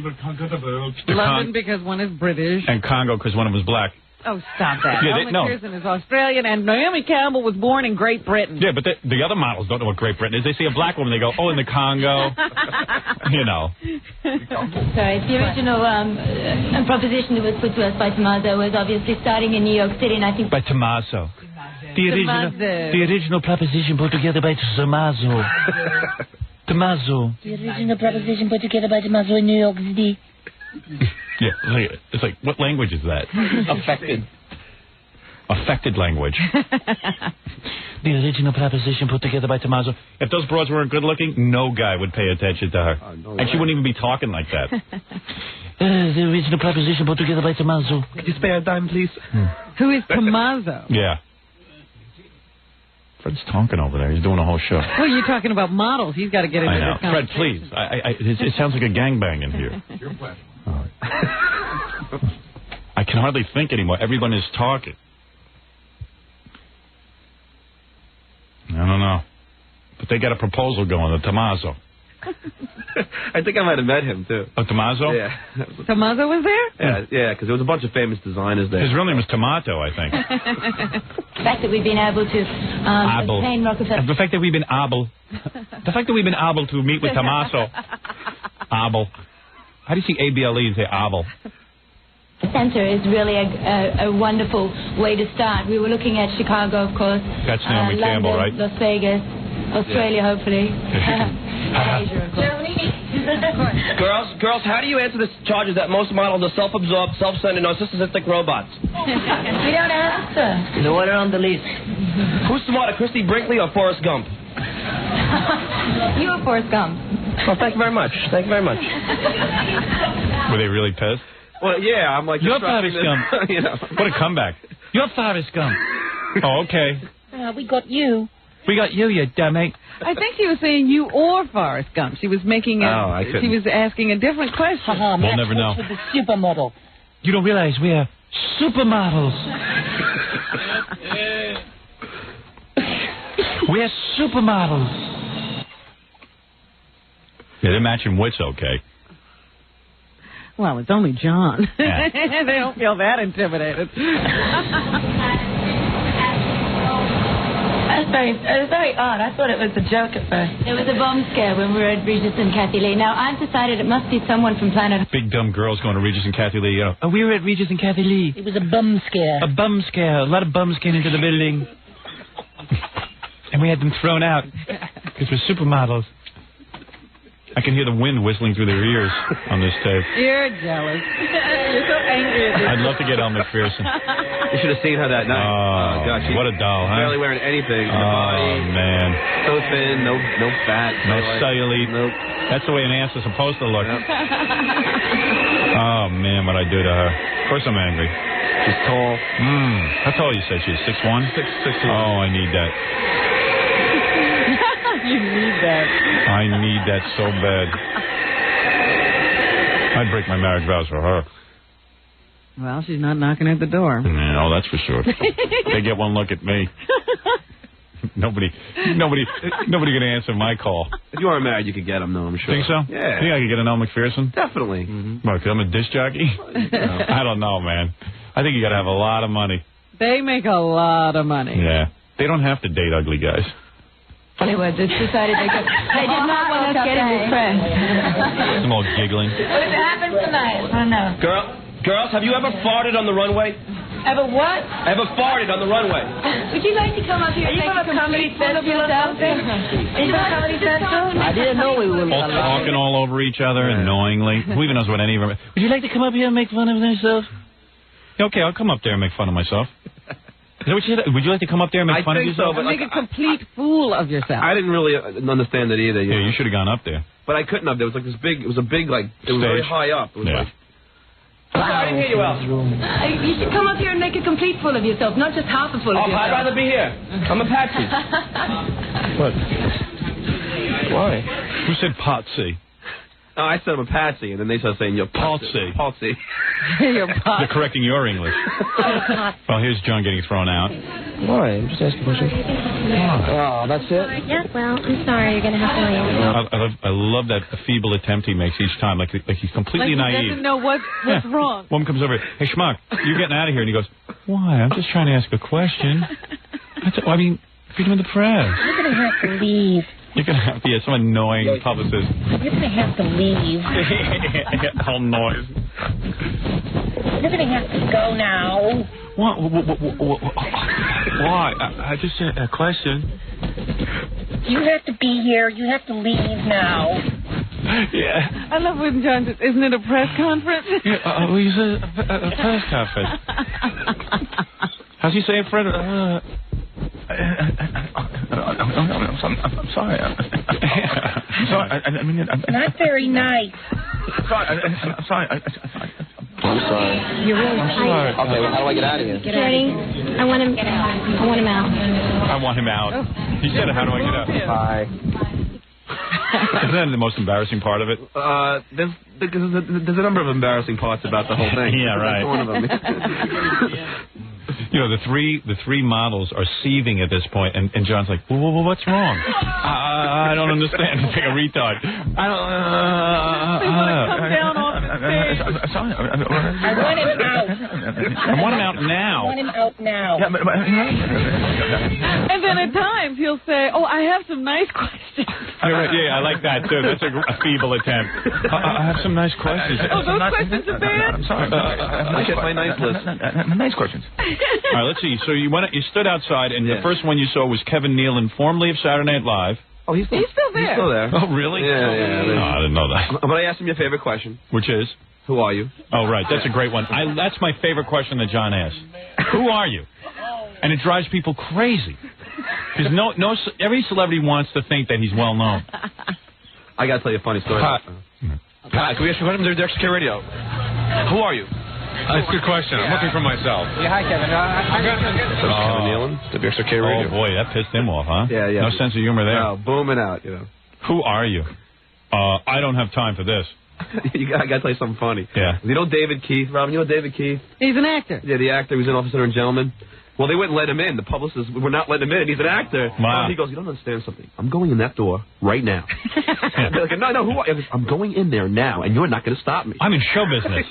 London because one is British. And Congo because one of them's black. Oh, stop that. Yeah, Pierson is Australian, and Naomi Campbell was born in Great Britain. Yeah, but the other models don't know what Great Britain is. They see a black woman, they go, oh, in the Congo. Sorry, the original proposition that was put to us by Tommaso was obviously starting in New York City, and I think... By Tommaso. The original proposition put together by Tommaso. The original proposition put together by Tommaso in New York City. Yeah, it's like, what language is that? Affected language. The original proposition put together by Tommaso. If those broads weren't good looking, no guy would pay attention to her. And she wouldn't even be talking like that. The original proposition put together by Tommaso. Could you spare a dime, please? Who is Tommaso? Yeah. Fred's talking over there. He's doing a whole show. Well, you're talking about models. He's got to get into I know. this Fred, please. It sounds like a gangbang in here. Your pleasure. I can hardly think anymore. Everyone is talking. I don't know. But they got a proposal going to Tommaso. I think I might have met him, too. Oh, Tommaso? Yeah. Tommaso was there? Yeah, because there was a bunch of famous designers there. His real name was Tomato, I think. The fact that we've been able to obtain Rockefeller. The fact that we've been able. The fact that we've been able to meet with Tommaso. Able. How do you see ABLE and say able? The center is really a wonderful way to start. We were looking at Chicago, of course. That's Naomi London, Campbell, right? Las Vegas, Australia, hopefully. Asia, of course. Girls, how do you answer the charges that most models are self-absorbed, self-centered, narcissistic robots? We don't answer. No order on the list. Who's smarter, Christy Brinkley or Forrest Gump? You are Forrest Gump. Well, thank you very much. Thank you very much. Were they really pissed? Well, yeah, I'm like... You're Forrest Gump. You know. What a comeback. You're Forrest Gump. Oh, okay. We got you. We got you, you dummy. I think she was saying you or Forrest Gump. She was making she was asking a different question. We'll never know. With the supermodel. You don't realize we're supermodels. We're supermodels. Yeah, they're matching wits okay. Well, it's only John. Yeah. They don't feel that intimidated. It was very odd. I thought it was a joke at first. It was a bomb scare when we were at Regis and Kathy Lee. Now, I've decided it must be someone from Planet... Big dumb girls going to Regis and Kathy Lee. Oh, we were at Regis and Kathy Lee. It was a bum scare. A bum scare. A lot of bums came into the building. And we had them thrown out. Because we're supermodels. I can hear the wind whistling through their ears on this tape. You're jealous. You're so angry at this. I'd love to get Elle McPherson. You should have seen her that night. Oh, God, what a doll, huh? Barely wearing anything. Oh, body, man. So thin, no fat. No cellulite. Nope. That's the way an ass is supposed to look. Yep. Oh, man, what I do to her. Of course I'm angry. She's tall. How tall you said she is? 6'1"? 6'2". Oh, I need that. You need that. I need that so bad. I'd break my marriage vows for her. Well, she's not knocking at the door. No, that's for sure. They get one look at me. Nobody gonna answer my call. If you aren't married, you could get them, though, I'm sure. Think so? Yeah. Think I could get an Elle McPherson? Definitely. What, 'cause I'm a disc jockey? I don't know, man. I think you gotta have a lot of money. They make a lot of money. Yeah. They don't have to date ugly guys. Hollywood just decided they did not want us getting depressed. I'm all giggling. What has happened tonight? I don't know. Girls, have you ever farted on the runway? Ever what? Ever farted on the runway? Would you like to come up here and make a complete fool of yourself? Is that Comedy Central? I didn't know we were All talking all over each other annoyingly. Who even knows what any of them... Would you like to come up here and make fun of yourself? Okay, I'll come up there and make fun of myself. Is that what you said? Would you like to come up there and make fun of yourself? So, but make a complete fool of yourself. I didn't really understand it either. Yeah, you should have gone up there. But I couldn't have. There was like this big... It was a big, like... It was very high up. It was like... I didn't hear you, Al. You should come up here and make a complete fool of yourself, not just half a fool of yourself. I'd rather be here. I'm a patsy. What? Why? Who said Potsy? Oh, I said I'm a patsy, and then they started saying you're Potsy. Potsy. They're correcting your English. Well, here's John getting thrown out. Why? I'm just asking a question. Oh, that's it? Yeah, well, I'm sorry. You're going to have to leave. I love that feeble attempt he makes each time, like he's completely like he naive. doesn't know what's wrong. Woman comes over, hey, Schmuck, you're getting out of here. And he goes, why? I'm just trying to ask a question. I mean, freedom of the press. You're going to have to leave. You're going to have to, some annoying publicist. You're going to have to leave. All noise. You're going to have to go now. What? Why? I just said a question. You have to be here. You have to leave now. Yeah. I love when John says, isn't it a press conference? Yeah, we said a press conference. How's he saying, Fred? I'm sorry. I'm sorry. I mean, not very nice. I'm sorry. I'm sorry. I'm sorry. You're really sorry. Okay, well, how do I get out of here? Ready? I want him out. I want him out. He said, how do I get out? Bye. Isn't that the most embarrassing part of it? There's a number of embarrassing parts about the whole thing. Yeah, right. That's one of them. You know, the three models are seething at this point, and John's like, well, what's wrong? I don't understand. It's like a retard. I don't. They want to come down off the stage. I want him out. I want him out now. I want him out now. Yeah, And then at times he'll say, oh, I have some nice questions. Yeah, I like that, too. That's a feeble attempt. I have some nice questions. Oh, those questions are bad? I'm sorry. I get my nice list. Nice questions. All right, let's see. So you stood outside, and the first one you saw was Kevin Nealon, formerly of Saturday Night Live. Oh, he's still there. He's still there. Oh, really? Yeah. No, I didn't know that. But I asked him your favorite question. Which is? Who are you? Oh, right. That's a great one. That's my favorite question that John asks. Who are you? And it drives people crazy. Because every celebrity wants to think that he's well known. I got to tell you a funny story. Hi, can we ask you a question? There's XK Radio. Who are you? That's a good question. I'm looking for myself. Yeah, hi, Kevin. Kevin Nealon, WXRK Radio. Oh, boy, that pissed him off, huh? Yeah. No sense of humor there. No, booming out, Who are you? I don't have time for this. I got to tell you something funny. Yeah. You know David Keith, Robin? You know David Keith? He's an actor. Yeah, the actor who's in Officer and Gentleman. Well, they wouldn't let him in. The publicists were not letting him in. He's an actor. Wow. He goes, you don't understand something. I'm going in that door right now. They're like, no, who are you? I'm going in there now, and you're not going to stop me. I'm in show business.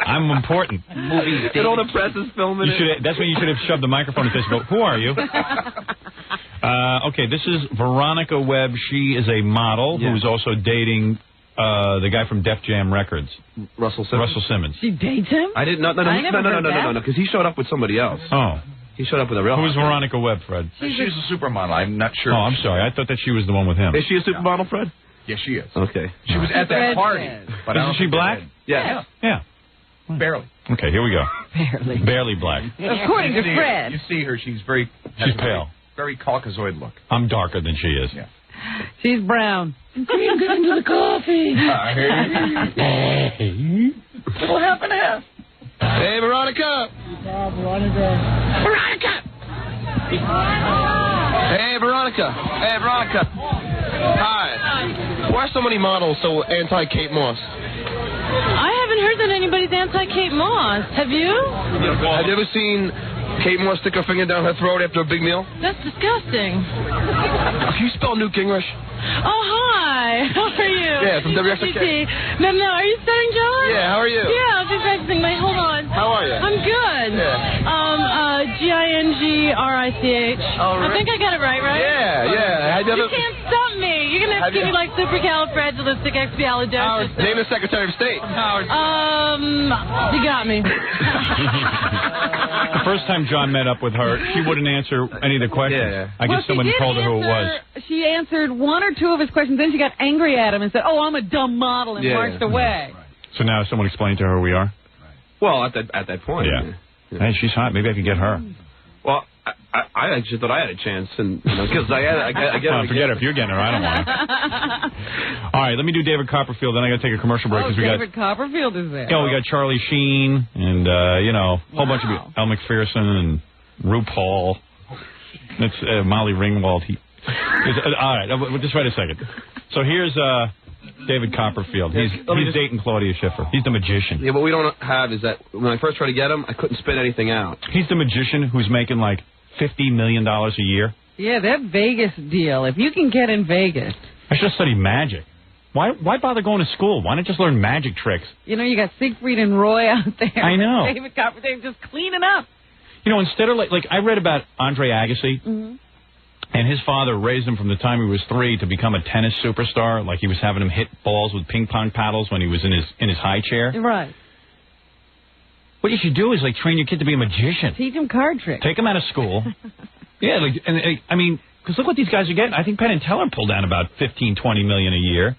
I'm important. Movies. And all the press is filming it. That's when you should have shoved the microphone in his face and go, who are you? Okay, this is Veronica Webb. She is a model who's also dating the guy from Def Jam Records. Russell Simmons. She dates him? I didn't know. No, because he showed up with somebody else. Oh. He showed up with a real... Who is Veronica Webb, Fred? She's a supermodel. I'm not sure. Oh, I'm sorry. I thought that she was the one with him. Is she a supermodel, Fred? Yes, she is. Okay. She was at that party. But isn't she black? Yes. Yeah. Barely. Okay, here we go. Barely black. According to Fred. You see her, she's pale. Very Caucasoid look. I'm darker than she is. Yeah. She's brown. Cream good into the coffee. What happened to her? Hey, Veronica. Veronica. Hey, Veronica. Hi. Why are so many models so anti-Kate Moss? I haven't heard that anybody's anti-Kate Moss. Have you? Have you ever seen Kate Moss stick her finger down her throat after a big meal? That's disgusting. Can you spell Newt Gingrich? Oh, hi. How are you? Yeah, from WXRK. No, are you Stuttering John? Yeah, how are you? Yeah, I'll be practicing. Wait, hold on. How are you? I'm good. Yeah. Gingrich. Oh, I think I got it right? Yeah. You can't stop me. You're going to have to give me like supercalifragilisticexpialidocious. Name the Secretary of State. You got me. The first time John met up with her, she wouldn't answer any of the questions. Yeah. I guess someone told her who it was. She answered one or two of his questions, then she got angry at him and said, oh, I'm a dumb model, and marched away. So now someone explained to her who we are? Well, at that point. Yeah. Hey, she's hot. Maybe I could get her. Well, I actually thought I had a chance, and because I get well, forget it. If you're getting her, I don't want her. All right, let me do David Copperfield, then I got to take a commercial break. David Copperfield is there. Yeah, we got Charlie Sheen, and, a whole bunch of Elle McPherson and RuPaul. That's Molly Ringwald. All right, just wait a second. So here's David Copperfield. He's dating Claudia Schiffer. He's the magician. Yeah, what we don't have is that when I first tried to get him, I couldn't spit anything out. He's the magician who's making like $50 million a year. Yeah, that Vegas deal. If you can get in Vegas. I should have studied magic. Why bother going to school? Why not just learn magic tricks? You got Siegfried and Roy out there. I know. David Copperfield just cleaning up. Instead of like I read about Andre Agassi. Mm-hmm. And his father raised him from the time he was 3 to become a tennis superstar. Like he was having him hit balls with ping pong paddles when he was in his high chair. Right. What you should do is train your kid to be a magician. Teach him card tricks. Take him out of school. Yeah, because look what these guys are getting. I think Penn and Teller pull down about $15-20 million a year,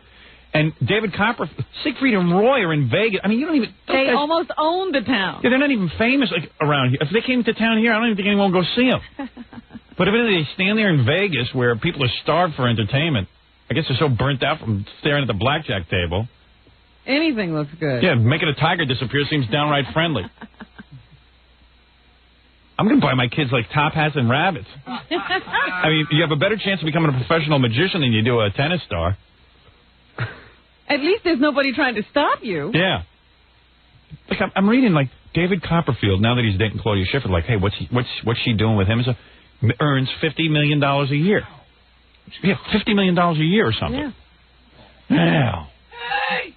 And David Copperfield, Siegfried and Roy are in Vegas. I mean, you don't even... They almost own the town. Yeah, they're not even famous like around here. If they came to town here, I don't even think anyone will go see them. But evidently they stand there in Vegas where people are starved for entertainment. I guess they're so burnt out from staring at the blackjack table. Anything looks good. Yeah, making a tiger disappear seems downright friendly. I'm going to buy my kids, like, top hats and rabbits. I mean, you have a better chance of becoming a professional magician than you do a tennis star. At least there's nobody trying to stop you. Yeah. Like, I'm reading, like, David Copperfield, now that he's dating Claudia Schiffer, like, hey, what's she doing with him? So, earns $50 million a year. Yeah, $50 million a year or something. Yeah. Hey!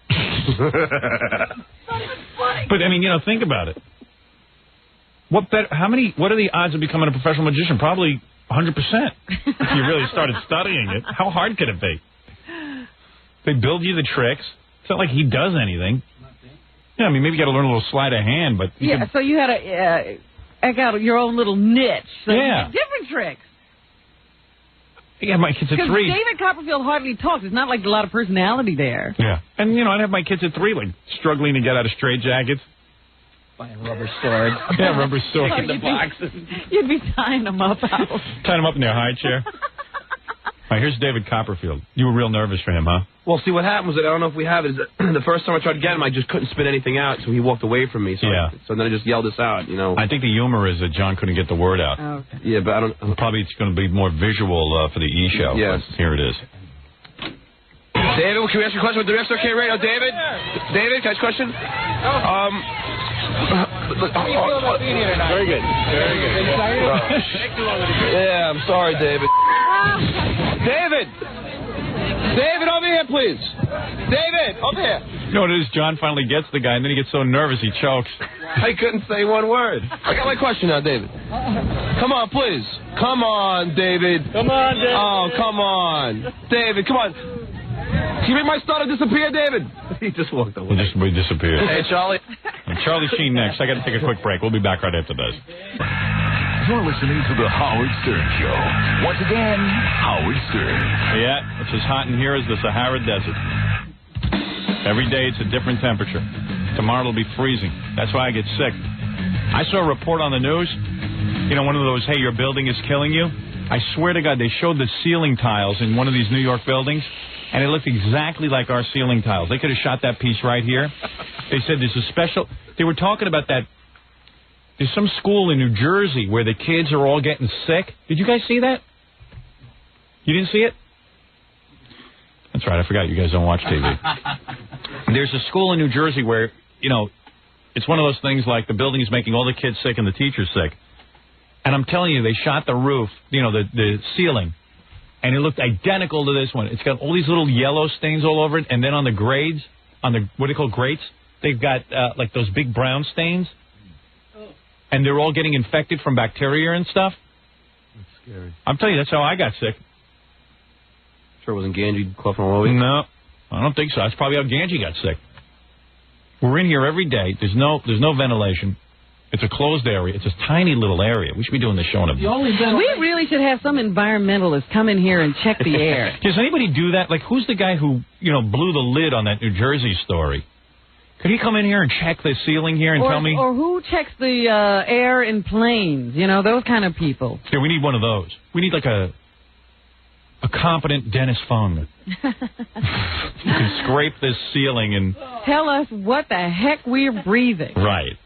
But, I mean, you know, think about it. What are the odds of becoming a professional magician? Probably 100%. If you really started studying it. How hard could it be? They build you the tricks. It's not like he does anything. Yeah, I mean, maybe you got to learn a little sleight of hand, but... so you had to egg out your own little niche. So yeah. Different tricks. Yeah, my kids at 3. Because David Copperfield hardly talks. It's not like a lot of personality there. Yeah. And, you know, I'd have my kids at 3, like, struggling to get out of straitjackets. Buying rubber swords. Yeah, rubber swords. In the boxes. You'd be tying them up out. Tying them up in their high chair. All right, here's David Copperfield. You were real nervous for him, huh? Well, see, what happened was that I don't know if we have it. Is that the first time I tried to get him, I just couldn't spit anything out, so he walked away from me. So so then I just yelled this out, you know. I think the humor is that John couldn't get the word out. Oh, okay. Yeah, but I don't... Probably it's going to be more visual for the E! show. Yes. Here it is. David, can we ask you a question with the rest? Okay, radio, David? David, can I ask a question? How do you feel about being here tonight? Very good. Very good. Yeah, I'm sorry, David. David! David, over here, please. David, over here. You know what it is? John finally gets the guy, and then he gets so nervous he chokes. I couldn't say one word. I got my question now, David. Come on, please. Come on, David. Come on, David. Oh, come on. David, come on. Can you make my starter disappear, David? He just walked away. We disappeared. Hey, Charlie. And Charlie Sheen next. I got to take a quick break. We'll be back right after this. You're listening to the Howard Stern Show. Once again, Howard Stern. Yeah, it's as hot in here as the Sahara Desert. Every day it's a different temperature. Tomorrow it'll be freezing. That's why I get sick. I saw a report on the news. You know, one of those, hey, your building is killing you. I swear to God, they showed the ceiling tiles in one of these New York buildings, and it looked exactly like our ceiling tiles. They could have shot that piece right here. They said there's a special... They were talking about that. There's some school in New Jersey where the kids are all getting sick. Did you guys see that? You didn't see it? That's right. I forgot you guys don't watch TV. There's a school in New Jersey where, you know, it's one of those things like the building is making all the kids sick and the teachers sick. And I'm telling you, they shot the roof, you know, the ceiling, and it looked identical to this one. It's got all these little yellow stains all over it, and then on the grades, on the, what do you call grates, they've got, like, those big brown stains. And they're all getting infected from bacteria and stuff. That's scary. I'm telling you, that's how I got sick. Sure it wasn't Ganji coughing all over you? No, I don't think so. That's probably how Ganji got sick. We're in here every day. There's no ventilation. It's a closed area. It's a tiny little area. We should be doing this show in a... We really should have some environmentalists come in here and check the air. Does anybody do that? Like, who's the guy who, you know, blew the lid on that New Jersey story? Could he come in here and check the ceiling here and tell me? Or who checks the air in planes? You know, those kind of people. Yeah, we need one of those. We need like a competent Dennis Fung. Who can scrape this ceiling and... Tell us what the heck we're breathing. Right.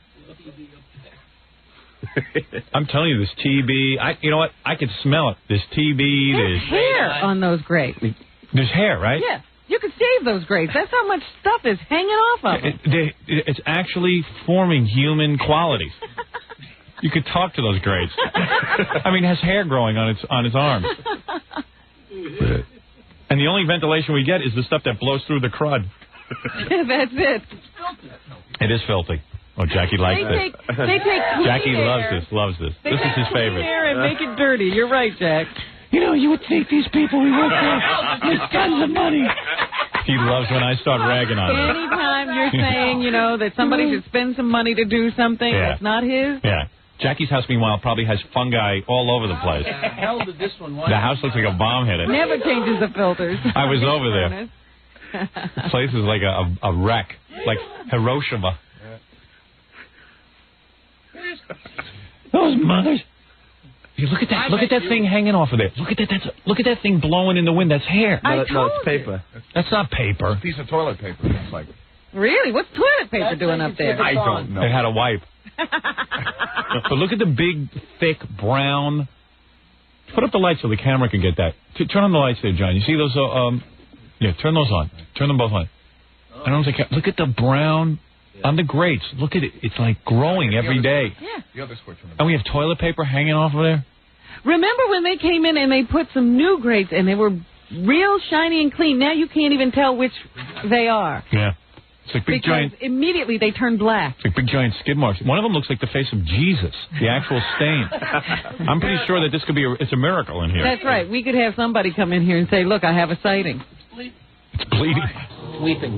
I'm telling you, this TB, you know what? I could smell it. This TB, there's hair on those grates. There's hair, right? Yeah. You could save those grates. That's how much stuff is hanging off of them. It's actually forming human qualities. You could talk to those grates. I mean, it has hair growing on its arms. And the only ventilation we get is the stuff that blows through the crud. That's it. It is filthy. Oh, Jackie likes this. They take Jackie air. loves this. This is his favorite. Air and make it dirty. You're right, Jack. You know, you would think these people we work for make tons of money. He loves when I start ragging on him. Anytime you're saying, you know, that somebody should spend some money to do something that's not his. Yeah. Jackie's house, meanwhile, probably has fungi all over the place. How the hell did this one The house looks like a bomb hit it. Never changes the filters. I was over there. The place is like a wreck, like Hiroshima. Those mothers. Hey, look at that! Look at that thing hanging off of there. Look at that! Look at that thing blowing in the wind. That's hair. No, it's paper. That's not paper. It's a piece of toilet paper. It's like. Really? What's toilet paper doing up there? I don't know. They had a wipe. But look at the big, thick, brown. Put up the lights so the camera can get that. Turn on the lights there, John. You see those? Yeah, turn those on. Turn them both on. I don't think. Look at the brown on the grates. Look at it. It's like growing every day. Yeah. The other switch. And we have toilet paper hanging off of there. Remember when they came in and they put some new grates and they were real shiny and clean? Now you can't even tell which they are. Yeah. It's like big because giant. Immediately they turn black. It's like big giant skid marks. One of them looks like the face of Jesus, the actual stain. I'm pretty sure that this could be it's a miracle in here. That's right. We could have somebody come in here and say, look, I have a sighting. It's bleeding. Weeping.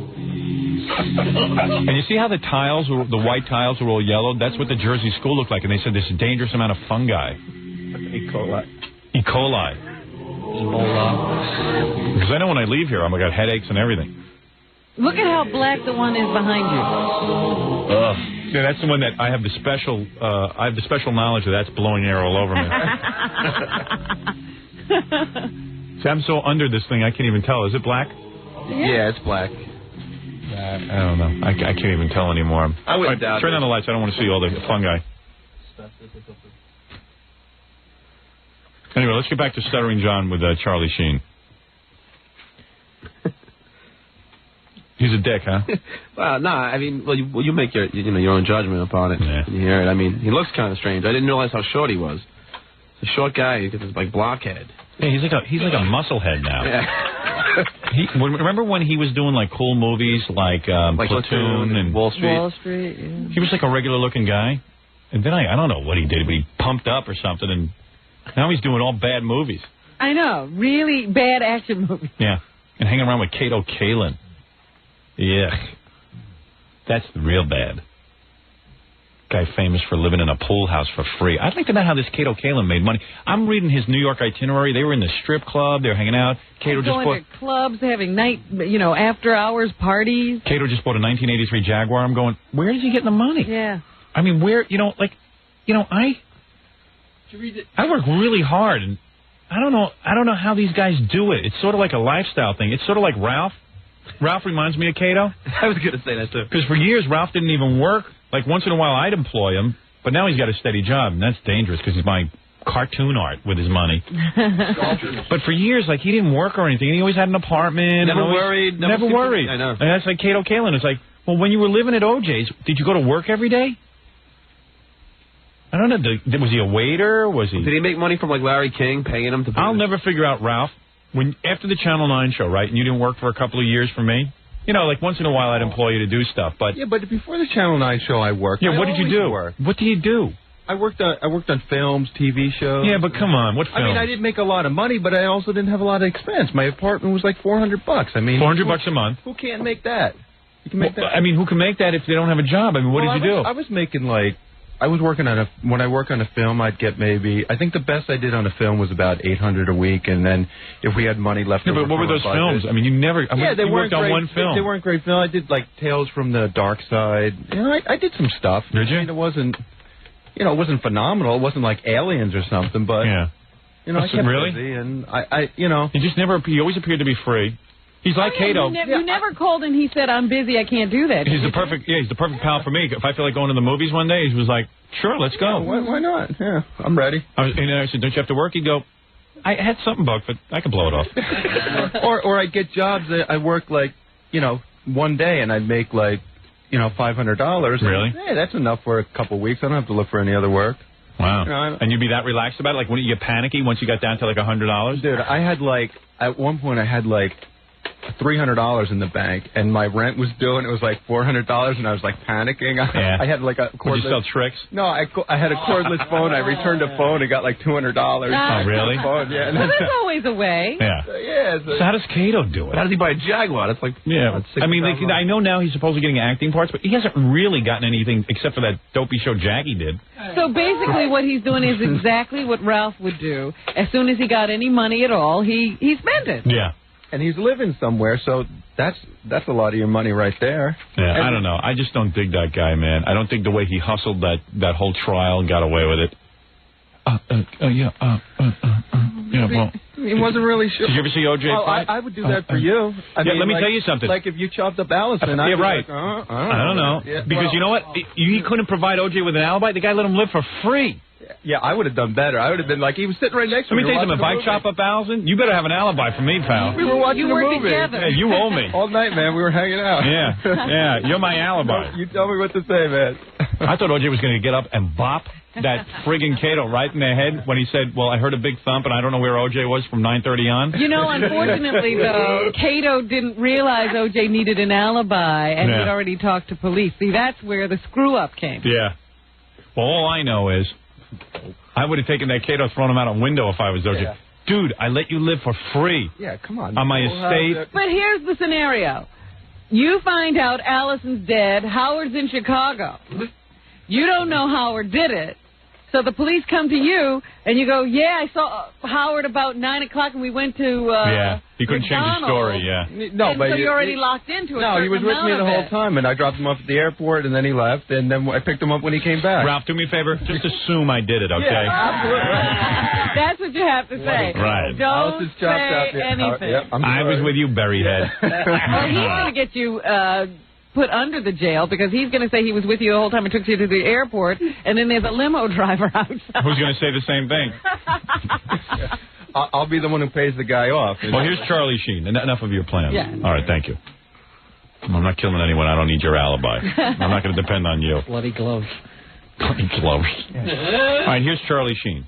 And you see how the tiles, the white tiles are all yellow? That's what the Jersey school looked like. And they said there's a dangerous amount of fungi. E. coli. E. coli. Ebola. Because I know when I leave here, I've got headaches and everything. Look at how black the one is behind you. Yeah, that's the one that I have the special. I have the special knowledge that that's blowing air all over me. See, I'm so under this thing, I can't even tell. Is it black? Yeah, it's black. I don't know. I can't even tell anymore. I wouldn't doubt turn on the lights. I don't want to see all the fungi. Anyway, let's get back to Stuttering John with Charlie Sheen. He's a dick, huh? Well, no, I mean, you make your your own judgment upon it. Yeah. You hear it. I mean, he looks kind of strange. I didn't realize how short he was. He's a short guy. He's got this like blockhead. Yeah, he's like a musclehead now. Yeah. Remember when he was doing like cool movies like Platoon and Wall Street? Wall Street. Yeah. He was like a regular looking guy, and then I don't know what he did, but he pumped up or something, and now he's doing all bad movies. I know, really bad action movies. Yeah, and hanging around with Kato Kalin. Yeah, that's real bad. Guy famous for living in a pool house for free. I'd like to know how this Kato Kalin made money. I'm reading his New York itinerary. They were in the strip club. They were hanging out. Kato just going to clubs, having night, after hours parties. Kato just bought a 1983 Jaguar. I'm going, where is he getting the money? Yeah. I mean, I work really hard, and I don't know how these guys do it. It's sort of like a lifestyle thing. It's sort of like Ralph. Ralph reminds me of Kato. I was going to say that, too. Because for years, Ralph didn't even work. Like, once in a while, I'd employ him, but now he's got a steady job, and that's dangerous because he's buying cartoon art with his money. But for years, like, he didn't work or anything. He always had an apartment. Never worried. Never worried. I know. And that's like Kato Kalin. It's like, well, when you were living at OJ's, did you go to work every day? I don't know. Was he a waiter? Did he make money from, like, Larry King, paying him to... I'll never figure out, Ralph, after the Channel 9 show, right, and you didn't work for a couple of years for me, like once in a while I'd employ you to do stuff, but... Yeah, but before the Channel 9 show I worked. Yeah, what did you do? What do you do? I worked on films, TV shows. Yeah, but come on, what films? I mean, I didn't make a lot of money, but I also didn't have a lot of expense. My apartment was like $400. I mean... $400 a month? Who can't make that? You can make that. I mean, who can make that if they don't have a job? I mean, what did you do? I was making like... when I work on a film, I'd get maybe, I think the best I did on a film was about $800 a week, and then if we had money left over. But what were those films? I mean, you never, they worked on one film. They weren't great films. I did like Tales from the Dark Side. I did some stuff. Did you? I mean, it wasn't phenomenal. It wasn't like Aliens or something, but, I kept busy, and he always appeared to be free. He's like Kato. You never called and he said, I'm busy, I can't do that. He's the perfect pal for me. If I feel like going to the movies one day, he was like, sure, let's go. Why not? Yeah, I'm ready. I said, don't you have to work? He'd go, I had something booked, but I could blow it off. or I'd get jobs that I work like, one day and I'd make like, $500. Really? Hey, that's enough for a couple of weeks. I don't have to look for any other work. Wow. And you'd be that relaxed about it? Like, wouldn't you get panicky once you got down to like $100? Dude, I had like, at one point I had like $300 in the bank, and my rent was due, and it was like $400, and I was like panicking. I had like a cordless... Did you sell tricks? No, I had a cordless phone. I returned a phone and got like $200. Oh, really? Yeah. Well, there's always a way. Yeah. So how does Kato do it? How does he buy a Jaguar? That's like... Yeah. I mean, I know now he's supposedly getting acting parts, but he hasn't really gotten anything except for that dopey show Jackie did. So basically what he's doing is exactly what Ralph would do. As soon as he got any money at all, he spent it. Yeah. And he's living somewhere, so that's a lot of your money right there. Yeah, I don't know. I just don't dig that guy, man. I don't think the way he hustled that whole trial and got away with it. Yeah, well, he wasn't really sure. Did you ever see O.J. fight? I would do that for you. I mean, let me like, tell you something. Like if you chopped up Allison, yeah, right. Like, I don't know. Yeah, because you know what? He couldn't provide O.J. with an alibi. The guy let him live for free. Yeah, I would have done better. I would have been like, he was sitting right next to me. Let me tell you something. If I chop up Allison, you better have an alibi for me, pal. We were watching a movie. Together. Yeah, you owe me. All night, man. We were hanging out. Yeah. You're my alibi. You tell me what to say, man. I thought O.J. was going to get up and bop that friggin' Cato right in the head when he said, well, I heard a big thump and I don't know where O.J. was from 9:30 on. You know, unfortunately, though, Cato didn't realize O.J. needed an alibi and he'd already talked to police. See, that's where the screw-up came. Yeah. Well, all I know is I would have taken that Cato, thrown him out a window if I was O.J. Yeah. Dude, I let you live for free. Yeah, come on. On my estate. But here's the scenario. You find out Allison's dead. Howard's in Chicago. You don't know Howard did it. So the police come to you, and you go, yeah, I saw Howard about 9 o'clock, and we went to yeah, he couldn't change his story, No, but so you're already locked into it. No, he was with me the whole time, and I dropped him off at the airport, and then he left, and then I picked him up when he came back. Ralph, do me a favor. Just assume I did it, okay? Yeah, absolutely. That's what you have to say. Right. Don't say anything. I was with you, Berryhead. Well, he's going to get you put under the jail because he's going to say he was with you the whole time and took you to the airport, and then there's a limo driver outside. Who's going to say the same thing? I'll be the one who pays the guy off. Well, here's Charlie Sheen. Enough of your plans. Yeah. All right, thank you. I'm not killing anyone. I don't need your alibi. I'm not going to depend on you. Bloody gloves. Bloody gloves. All right, here's Charlie Sheen.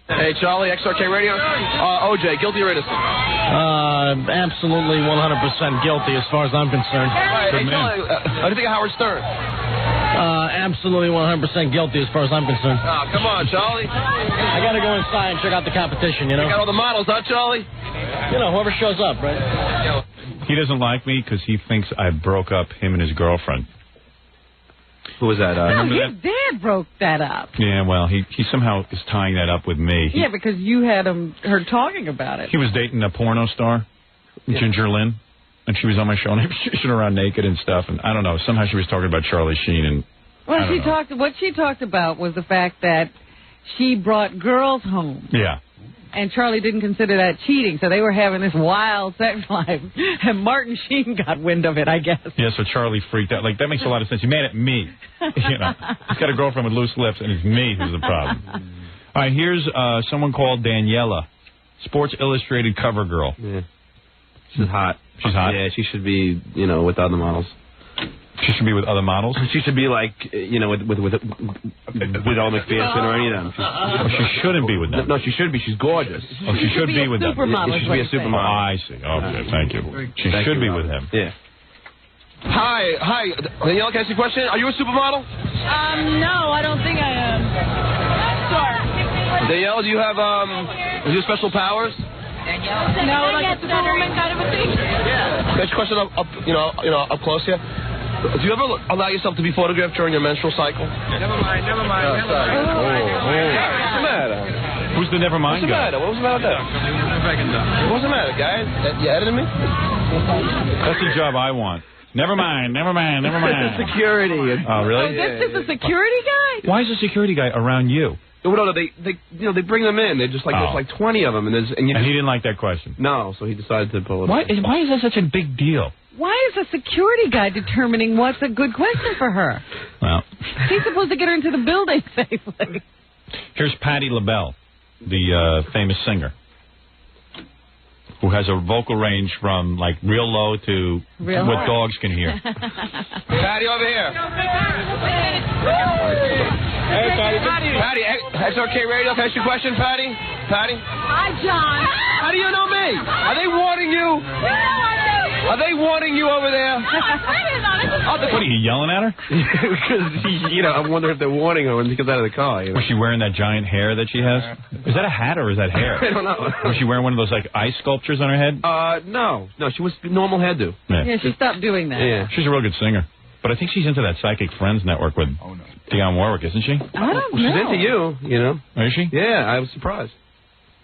Hey, Charlie, XRK Radio. OJ, guilty or innocent? Absolutely 100% guilty as far as I'm concerned. Hey, Charlie, what do you think of Howard Stern? Absolutely 100% guilty as far as I'm concerned. Oh, come on, Charlie. I got to go inside and check out the competition, you know? You got all the models, huh, Charlie? You know, whoever shows up, right? He doesn't like me because he thinks I broke up him and his girlfriend. Who was that? No, his dad broke that up. Yeah, well, he somehow is tying that up with me. Yeah, because you had her talking about it. He was dating a porno star, Ginger Lynn, and she was on my show, and she was around naked and stuff, and I don't know, somehow she was talking about Charlie Sheen, and what she talked about was the fact that she brought girls home. Yeah. And Charlie didn't consider that cheating, so they were having this wild sex life. And Martin Sheen got wind of it, I guess. Yeah, so Charlie freaked out. Like, that makes a lot of sense. He made it me. You know, he's got a girlfriend with loose lips, and it's me who's the problem. All right, here's someone called Daniela, Sports Illustrated cover girl. Yeah. She's hot. She's hot? Yeah, she should be, with other models. She should be with other models? She should be like, with all McPherson or any of them. She shouldn't be with them. No, she should be. She's gorgeous. Oh, she should be with them. She should be a supermodel. Oh, I see. Okay, thank you. She should be with him. Yeah. Hi. Danielle, can I ask you a question? Are you a supermodel? No, I don't think I am. Sure. Danielle, do you have special powers? No, like a superwoman kind of a thing? Yeah. Next question up close here. Do you ever allow yourself to be photographed during your menstrual cycle? Never mind. What's the matter? Who's the never mind guy? What was the matter with that? What's the matter, guys? You editing me? That's the job I want. Never mind. Security. Oh, really? This is the security guy? Why is the security guy around you? No, they bring them in. They just there's like 20 of them, and he didn't like that question. No, so he decided to pull it. Why is that such a big deal? Why is a security guy determining what's a good question for her? Well, he's supposed to get her into the building safely. Here's Patti LaBelle, the famous singer, who has a vocal range from like real low to what dogs can hear. Patti, over here. Hey, Patti, XRK Radio, can I ask you a question, Patti? Hi, John. How do you know me? Are they warning you? Are they warning you over there? What are you yelling at her? Because I wonder if they're warning her when she gets out of the car. Was she wearing that giant hair that she has? Is that a hat or is that hair? I don't know. Was she wearing one of those like ice sculptures on her head? No, she was normal hairdo. Yeah, she stopped doing that. Yeah, she's a real good singer. But I think she's into that Psychic Friends network with Dionne Warwick, isn't she? I don't know. She's into you, Oh, is she? Yeah, I was surprised.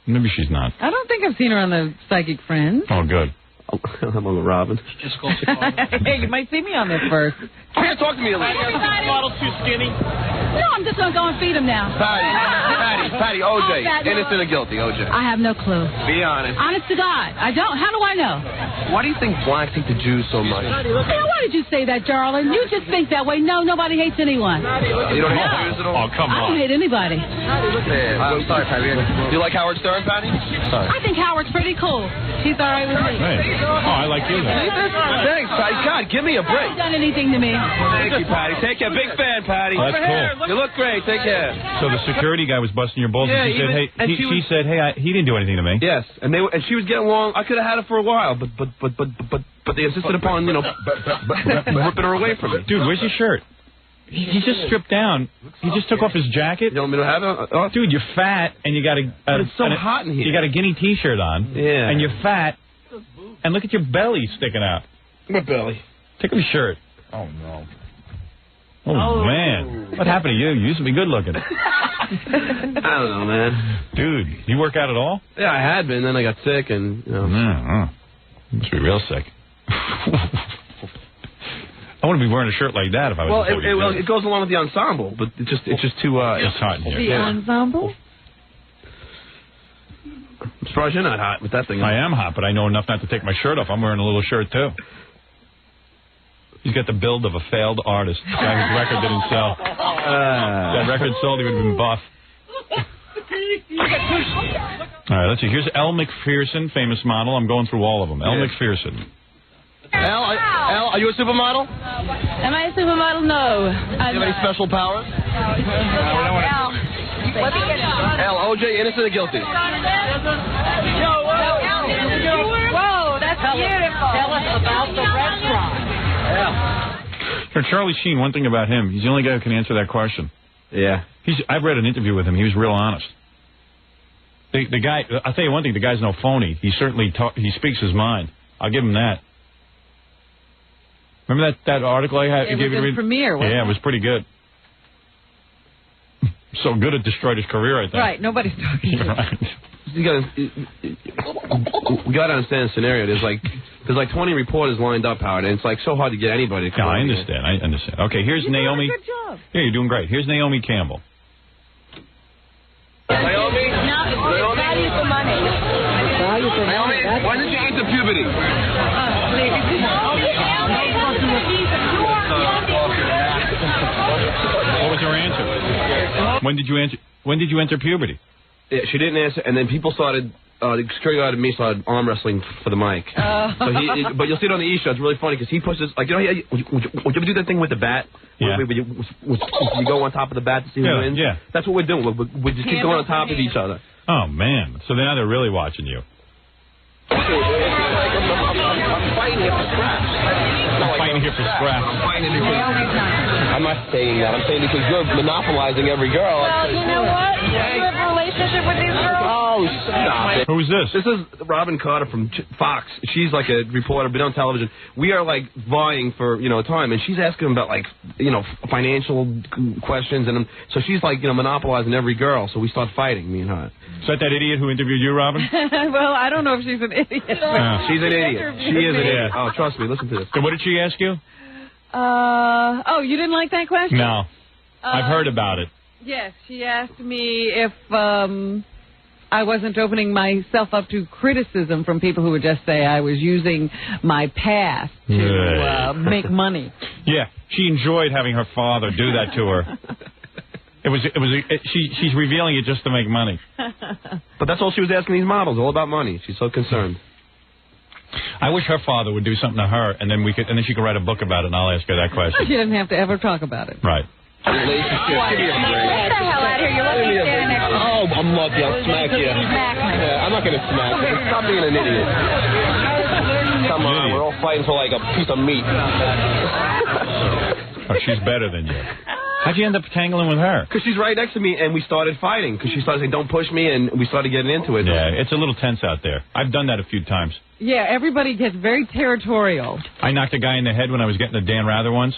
Maybe she's not. I don't think I've seen her on the Psychic Friends. Oh, good. I'm on with Robin. Hey, you might see me on this first. Can't talk to me, Elise. Model's too skinny. No, I'm just going to go and feed him now. Patty, OJ. Innocent or guilty, OJ? I have no clue. Be honest. Honest to God. I don't. How do I know? Why do you think blacks hate the Jews so much? Now, why did you say that, darling? You just think that way. No, nobody hates anyone. You don't hate Jews at all? Oh, come I don't hate anybody. I'm sorry, Patty. Do you like Howard Stern, Patty? Sorry. I think Howard's pretty cool. He's all right with me. Hey. Oh, I like you then. Thanks, Patty. God, give me a break. He hasn't done anything to me. Thank you, Patty. Take care. Big fan, Patty. Oh, that's cool. You look great. Take care. So the security guy was busting your balls, Yeah, and she said, "Hey," she said, "Hey, he didn't do anything to me." Yes, and she was getting along. I could have had it for a while, but they insisted upon ripping her away from me. Dude, where's your shirt? He just stripped down. He just took off his jacket. You want me to have it? Dude, you're fat, and you got but it's so hot in here. You got a Guinea T-shirt on. Yeah. And you're fat, and look at your belly sticking out. What belly? Take off your shirt. Oh no. Oh, man. What happened to you? You used to be good looking. I don't know, man. Dude, you work out at all? Yeah, I had been. Then I got sick, and You must be real sick. I wouldn't be wearing a shirt like that if I was. Well, it goes along with the ensemble, but it's just too. It's hot in here. The ensemble? I'm surprised you're not hot with that thing on. I am hot, but I know enough not to take my shirt off. I'm wearing a little shirt too. He's got the build of a failed artist. The guy whose record didn't sell. That record sold, he would have been buff. All right, let's see. Here's Elle McPherson, famous model. I'm going through all of them. Elle McPherson. Elle, are you a supermodel? Am I a supermodel? No. Do you have any special powers? Elle, OJ, innocent or guilty? Whoa, that's beautiful. Tell us about the restaurant. For Charlie Sheen, one thing about him, he's the only guy who can answer that question. Yeah. I've read an interview with him. He was real honest. The guy, I'll tell you one thing, the guy's no phony. He certainly he speaks his mind. I'll give him that. Remember that article I had? It was his premiere, wasn't it? Yeah, it was pretty good. So good it destroyed his career, I think. Right, nobody's talking to Right. We got to understand the scenario. There's like 20 reporters lined up, Howard, and it's like so hard to get anybody to come. No, I understand. Okay, here's Naomi. Good job. Yeah, you're doing great. Here's Naomi Campbell. Naomi? No, it's value for money. Naomi, when did you enter puberty? What was her answer? When did you enter puberty? Yeah, she didn't answer, and then people started. The security guard and me started arm wrestling for the mic. But you'll see it on the E show. It's really funny because he pushes would you ever do that thing with the bat? Yeah. Where you go on top of the bat to see who wins. Yeah. That's what we're doing. We just keep going on top of each other. Oh man! So now they're really watching you. I'm fighting here for scraps. I'm not saying that. I'm saying because you're monopolizing every girl. Well, you know what? You have a relationship with these girls? Oh, stop it. Who's this? This is Robin Carter from Fox. She's like a reporter, been on television. We are like vying for, time, and she's asking about like, financial questions, and so she's like, monopolizing every girl, so we start fighting, me and her. Is that idiot who interviewed you, Robin? Well, I don't know if she's an idiot. She's an idiot. She is an idiot. Oh, trust me. Listen to this. So what did she ask you? You didn't like that question? No. I've heard about it. Yes, she asked me if I wasn't opening myself up to criticism from people who would just say I was using my past to make money. Yeah, she enjoyed having her father do that to her. She's revealing it just to make money. But that's all she was asking these models, all about money. She's so concerned. I wish her father would do something to her, and then she could write a book about it, and I'll ask her that question. She didn't have to ever talk about it. Right. Relationship. Give me a break. Get the hell out of here. You're lucky you're standing next to me. Oh, I'm lucky. I'll smack you. Smack me. Yeah, I'm not going to smack you. Stop being an idiot. Come on, we're all fighting for like a piece of meat. Oh, she's better than you. How'd you end up tangling with her? Because she's right next to me, and we started fighting. Because she started saying, "Don't push me," and we started getting into it. Yeah, it's a little tense out there. I've done that a few times. Yeah, everybody gets very territorial. I knocked a guy in the head when I was getting the Dan Rather ones.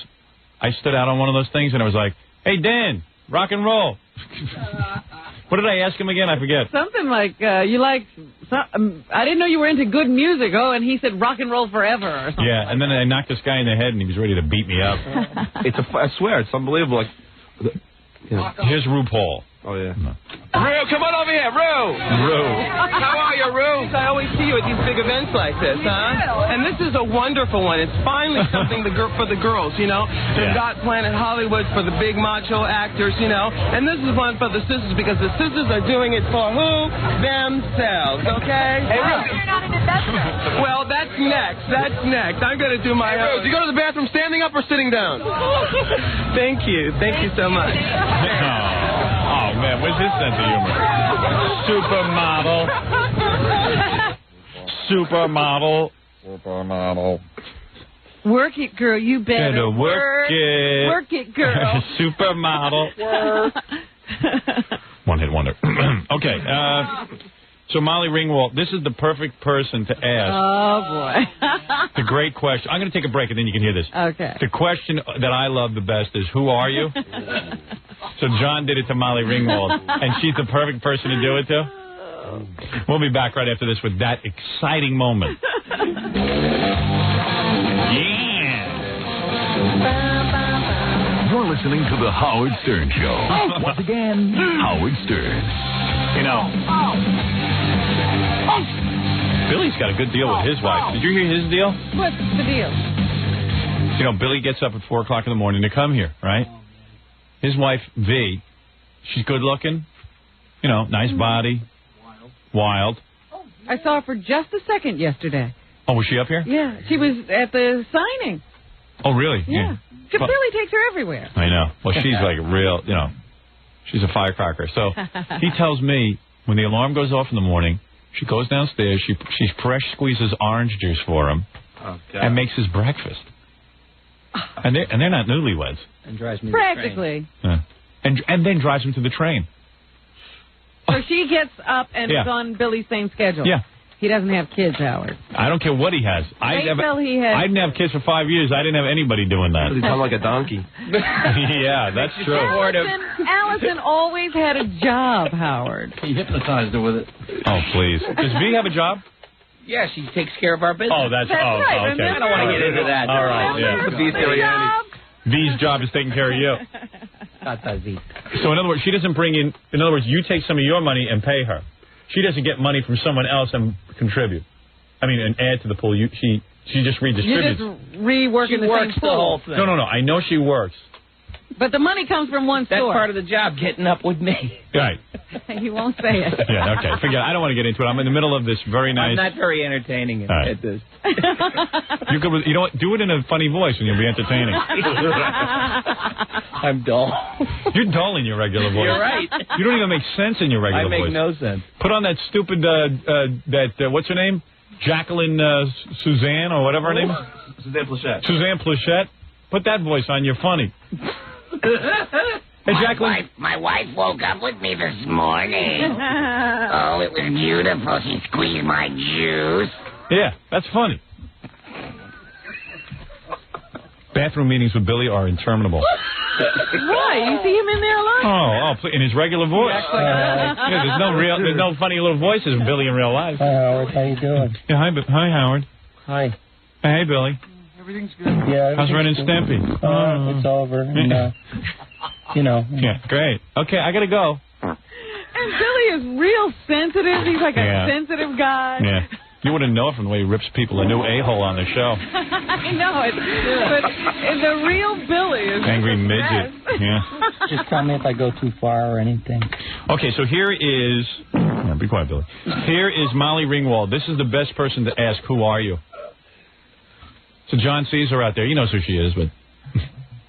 I stood out on one of those things, and I was like, "Hey, Dan, rock and roll." What did I ask him again? I forget. Something like, you like, I didn't know you were into good music. Oh, and he said rock and roll forever or something. Yeah, and then I knocked this guy in the head, and he was ready to beat me up. I swear, it's unbelievable. Like, Here's RuPaul. Oh, yeah. No. Ru, come on over here, Ru. How are you, Ru? I always see you at these big events like this, huh? And this is a wonderful one. It's finally something for the girls, you know? They've got Planet Hollywood for the big macho actors, you know? And this is one for the sisters because the sisters are doing it for who? Themselves, okay? Hey, Ru. Well, that's next. I'm going to do my own. Do you go to the bathroom standing up or sitting down? Thank you. Thank you so much. Oh, man, where's his sense of humor? Supermodel. Work it, girl. You better work it. Work it, girl. Supermodel. One hit wonder. Okay. So, Molly Ringwald, this is the perfect person to ask. Oh, boy. The great question. I'm going to take a break, and then you can hear this. Okay. The question that I love the best is, who are you? So John did it to Molly Ringwald, and she's the perfect person to do it to. We'll be back right after this with that exciting moment. Yeah! You're listening to The Howard Stern Show. Once again, Howard Stern. You know, Billy's got a good deal with his wife. Did you hear his deal? What's the deal? You know, Billy gets up at 4 o'clock in the morning to come here, right? His wife, V, she's good looking, you know, nice body, wild. I saw her for just a second yesterday. Oh, was she up here? Yeah, she was at the signing. Oh, really? Yeah. Billy takes her everywhere. I know. Well, she's like real, you know, she's a firecracker. So he tells me when the alarm goes off in the morning, she goes downstairs, she fresh squeezes orange juice for him and makes his breakfast. And they're not newlyweds. And drives me practically. To the train. And then drives him to the train. So she gets up and is on Billy's same schedule. Yeah. He doesn't have kids, Howard. I don't care what he has. I didn't have kids for 5 years. I didn't have anybody doing that. You sound like a donkey. Yeah, that's true. Allison always had a job, Howard. He hypnotized her with it. Oh, please. Does V have a job? Yeah, she takes care of our business. Oh, that's right. Okay. I don't want to get into that. All right, yeah. V's job is taking care of you. So, in other words, she doesn't bring in... In other words, you take some of your money and pay her. She doesn't get money from someone else and contribute. I mean, and add to the pool. She just redistributes. You're just reworking the same pool. The whole thing. No. I know she works. But the money comes from one store. That's part of the job, getting up with me. Right. He won't say it. Yeah, okay. Forget it. I don't want to get into it. I'm in the middle of this very nice... I'm not very entertaining at this. You know what? Do it in a funny voice and you'll be entertaining. I'm dull. You're dull in your regular voice. You're right. You don't even make sense in your regular voice. I make no sense. Put on that stupid, what's her name? Jacqueline Suzanne or whatever her name is? Suzanne Plachette. Suzanne Plachette. Put that voice on. You're funny. Hey, Jacqueline. My wife woke up with me this morning. Oh, it was beautiful. She squeezed my juice. Yeah, that's funny. Bathroom meetings with Billy are interminable. Why? You see him in there a lot? Oh, in his regular voice. There's no funny little voices of Billy in real life. Hi, Howard. How you doing? Yeah, hi, Howard. Hi. Hey, Billy. Everything's good. Yeah. How's Ren and Stimpy? It's over. And, you know. Yeah, great. Okay, I gotta go. And Billy is real sensitive. He's like a sensitive guy. Yeah. You wouldn't know it from the way he rips people a new a-hole on the show. I know it. But the real Billy is angry midget. Yeah. Just tell me if I go too far or anything. Okay, so here is... be quiet, Billy. Here is Molly Ringwald. This is the best person to ask, who are you? So John sees her out there. He knows who she is, but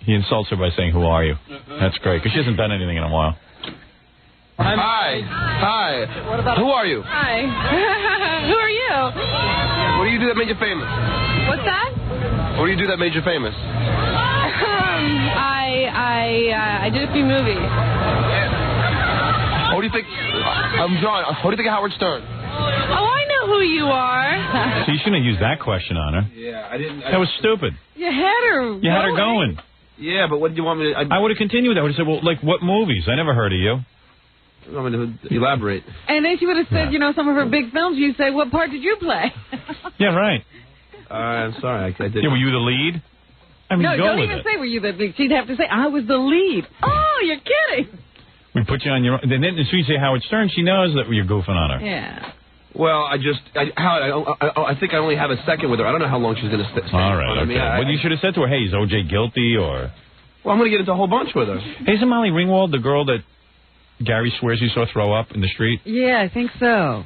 he insults her by saying, who are you? That's great, because she hasn't done anything in a while. Hi. Who are you? Hi. Who are you? What do you do that made you famous? What's that? What do you do that made you famous? I did a few movies. What do you think? I'm John. What do you think of Howard Stern? Oh, I know who you are. So you shouldn't have used that question on her. Yeah, I didn't. That was stupid. You had her. You had her going. Yeah, but what did you want me to? I would have continued that. I would have said, well, like, what movies? I never heard of you. I'm going to elaborate. And then she would have said, you know, some of her big films. You'd say, what part did you play? Yeah, right. I'm sorry, I didn't. Yeah, were you the lead? I mean, no, go don't with even it. say were you the lead. She'd have to say, I was the lead. Oh, you're kidding. We put you on your own. Then as soon as you say Howard Stern, she knows that you're goofing on her. Yeah. Well, I think I only have a second with her. I don't know how long she's going to stay. All right, okay. Well, you should have said to her, hey, is OJ guilty, or... Well, I'm going to get into a whole bunch with her. Hey, isn't Molly Ringwald the girl that Gary swears you saw throw up in the street? Yeah, I think so. I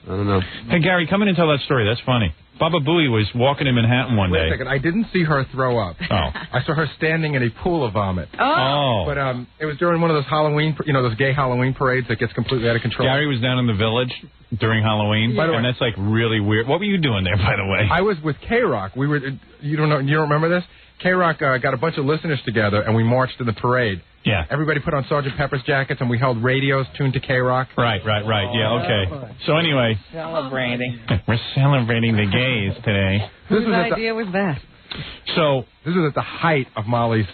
don't know. Hey, Gary, come in and tell that story. That's funny. Baba Booey was walking in Manhattan one day. Wait a second. I didn't see her throw up. Oh. I saw her standing in a pool of vomit. Oh. But it was during one of those Halloween, those gay Halloween parades that gets completely out of control. Gary was down in the Village during Halloween, and that's like really weird. What were you doing there, by the way? I was with K-Rock. We were. You don't remember this? K-Rock got a bunch of listeners together, and we marched in the parade. Yeah. Everybody put on Sgt. Pepper's jackets, and we held radios tuned to K-Rock. Right. Yeah, okay. So anyway. Celebrating. We're celebrating the gays today. Whose idea was that? So this was at the height of Molly's,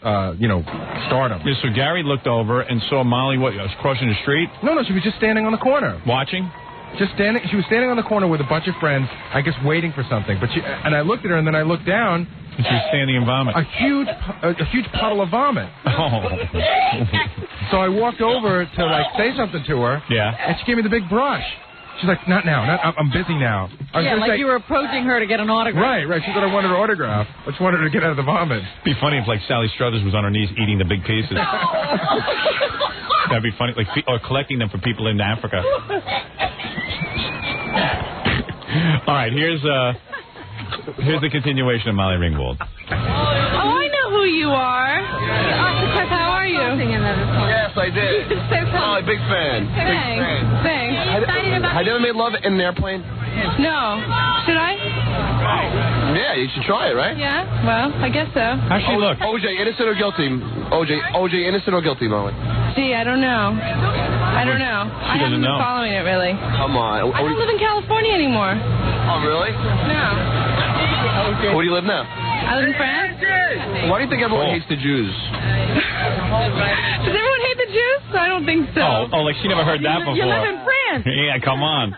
stardom. Yeah, so Gary looked over and saw Molly, crossing the street? No, she was just standing on the corner. Watching? Just standing. She was standing on the corner with a bunch of friends, I guess waiting for something. And I looked at her, and then I looked down. And she was standing in vomit. A huge puddle of vomit. Oh. So I walked over to say something to her. Yeah. And she gave me the big brush. She's like, not now. I'm busy now. You were approaching her to get an autograph. Right. She thought I wanted her autograph. I just wanted her to get out of the vomit. It'd be funny if Sally Struthers was on her knees eating the big pieces. That'd be funny, or collecting them for people in Africa. All right, here's the continuation of Molly Ringwald. Oh, I know who you are. How are you? Yes, I did. Oh, big fan. Thanks. Have you ever made love in an airplane? No. Should I? Yeah, you should try it, right? Yeah. Well, I guess so. How's she look? OJ, innocent or guilty? OJ, innocent or guilty, Molly? Gee, I don't know. I haven't been following it, really. Come on. I don't live in California anymore. Oh, really? No. Where do you live now? I live in France. Why do you think everyone hates the Jews? Does everyone hate the Jews? I don't think so. Oh, like she never heard that before. You live in France. Yeah, come on.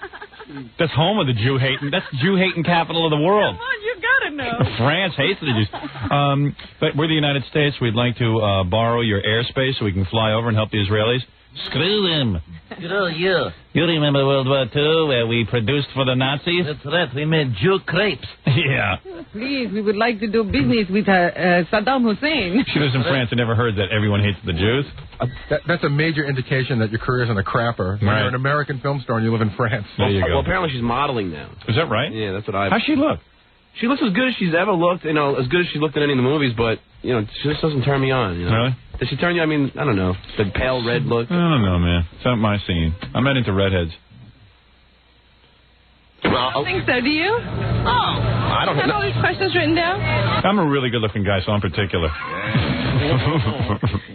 That's home of the Jew hating. That's Jew hating capital of the world. Come on, you gotta know. France hates the Jews. But we're the United States. We'd like to borrow your airspace so we can fly over and help the Israelis. Screw them. Screw you. You remember World War II where we produced for the Nazis? That's right. We made Jew crepes. Yeah. Please, we would like to do business with Saddam Hussein. She lives in France and never heard that everyone hates the Jews. That's a major indication that your career's on a crapper. When you're an American film star and you live in France. There you go. Well, apparently she's modeling now. Is that right? Yeah, that's what I've... How's she look? She looks as good as she's ever looked, as good as she looked in any of the movies, but, she just doesn't turn me on, Really? Does she turn you? I mean, I don't know. The pale red look. I don't know, man. It's not my scene. I'm not into redheads. I don't think so. Do you? Oh. I don't have all these questions written down? I'm a really good-looking guy, so I'm particular.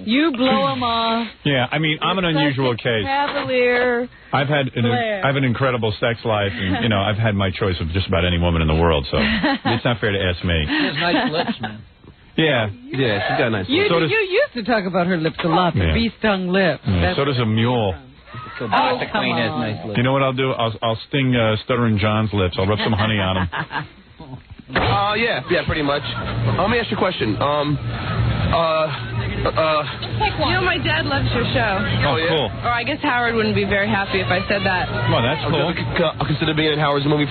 You blow them off. Yeah, I mean, I'm an unusual case. Cavalier. I have an incredible sex life, and, I've had my choice of just about any woman in the world, so it's not fair to ask me. She has nice lips, man. Yeah, she's got nice lips. lips. You used to talk about her lips a lot, the bee-stung lips. Yeah, so does a mule. Kielbasa Queen has nice lips. You know what I'll do? I'll sting Stuttering John's lips. I'll rub some honey on them. Yeah, pretty much. Let me ask you a question. My dad loves your show. Oh, cool. Or I guess Howard wouldn't be very happy if I said that. Well, that's cool. I'll consider being in Howard's movie.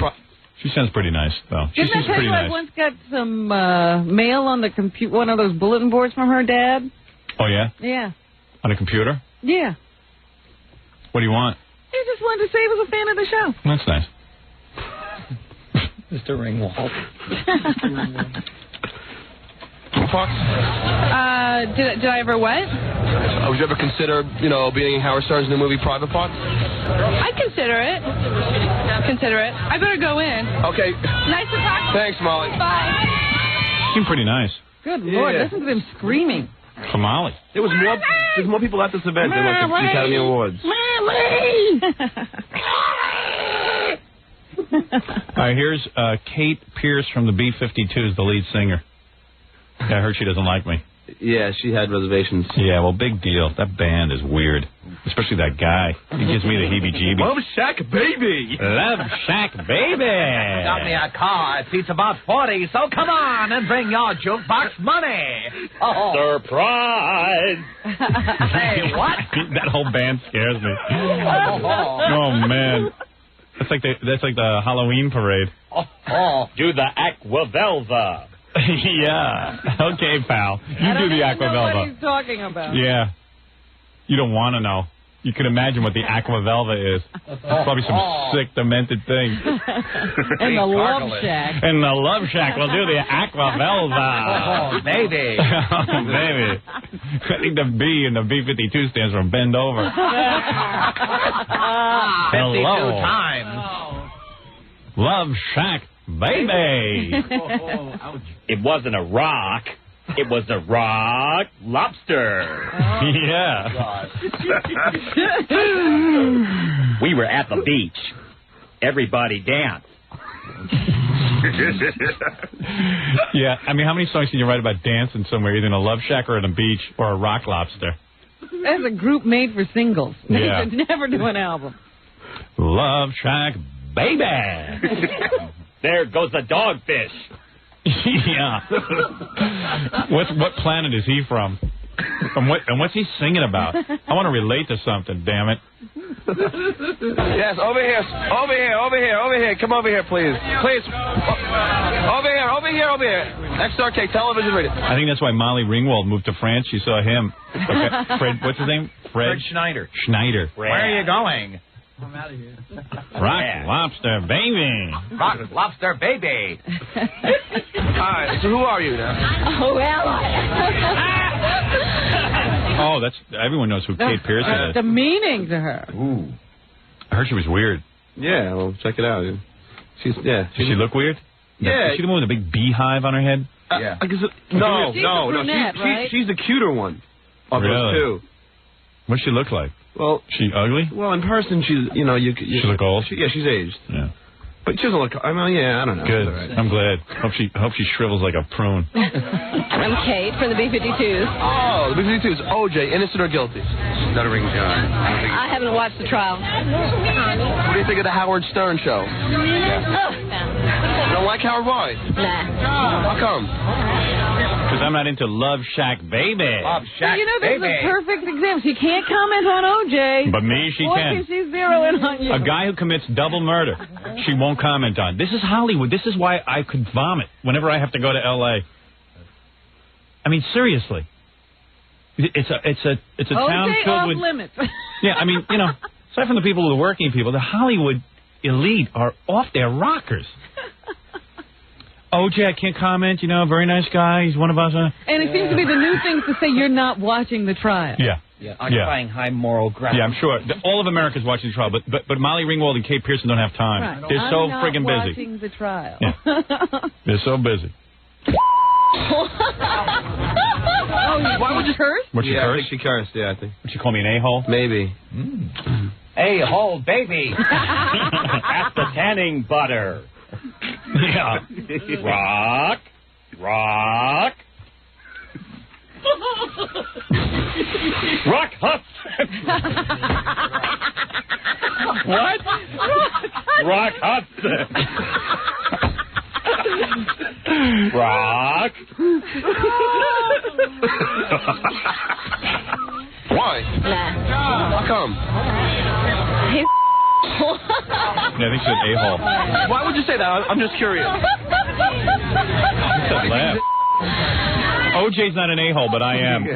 She sounds pretty nice, though. She seems pretty nice. I once got some mail on the one of those bulletin boards from her dad. Oh, yeah? Yeah. On a computer? Yeah. What do you want? He just wanted to say he was a fan of the show. That's nice. Mr. Ringwald. Fox? Did I ever what? Would you ever consider, being in Howard Stern's new movie, Private Parts? I'd consider it. I better go in. Okay. Nice to talk to you. Thanks, Molly. Bye. Seemed pretty nice. Good Lord, listen to them screaming. For Molly. There's more people at this event than at the Academy Awards. All right, here's Kate Pierce from the B-52s, the lead singer. Yeah, I heard she doesn't like me. Yeah, she had reservations. Yeah, well, big deal. That band is weird. Especially that guy. He gives me the heebie-jeebies. Love Shack Baby. Love Shack Baby. Got me a car. It seats about 40, so come on and bring your jukebox money. Oh. Surprise! Say what? That whole band scares me. Oh, man. That's like the Halloween parade. Do the Aquavelva. Yeah. Okay, pal. You do the I don't know Aquavelva. what he's talking about. Yeah. You don't want to know. You can imagine what the Aquavelva is. It's probably some sick, demented thing. And the Love Shack. And the Love Shack will do the Aquavelva. Oh, baby. Oh, baby. I think the B in the B-52 stands for bend over. 52 Hello. times. Love Shack, baby. It wasn't a rock. It was a rock lobster. Yeah. We were at the beach. Everybody danced. Yeah, I mean, how many songs can you write about dancing somewhere, either in a Love Shack or at a beach or a rock lobster? That's a group made for singles. Yeah. They should never do an album. Love Shack, baby. There goes the dogfish. Yeah. What planet is he from? And what's he singing about? I want to relate to something, damn it. Yes, over here. Come over here, please. Please. Over here. Next door, okay, television radio. I think that's why Molly Ringwald moved to France. She saw him. Okay. Fred, what's his name? Fred Schneider. Where are you going? I'm out of here. Rock lobster, baby. Rock lobster, baby. All right, so who are you now? Oh, well, Oh, that's everyone knows who Kate Pierson is. The meaning to her. Ooh. I heard she was weird. Yeah, well, check it out. Does she look weird? Yeah. Is she the one with the big beehive on her head? No. Brunette, right? She's the cuter one of Really? those two. What's she look like? Well, she ugly? Well, in person, she's you she look old? She's aged. Yeah. But she doesn't look. I mean, yeah, I don't know. Good. Right. I'm glad. Hope she shrivels like a prune. I'm Kate from the B-52s. Oh, the B-52s. OJ, innocent or guilty? Stuttering John. I haven't watched the trial. What do you think of the Howard Stern show? You don't like Howard? Why? Nah. How come? Because I'm not into Love Shack, baby. Love Shack, You know, this is a perfect example. She can't comment on OJ. But me, she Boy, can. She's zeroing on you. A guy who commits double murder, she won't comment on. This is Hollywood. This is why I could vomit whenever I have to go to L.A. I mean, seriously. It's a town OJ filled off with... limits. Yeah, I mean, aside from the people, the working people, the Hollywood elite are off their rockers. OJ, I can't comment. Very nice guy. He's one of us. And it seems to be the new thing to say you're not watching the trial. Yeah. Occupying high moral ground. Yeah, I'm sure. All of America's watching the trial, but Molly Ringwald and Kate Pierson don't have time. Right. They're so I'm friggin' not busy. watching the trial. Yeah. They're so busy. Why would you curse? Would she curse? I think she cursed. Yeah, I think. Would she call me an a-hole? Maybe. Hey, hole, baby. That's the tanning butter. Yeah. Rock. Rock Hudson. What? Rock Hudson. Rock. Why? Nah. How come? Yeah, I think she's an a-hole. Why would you say that? I'm just curious. Laugh. OJ's not an a-hole, but I am.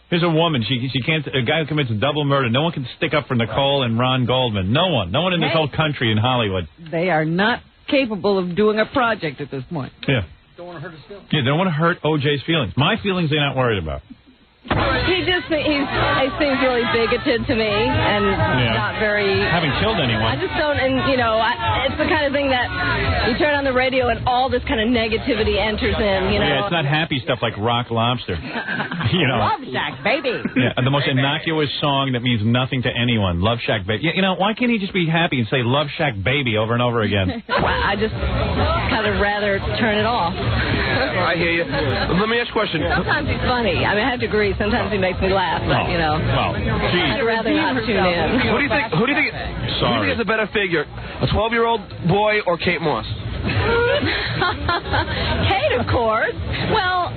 Here's a woman. She can't. A guy who commits double murder. No one can stick up for Nicole and Ron Goldman. No one. No one in this whole country in Hollywood. They are not capable of doing a project at this point. Yeah. Don't want to hurt his feelings. Yeah, they don't want to hurt OJ's feelings. My feelings they're not worried about. He seems really bigoted to me and not very... Haven't killed anyone. I just don't, and it's the kind of thing that you turn on the radio and all this kind of negativity enters in, Yeah, it's not happy stuff like Rock Lobster. Love Shack, baby. Yeah, the most innocuous song that means nothing to anyone. Love Shack, baby. Why can't he just be happy and say Love Shack, baby over and over again? I just kind of rather turn it off. I hear you. Let me ask you a question. Sometimes he's funny. I mean, I have to agree. Sometimes he makes me laugh, but, you know. Well, geez. I'd rather not tune in. Who do you think? Who do you think is a better figure, a 12-year-old boy or Kate Moss? Kate, of course. Well,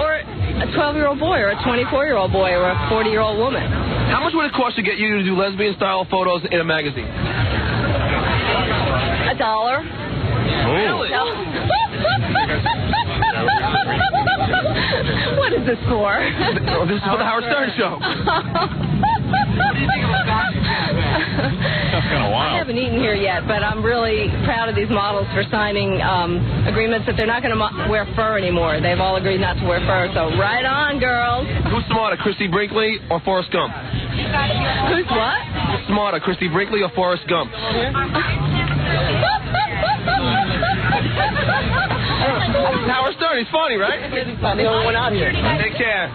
or a 12-year-old boy, or a 24-year-old boy, or a 40-year-old woman. How much would it cost to get you to do lesbian-style photos in a magazine? $1. Really? What is this for? This is for the Howard Stern Show. What do you think about That's kind of wild. I haven't eaten here yet, but I'm really proud of these models for signing agreements that they're not going to wear fur anymore. They've all agreed not to wear fur, so right on, girls. Who's smarter, Christy Brinkley or Forrest Gump? Who's what? Who's smarter, Christy Brinkley or Forrest Gump? Howard Stern, he's funny, right? He's the only one out here. Take care.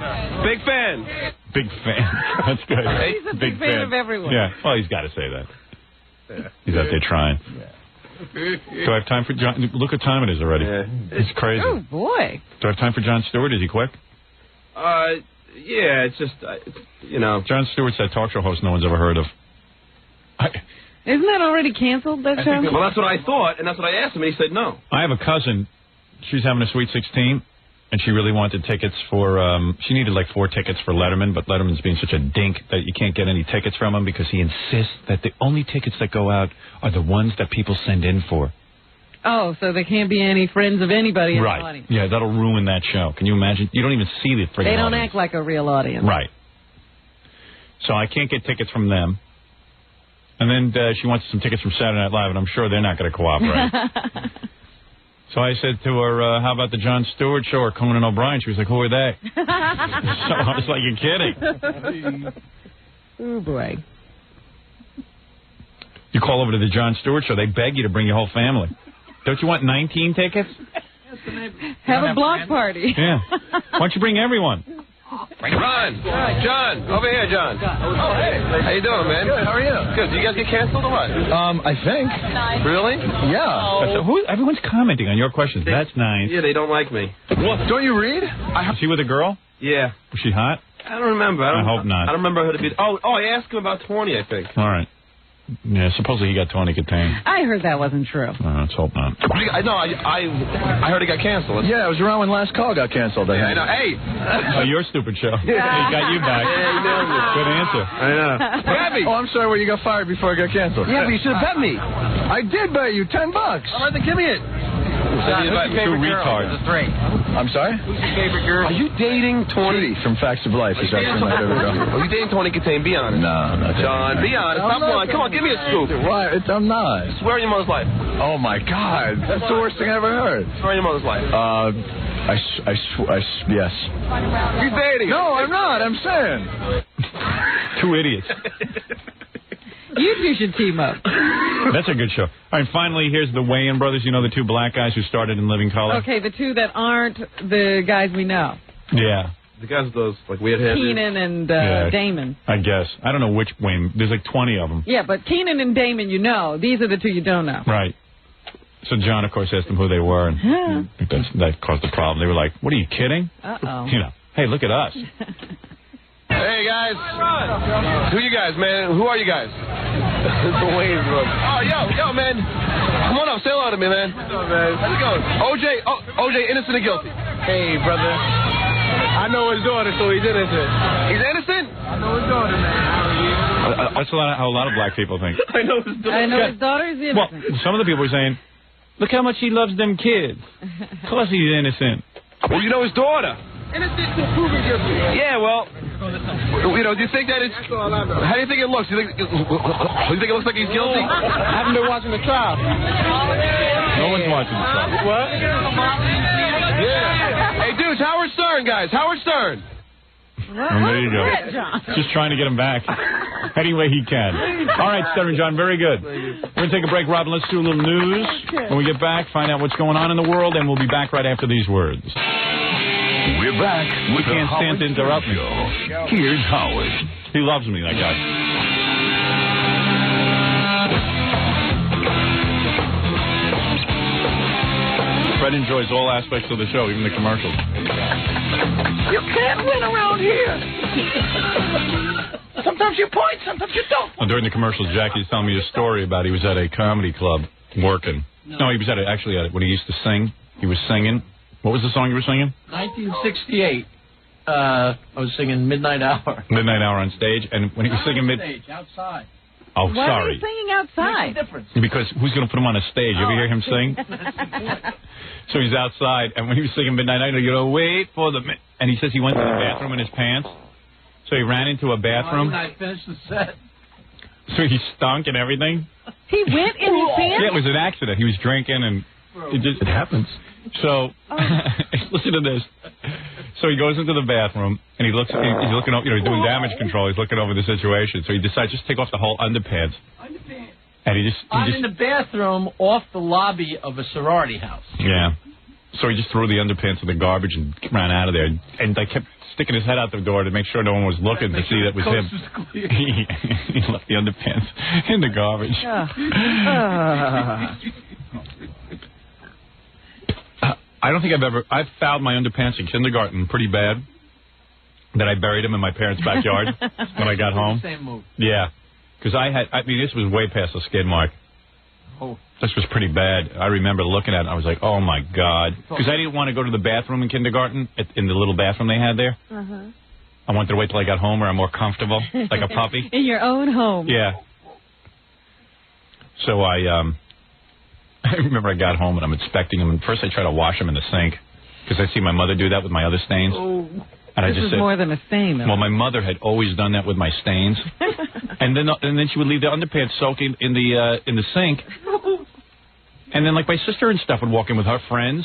Big fan. Big fan. That's good. He's a big fan of everyone. Yeah. Well, he's got to say that. He's out there trying. Do I have time for John? Look what time it is already. It's crazy. Oh, boy. Do I have time for Jon Stewart? Is he quick? Yeah, it's just, you know. Jon Stewart's that talk show host no one's ever heard of. Isn't that already canceled, that show? Well, that's what I thought, and that's what I asked him, and he said no. I have a cousin. She's having a Sweet 16, and she really wanted tickets for, she needed like 4 tickets for Letterman, but Letterman's being such a dink that you can't get any tickets from him because he insists that the only tickets that go out are the ones that people send in for. Oh, so there can't be any friends of anybody in the audience. Yeah, that'll ruin that show. Can you imagine? You don't even see the friggin' They don't audience. act like a real audience. Right. So I can't get tickets from them. And then she wants some tickets from Saturday Night Live, and I'm sure they're not going to cooperate. So I said to her, how about the Jon Stewart show or Conan O'Brien? She was like, who are they? So I was like, you're kidding. Oh, boy. You call over to the Jon Stewart show, they beg you to bring your whole family. Don't you want 19 tickets? Have a block party. Yeah. Why don't you bring everyone? John, over here, John. Oh, hey. How you doing, man? Good, how are you? Good. Do you guys get canceled or what? I think. Really? Yeah. Everyone's commenting on your questions. That's nice. Yeah, they don't like me. What? Don't you read? Was she with a girl? Yeah. Was she hot? I don't remember. I hope not. I don't remember her to be... Oh, I asked him about 20, I think. All right. Yeah, supposedly he got Tony Katane. I heard that wasn't true. Let's hope not. I heard he got canceled. Yeah, it was around when Last Call got canceled. I know. Hey! Oh, your stupid show. He got you back. Yeah, he nailed it. Good answer. I know. Bet me! Oh, I'm sorry, well, you got fired before it got canceled. Yeah, but you should have bet me. I did bet you $10. All right, then give me it. John, who's your favorite girl? There's 3. I'm sorry? Who's your favorite girl? Are you dating Tony? From Facts of Life. Is actually my favorite girl. Are you dating Tony Katane? Be honest. No, not John, be honest. Stop lying. Come on, give me a scoop. Why? I'm not. Swear on your mother's life. Oh, my God. That's the worst thing I ever heard. Swear on your mother's life. Yes. He's dating. No, I'm not. I'm saying. 2 idiots. You two should team up. That's a good show. All right, finally, here's the Wayans Brothers. You know, the 2 black guys who started in Living Color? Okay, the 2 that aren't the guys we know. Yeah. The guys with those, like, weird heads. Keenan and Damon. I guess. I don't know which Wayne. There's like 20 of them. Yeah, but Keenan and Damon, you know. These are the 2 you don't know. Right. So John, of course, asked them who they were, and that caused the problem. They were like, what, are you kidding? Uh-oh. You know, hey, look at us. Hey, guys. Who you guys, man? Who are you guys? The Wayans Brothers. Oh, yo, man. Come on up. Say hello to me, man. What's up, man? How's it going? OJ, innocent or guilty? Hey, brother. I know his daughter, so he's innocent. He's innocent? I know his daughter, man. That's how a lot of black people think. I know his daughter. I know his daughter is innocent. Well, some of the people are saying, look how much he loves them kids. Of course he's innocent. Well, you know his daughter. Innocent to proven guilty. Yeah, well, you know, do you think that it's... How do you think it looks? Do you think it looks like he's guilty? I haven't been watching the trial. No one's watching the trial. What? Yeah. Hey, dudes, Howard Stern, guys. Howard Stern. And there you go. Just trying to get him back any way he can. All right, Stuttering John, very good. We're going to take a break, Robin. Let's do a little news. When we get back, find out what's going on in the world, and we'll be back right after these words. We're back with We can't stand to interrupt me. Here's Howard. He loves me, that guy. Fred enjoys all aspects of the show, even the commercials. You can't win around here. Sometimes you point, sometimes you don't. Well, during the commercials, Jackie's telling me a story about he was at a comedy club working. No, he was actually at it when he used to sing. He was singing. What was the song you were singing? 1968. I was singing Midnight Hour. Midnight Hour on stage, and when he was singing stage, outside. Oh, Why sorry. are you singing outside? Makes a difference. Because who's going to put him on a stage? You ever hear him sing? So he's outside, and when he was singing Midnight Hour, you know, wait for the... And he says he went to the bathroom in his pants. So he ran into a bathroom. I finished the set. So he stunk and everything. He went in his pants? Yeah, it was an accident. He was drinking, and it happens. So, listen to this. So he goes into the bathroom, and he's looking over, he's doing damage control. He's looking over the situation. So he decides just take off the whole underpants. And I'm in the bathroom off the lobby of a sorority house. Yeah. So he just threw the underpants in the garbage and ran out of there. And I kept sticking his head out the door to make sure no one was looking to see that it was him. He left the underpants in the garbage. I don't think I've found my underpants in kindergarten pretty bad that I buried them in my parents' backyard when I got home. Same move. Yeah. Because this was way past the skid mark. Oh. This was pretty bad. I remember looking at it, and I was like, oh, my God. Because I didn't want to go to the bathroom in kindergarten, in the little bathroom they had there. Uh-huh. I wanted to wait till I got home where I'm more comfortable, like a puppy. In your own home. Yeah. So I remember I got home, and I'm inspecting them. And first I try to wash them in the sink, because I see my mother do that with my other stains. Oh. And I This just is said, more than a stain, though. Well, my mother had always done that with my stains. And then she would leave the underpants soaking in the sink. And then, like, my sister and stuff would walk in with her friends.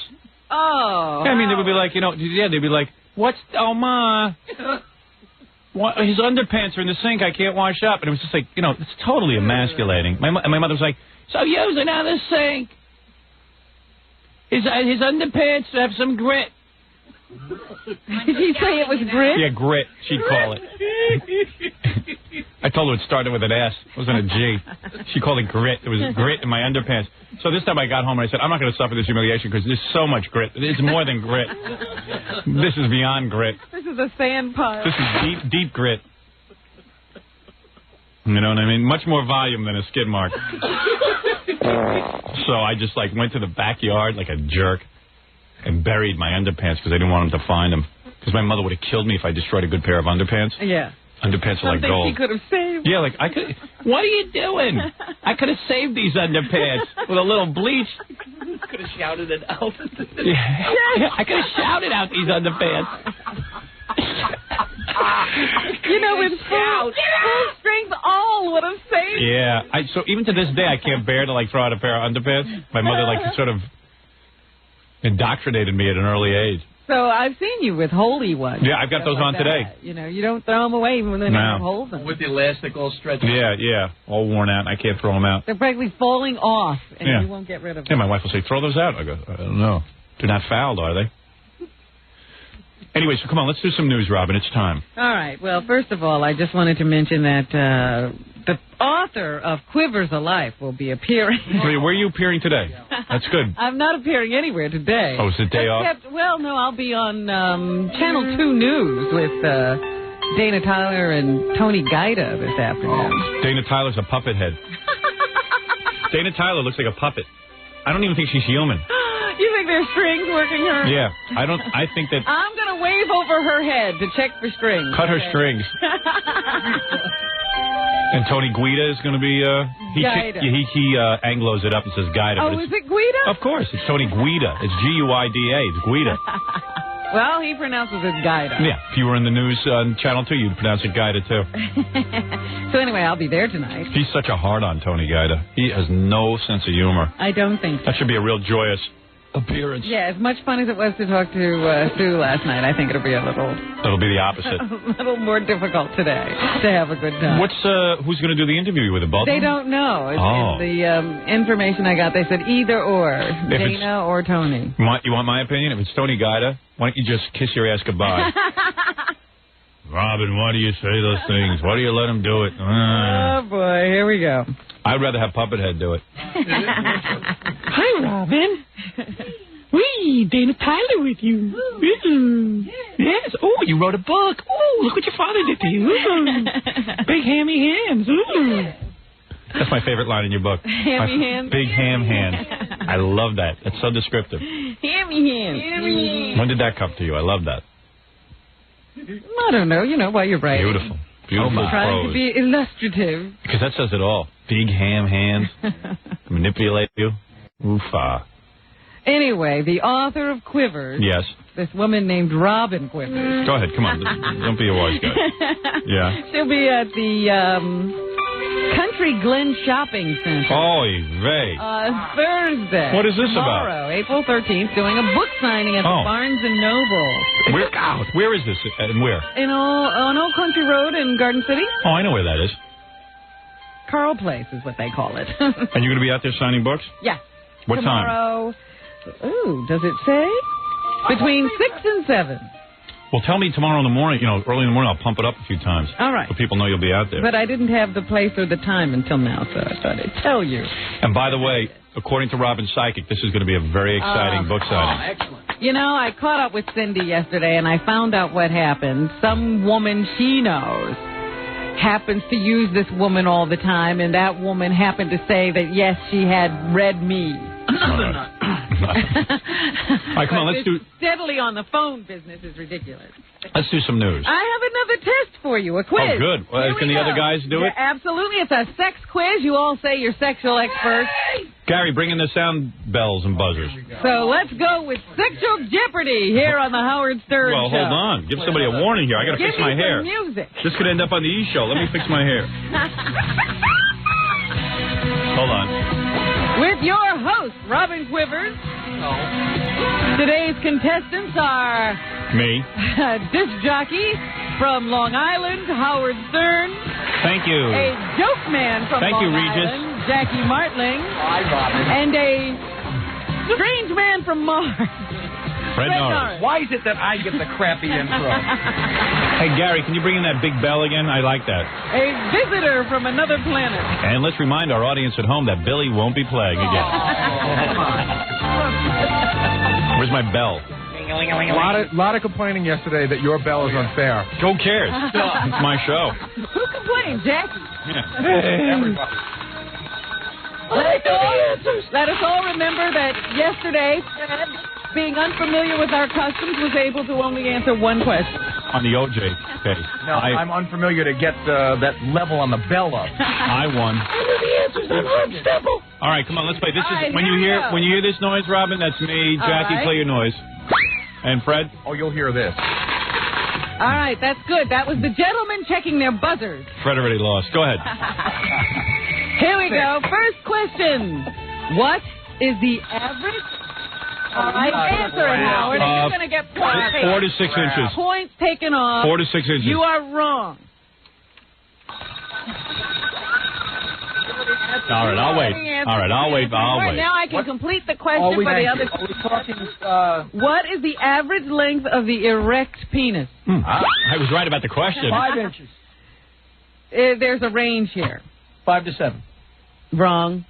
Oh. I mean, they would be like, they'd be like, Ma, his underpants are in the sink, I can't wash up. And it was just like, it's totally emasculating. My mother was like, so use another sink. His underpants have some grit. Did he say it was grit? Yeah, grit, she'd call it. I told her it started with an S. It wasn't a G. She called it grit. It was grit in my underpants. So this time I got home and I said, I'm not going to suffer this humiliation because there's so much grit. It's more than grit. This is beyond grit. This is a sand pile. This is deep grit. You know what I mean? Much more volume than a skid mark. So I just, went to the backyard like a jerk and buried my underpants because I didn't want them to find them. Because my mother would have killed me if I destroyed a good pair of underpants. Yeah. Underpants are like gold. Something she could have saved. Yeah, I could. What are you doing? I could have saved these underpants with a little bleach. Could have shouted it out. Yeah, I could have shouted out these underpants. With full strength, all would have saved. Yeah. So even to this day, I can't bear to throw out a pair of underpants. My mother sort of indoctrinated me at an early age. So I've seen you with holy ones. Yeah, I've got those on today. You don't throw them away even when they have holes in them. With the elastic all stretched. Yeah, all worn out. I can't throw them out. They're practically falling off, and you won't get rid of them. Yeah, my wife will say, throw those out. I go, I don't know. They're not fouled, are they? Anyway, so come on, let's do some news, Robin. It's time. All right. Well, first of all, I just wanted to mention that the author of Quivers of Life will be appearing. Where are you appearing today? That's good. I'm not appearing anywhere today. Oh, is it day off? Well, no, I'll be on Channel 2 News with Dana Tyler and Tony Guida this afternoon. Dana Tyler's a puppet head. Dana Tyler looks like a puppet. I don't even think she's human. You think there's strings working her? Yeah, I think that... I'm going to wave over her head to check for strings. Cut her strings. And Tony Guida is going to be... He Anglos it up and says Guida. Oh, is it Guida? Of course, it's Tony Guida. It's Guida. It's Guida. Well, he pronounces it Guida. Yeah, if you were in the news on Channel 2, you'd pronounce it Guida, too. So anyway, I'll be there tonight. He's such a hard-on, Tony Guida. He has no sense of humor. I don't think so. That should be a real joyous appearance. Yeah, as much fun as it was to talk to Sue last night, I think it'll be a little... It'll be the opposite. A little more difficult today to have a good time. Who's going to do the interview with the both? They don't know. In the information I got, they said either or, Dana or Tony. You want my opinion? If it's Tony Guida, why don't you just kiss your ass goodbye? Robin, why do you say those things? Why do you let him do it? Oh, boy, here we go. I'd rather have Puppet Head do it. Hi, Robin. Wee, Dana Tyler with you. Ooh. Yes. Oh, you wrote a book. Oh, look what your father did to you. Ooh. Big hammy hands. Ooh. That's my favorite line in your book. Hammy hands? Big ham hands. I love that. That's so descriptive. Hammy hands. When did that come to you? I love that. I don't know. You know, while you're writing. Beautiful. Beautiful Trying to prose. be illustrative. Because that says it all. Big ham hands. Manipulate you. Oofa. Anyway, the author of Quivers. Yes. This woman named Robin Quivers. Go ahead. Come on. Don't be a wise guy. Yeah. She'll be at the Country Glen Shopping Center. Oy vey. Thursday. What is this Tomorrow, April 13th, doing a book signing at the Barnes & Noble. Where is this and where? On Old Country Road in Garden City. Oh, I know where that is. Carl Place is what they call it. And you're going to be out there signing books? Yeah. What time? Tomorrow. Ooh, does it say? Between 6 and 7. Well, tell me tomorrow in the morning, early in the morning, I'll pump it up a few times. All right. So people know you'll be out there. But I didn't have the place or the time until now, so I thought I'd tell you. And by the way, according to Robin Psychic, this is going to be a very exciting book signing. Excellent. I caught up with Cindy yesterday, and I found out what happened. Some woman she knows happens to use this woman all the time, and that woman happened to say that, yes, she had read me. All right, come on, let's do... Steadily on the phone business is ridiculous. Let's do some news. I have another test for you, a quiz. Oh, good. Well, can the other guys do it? Absolutely. It's a sex quiz. You all say you're sexual experts. Gary, bring in the sound bells and buzzers. So let's go with Sexual Jeopardy here on the Howard Stern Show. Well, hold on. Give somebody a warning here. I got to fix my hair. Music. This could end up on the E! Show. Let me fix my hair. Hold on. With your host, Robin Quivers. Today's contestants are... Me. Disc jockey from Long Island, Howard Stern. Thank you. A joke man from Long Island, Jackie Martling. Hi, Robin. And a strange man from Mars. Fred Norris. Why is it that I get the crappy intro? Hey, Gary, can you bring in that big bell again? I like that. A visitor from another planet. And let's remind our audience at home that Billy won't be playing again. Where's my bell? A lot of complaining yesterday that your bell is unfair. Who cares? It's my show. Who complained, Jackie? Yeah. Let us all remember that yesterday, Fred, being unfamiliar with our customs, was able to only answer one question. On the OJ case. No, I'm unfamiliar to get that level on the bell up. I won. All right, come on, let's play. This is when you hear this noise, Robin. That's me. Jackie, play your noise. And Fred? Oh, you'll hear this. All right, that's good. That was the gentleman checking their buzzers. Fred already lost. Go ahead. Here we go. First question. What is the average? All right, answer it, Howard. You're going to get points. 4 to 6 inches. Points taken off. 4 to 6 inches. You are wrong. All right, I'll wait. All right, I'll wait. Now I can complete the question for the other. What is the average length of the erect penis? I was right about the question. 5 inches. There's a range here. 5 to 7. Wrong.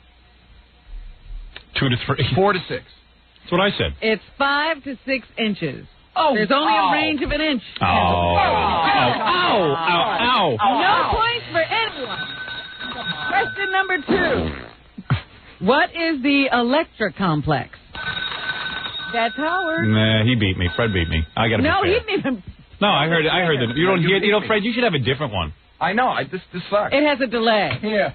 2 to 3. 4 to 6. That's what I said. It's 5 to 6 inches. Oh, there's only a range of an inch. Oh. Ow. No points for anyone. Question number 2. What is the Electra complex? That's Howard. Nah, he beat me. Fred beat me. I got to be fair. He didn't even. No, I heard that. You don't hear. Fred, you should have a different one. I know. This sucks. It has a delay. Here.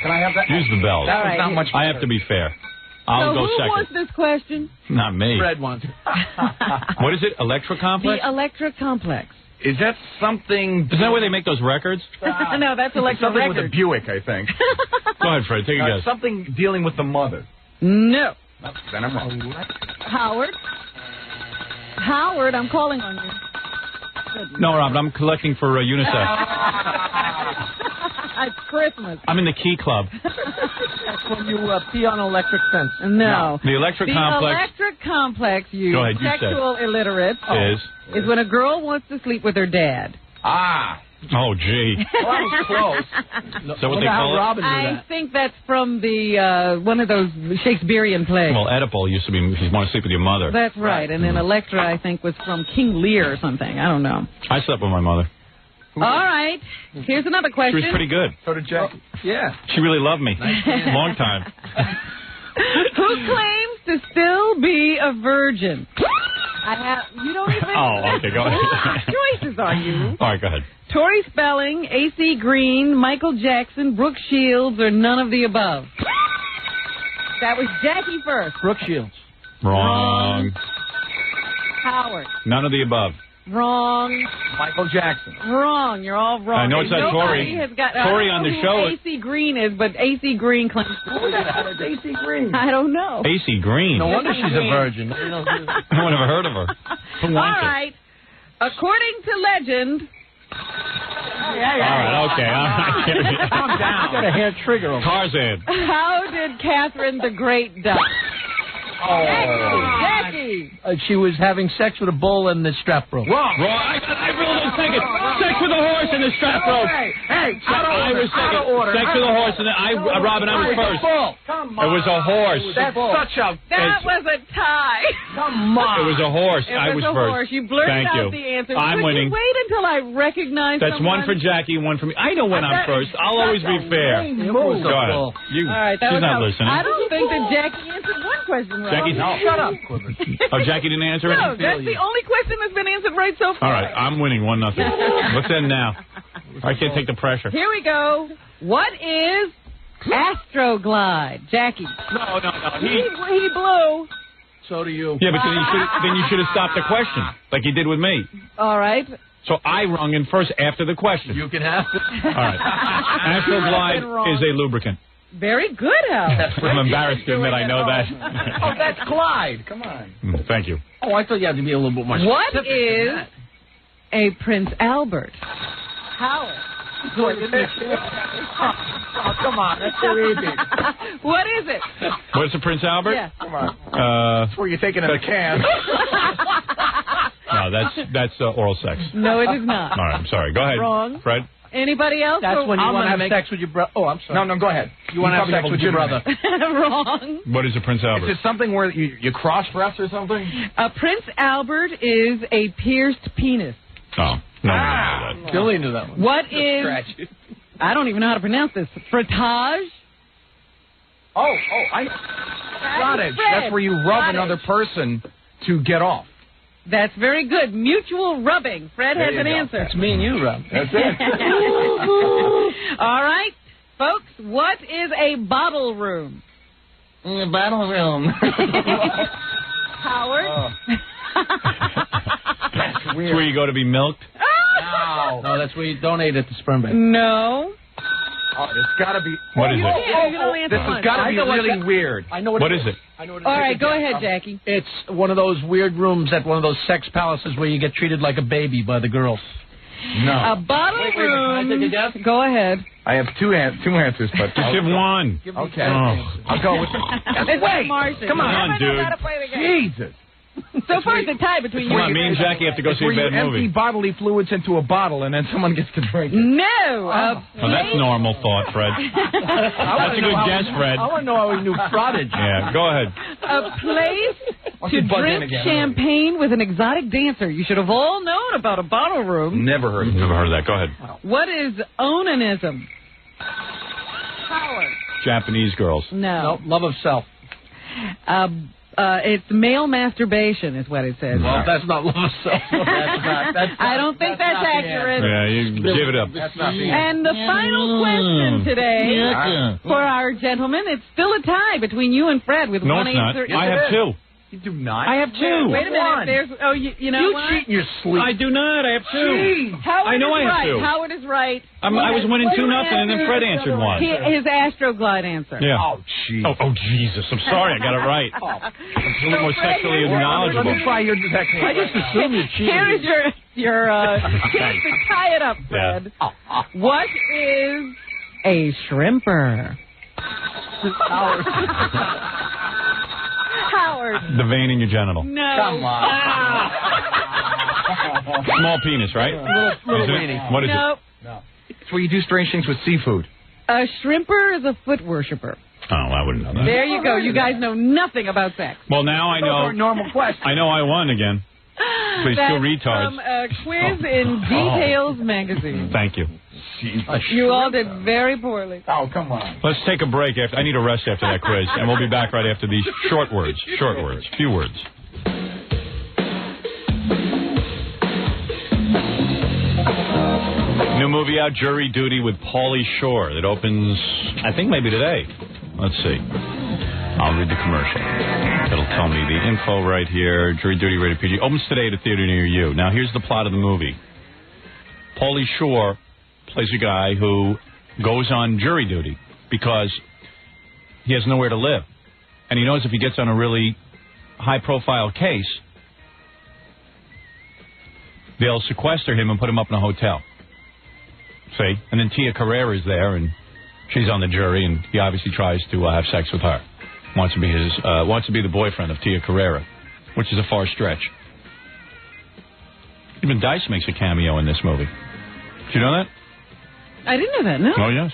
Can I have that? Use the bell. That was not much. I have to be fair. I'll go who second. wants this question? Not me. Fred wants. What is it? Electra complex? The Electra complex. Is that something? Is that where they make those records? No, that's Electra something records. with a Buick, I think. Go ahead, Fred. Take a guess. Something dealing with the mother. No. Then I'm wrong. Howard, I'm calling on you. No, Rob, I'm collecting for UNICEF. It's Christmas. I'm in the Key Club. That's when you pee on electric fence. No. The electric complex. The electric complex, you Go ahead, you sexual illiterates, is when a girl wants to sleep with her dad. Ah. Oh, gee. Well, that was close. Is that what they call it? I think that's from the one of those Shakespearean plays. Well, Oedipal used to be, you want to sleep with your mother. That's right. And then Electra, I think, was from King Lear or something. I don't know. I slept with my mother. All right. Here's another question. She was pretty good. So did Jackie. Yeah. She really loved me. Long time. Who claims to still be a virgin? You don't even... Oh, okay, go ahead. Choices are you? All right, go ahead. Tori Spelling, A.C. Green, Michael Jackson, Brooke Shields, or none of the above? That was Jackie first. Brooke Shields. Wrong. Howard. None of the above. Wrong. Michael Jackson. Wrong. You're all wrong. I know it's not Tori. Tori on the show. A.C. Green is, but A.C. Green claims. Who the hell is A.C. Green? I don't know. A.C. Green. No wonder she's a virgin. No one ever heard of her. Who wants All right. According to legend. All right, okay. Calm down. You got a hair trigger on Tarzan. How did Catherine the Great die? Jackie. She was having sex with a bull and the strap broke. Wrong. I really don't think it. Sex with a horse and the strap broke. Hey, I was second. Sex with a horse and Robin, I was first. Come on. It was a horse. That's such a... That was a tie. Come on. It was a horse. I was first. Horse. You blurted Thank out you. the answer. I'm winning. You wait until I recognize That's someone? one for Jackie, one for me. I know when I'm first. I'll always be fair. Go ahead. All right, she's not listening. I don't think that Jackie answered one question right. Jackie, no. Shut up. Oh, Jackie didn't answer it? No, that's the only question that's been answered right so far. All right, I'm winning 1-0. Let's end now. I can't take the pressure. Here we go. What is Astroglide? Jackie. No. He blew. So do you. Yeah, but then you should have stopped the question, like you did with me. All right. So I rung in first after the question. You can have it. All right. Astroglide is a lubricant. Very good, Hal. I'm embarrassed to admit I know that. Oh, that's Clyde. Come on. Thank you. Oh, I thought you had to be a little bit more specific. What is a Prince Albert? Howard. Oh, come on. That's so easy. What is it? What's a Prince Albert? Yeah. Come on. That's where you're taking in a can. No, that's oral sex. No, it is not. All right, I'm sorry. Go ahead. Wrong. Fred? Anybody else? That's when you want to have sex with your brother. Oh, I'm sorry. No, go ahead. You want to have sex with your brother. Wrong. What is a Prince Albert? Is it something where you cross-dress or something? A Prince Albert is a pierced penis. Oh, no. Billy knew that one. What is... I don't even know how to pronounce this. Frottage? Frottage. That's where you rub another person to get off. That's very good. Mutual rubbing. Fred has an answer. That's me and you, Rob. That's it. All right, folks, what is a bottle room? A bottle room. Howard? That's weird. It's where you go to be milked? No, that's where you donate at the sperm bank. No. Oh, there's got to be... What is it? This has got to be really weird. I know what is it? All right, go ahead, Jackie. It's one of those weird rooms at one of those sex palaces where you get treated like a baby by the girls. No. A bottle room. Can I take a guess? Go ahead. I have two answers, but... Just give one. Okay. I'll go with... Wait, Marcia. Come on, dude. Jesus. So far, it's a tie between you. Come on, me and Jackie have to go see a bad movie. Empty bodily fluids into a bottle and then someone gets to drink it. No. Well, that's normal thought, Fred. That's a good guess, Fred. I want to know how he knew Prodigy. Yeah, go ahead. A place to drink champagne with an exotic dancer. You should have all known about a bottle room. Never heard of that. Go ahead. What is onanism? Howard. Japanese girls. No. Love of self. It's male masturbation, is what it says. Well, that's not love of self. I don't think that's accurate. Yeah, you give it up. That's not the And the final question today for our gentlemen, it's still a tie between you and Fred with one answer. No, it's not. I have two. You do not? I have two. Wait a minute. There's, you know You what? cheat in your sleep. I do not. I have two. Howard I know is I have right. two. Howard is right. I was winning 2-0, and then Fred answered one. His Astroglide answer. Yeah. Oh, jeez. Oh, Jesus. I'm sorry. I got it right. I'm a little more sexually knowledgeable. Let me try your technique. I just assume you cheated. Here is your chance to tie it up, Fred. Yeah. What is a shrimper? Howard. The vein in your genital. No. Come on. Small penis, right? Little Is it? What is Nope. No. It's where you do strange things with seafood. A shrimper is a foot worshiper. Oh, I wouldn't know that. There you go. You guys know nothing about sex. Well, now I know. Those are normal questions. I know I won again. Please, That's two retards. from a quiz in Details magazine. Thank you. You all did very poorly. Oh, come on. Let's take a break. I need a rest after that quiz, and we'll be back right after these short words. Short words. Few words. New movie out, Jury Duty with Paulie Shore. It opens, I think, maybe today. Let's see. I'll read the commercial. It'll tell me the info right here. Jury Duty, rated PG. Opens today at a theater near you. Now, here's the plot of the movie. Paulie Shore plays a guy who goes on jury duty because he has nowhere to live. And he knows if he gets on a really high-profile case, they'll sequester him and put him up in a hotel. See? And then Tia Carrera's there, and she's on the jury, and he obviously tries to have sex with her. Wants to be the boyfriend of Tia Carrera, which is a far stretch. Even Dice makes a cameo in this movie. Did you know that? I didn't know that, no. Oh, yes.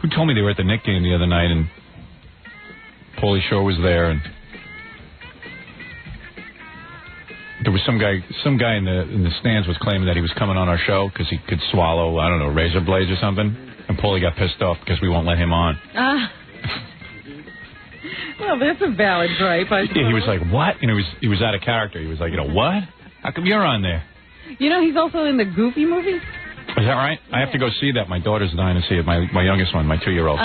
Who told me they were at the Knick game the other night, and Paulie Shore was there, and there was some guy in the stands was claiming that he was coming on our show because he could swallow, I don't know, razor blades or something, and Paulie got pissed off because we won't let him on. Well, that's a valid gripe, I suppose. Yeah, he was like, what? You know, he was out of character. He was like, what? How come you're on there? You know, he's also in the Goofy movie. Is that right? I have to go see that. My daughter's dying to see it. My youngest one, my 2-year-old.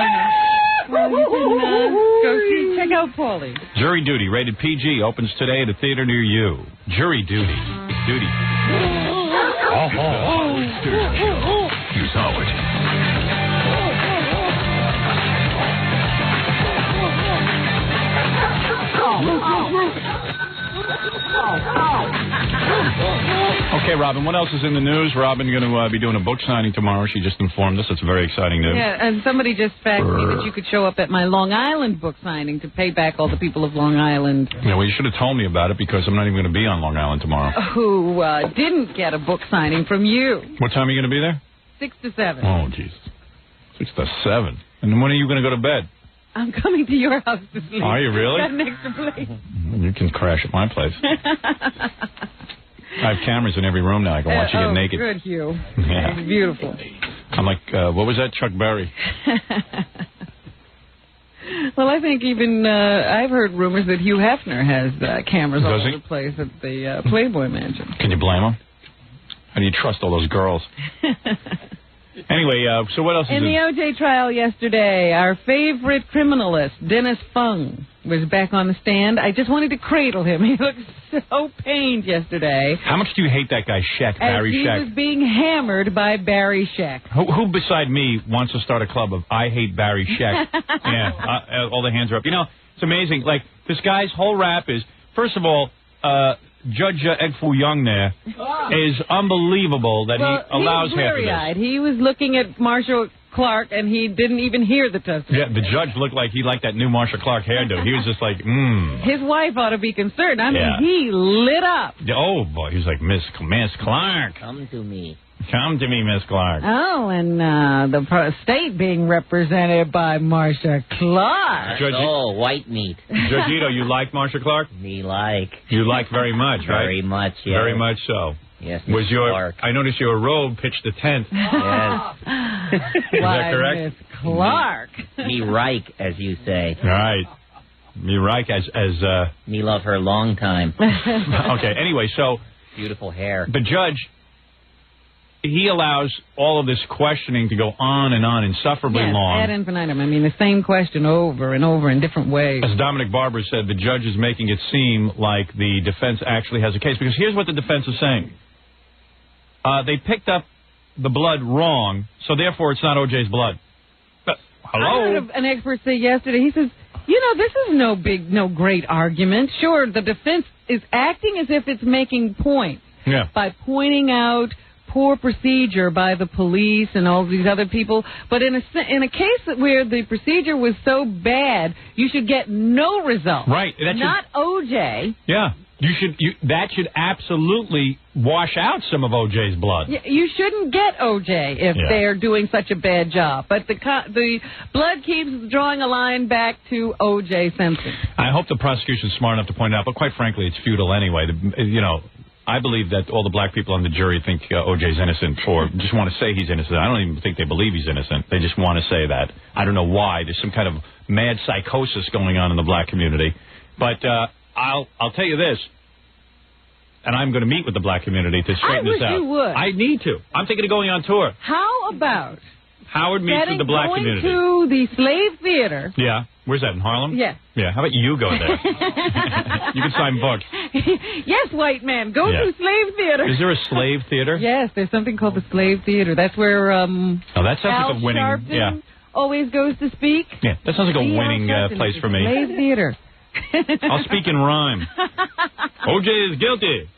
Well, you can go check out Paulie. Jury Duty, rated PG, opens today at a theater near you. Jury Duty. Duty. Here's Howard. Okay, Robin, what else is in the news? Robin going to be doing a book signing tomorrow. She just informed us. It's very exciting news. Yeah, and somebody just faxed me that you could show up at my Long Island book signing to pay back all the people of Long Island. Yeah, well, you should have told me about it because I'm not even going to be on Long Island tomorrow. Who didn't get a book signing from you. What time are you going to be there? 6 to 7. Oh, Jesus. 6 to 7. And then when are you going to go to bed? I'm coming to your house to sleep. Are you really? Got an extra place. You can crash at my place. I have cameras in every room now. I can watch you get naked. Good, Hugh. Yeah. It's beautiful. I'm like, what was that, Chuck Berry? Well, I think even I've heard rumors that Hugh Hefner has cameras all over the place at the Playboy Mansion. Can you blame him? How do you trust all those girls? Anyway, so what else is in the O.J. trial yesterday, our favorite criminalist, Dennis Fung, was back on the stand. I just wanted to cradle him. He looked so pained yesterday. How much do you hate that guy, Scheck, Barry Scheck? He was being hammered by Barry Scheck. Who beside me wants to start a club of I hate Barry Scheck? Yeah, all the hands are up. You know, it's amazing. Like, this guy's whole rap is, first of all, Judge Ed Fu Young there is unbelievable that he allows half of this. He was looking at Marcia Clark, and he didn't even hear the testimony. Yeah, the judge looked like he liked that new Marcia Clark hairdo. He was just like, His wife ought to be concerned. I mean, he lit up. Oh, boy, he was like, Miss Clark. Come to me. Come to me, Miss Clark. Oh, and the state being represented by Marcia Clark. White meat. Judge Ito, you like Marcia Clark? Me like. You like very much, right? Very much, yes. Very much so. Yes, was your Clark. I noticed your robe pitched a tent. Yes. Is that correct? Miss Clark. Me Reich, as you say. Right. Me Reich as Me love her long time. Okay, anyway, so beautiful hair. The judge, he allows all of this questioning to go on insufferably long. Ad infinitum. I mean, the same question over and over in different ways. As Dominic Barber said, the judge is making it seem like the defense actually has a case. Because here's what the defense is saying. They picked up the blood wrong, so therefore it's not O.J.'s blood. But, hello? I heard an expert say yesterday, he says, this is no great argument. Sure, the defense is acting as if it's making points. Yeah. By pointing out poor procedure by the police and all these other people, but in a case where the procedure was so bad, you should get no result. Right. Not O.J. Yeah. That should absolutely wash out some of OJ's blood. You shouldn't get OJ if they're doing such a bad job. But the blood keeps drawing a line back to OJ Simpson. I hope the prosecution's smart enough to point out, but quite frankly, it's futile anyway. I believe that all the black people on the jury think OJ's innocent or just want to say he's innocent. I don't even think they believe he's innocent. They just want to say that. I don't know why. There's some kind of mad psychosis going on in the black community. But I'll tell you this, and I'm going to meet with the black community to straighten this out. I wish you would. I need to. I'm thinking of going on tour. How about Howard meets with the black community? Going to the Slave Theater. Yeah. Where's that, in Harlem? Yeah. Yeah, how about you go there? You can sign books. Yes, white man, go to Slave Theater. Is there a slave theater? Yes, there's something called the Slave Theater. That's where that sounds like a winning. Sharpton always goes to speak. Yeah, that sounds like a winning place for me. Slave Theater. I'll speak in rhyme. OJ is guilty.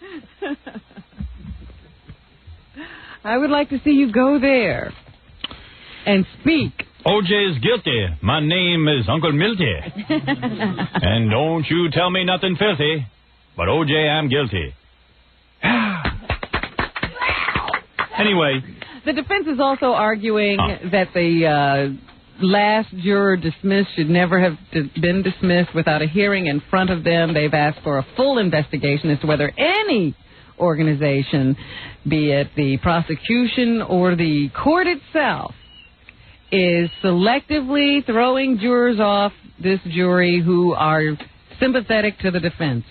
I would like to see you go there and speak. OJ is guilty. My name is Uncle Milty. And don't you tell me nothing filthy, but OJ, I'm guilty. Anyway. The defense is also arguing that the last juror dismissed should never have been dismissed without a hearing in front of them. They've asked for a full investigation as to whether any organization, be it the prosecution or the court itself, is selectively throwing jurors off this jury who are sympathetic to the defense.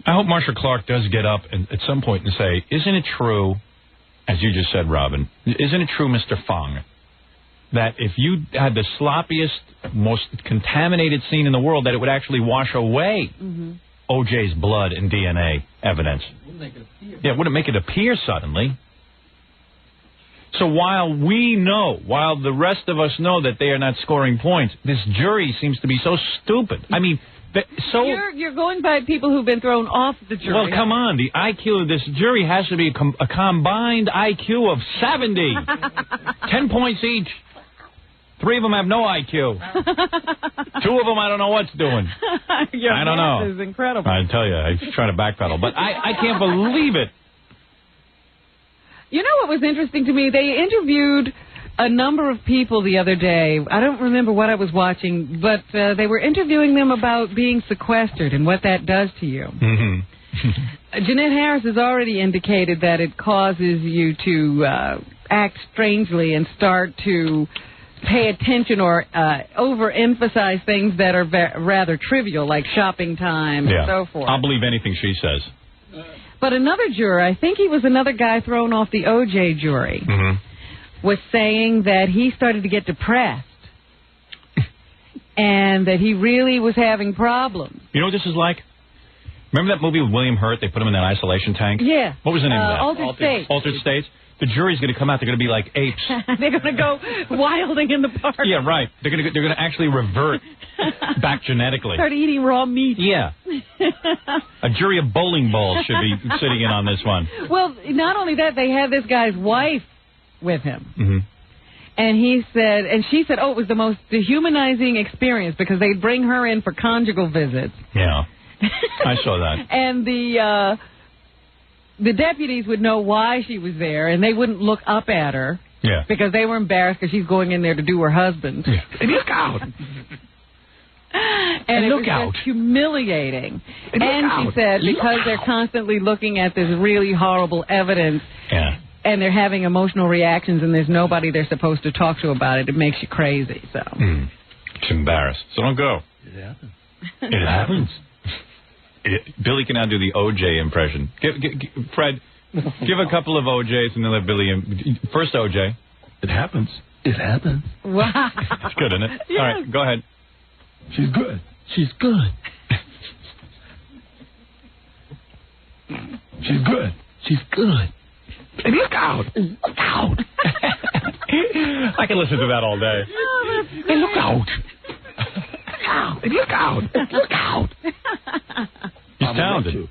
I hope Marcia Clark does get up at some point and say, isn't it true, as you just said, Robin, isn't it true, Mr. Fong, that if you had the sloppiest, most contaminated scene in the world, that it would actually wash away OJ's blood and DNA evidence? It wouldn't make it appear suddenly. So while the rest of us know that they are not scoring points, this jury seems to be so stupid. I mean, you're going by people who've been thrown off the jury. Well, come on. The IQ of this jury has to be a combined IQ of 70. 10 points each. 3 of them have no IQ. 2 of them, I don't know what's doing. I don't know. This is incredible. I tell you, I'm trying to backpedal, but I can't believe it. You know what was interesting to me? They interviewed a number of people the other day. I don't remember what I was watching, but they were interviewing them about being sequestered and what that does to you. Jeanette Harris has already indicated that it causes you to act strangely and start to pay attention or overemphasize things that are rather trivial, like shopping time and so forth. I'll believe anything she says. But another juror, I think he was another guy thrown off the OJ jury, was saying that he started to get depressed and that he really was having problems. You know what this is like? Remember that movie with William Hurt? They put him in that isolation tank? Yeah. What was the name of that? Altered States. Altered States. The jury's going to come out. They're going to be like apes. They're going to go wilding in the park. Yeah, right. They're going to actually revert back genetically. Start eating raw meat. Yeah. A jury of bowling balls should be sitting in on this one. Well, not only that, they had this guy's wife with him. And he said, and she said, oh, it was the most dehumanizing experience because they'd bring her in for conjugal visits. Yeah. I saw that. And the deputies would know why she was there, and they wouldn't look up at her. Yeah. Because they were embarrassed because she's going in there to do her husband. Yeah. And look out. And look it was just humiliating. And she said because they're constantly looking at this really horrible evidence and they're having emotional reactions and there's nobody they're supposed to talk to about it, it makes you crazy. So it's embarrassed. So don't go. It happens. It happens. Billy can now do the OJ impression. Fred, give a couple of OJs and then let Billy... First OJ. It happens. It happens. Wow. It's good, isn't it? Yes. All right, go ahead. She's good. She's good. She's good. She's good. And look out. Look out. I can listen to that all day. And look out. And look out. Look out. He's talented.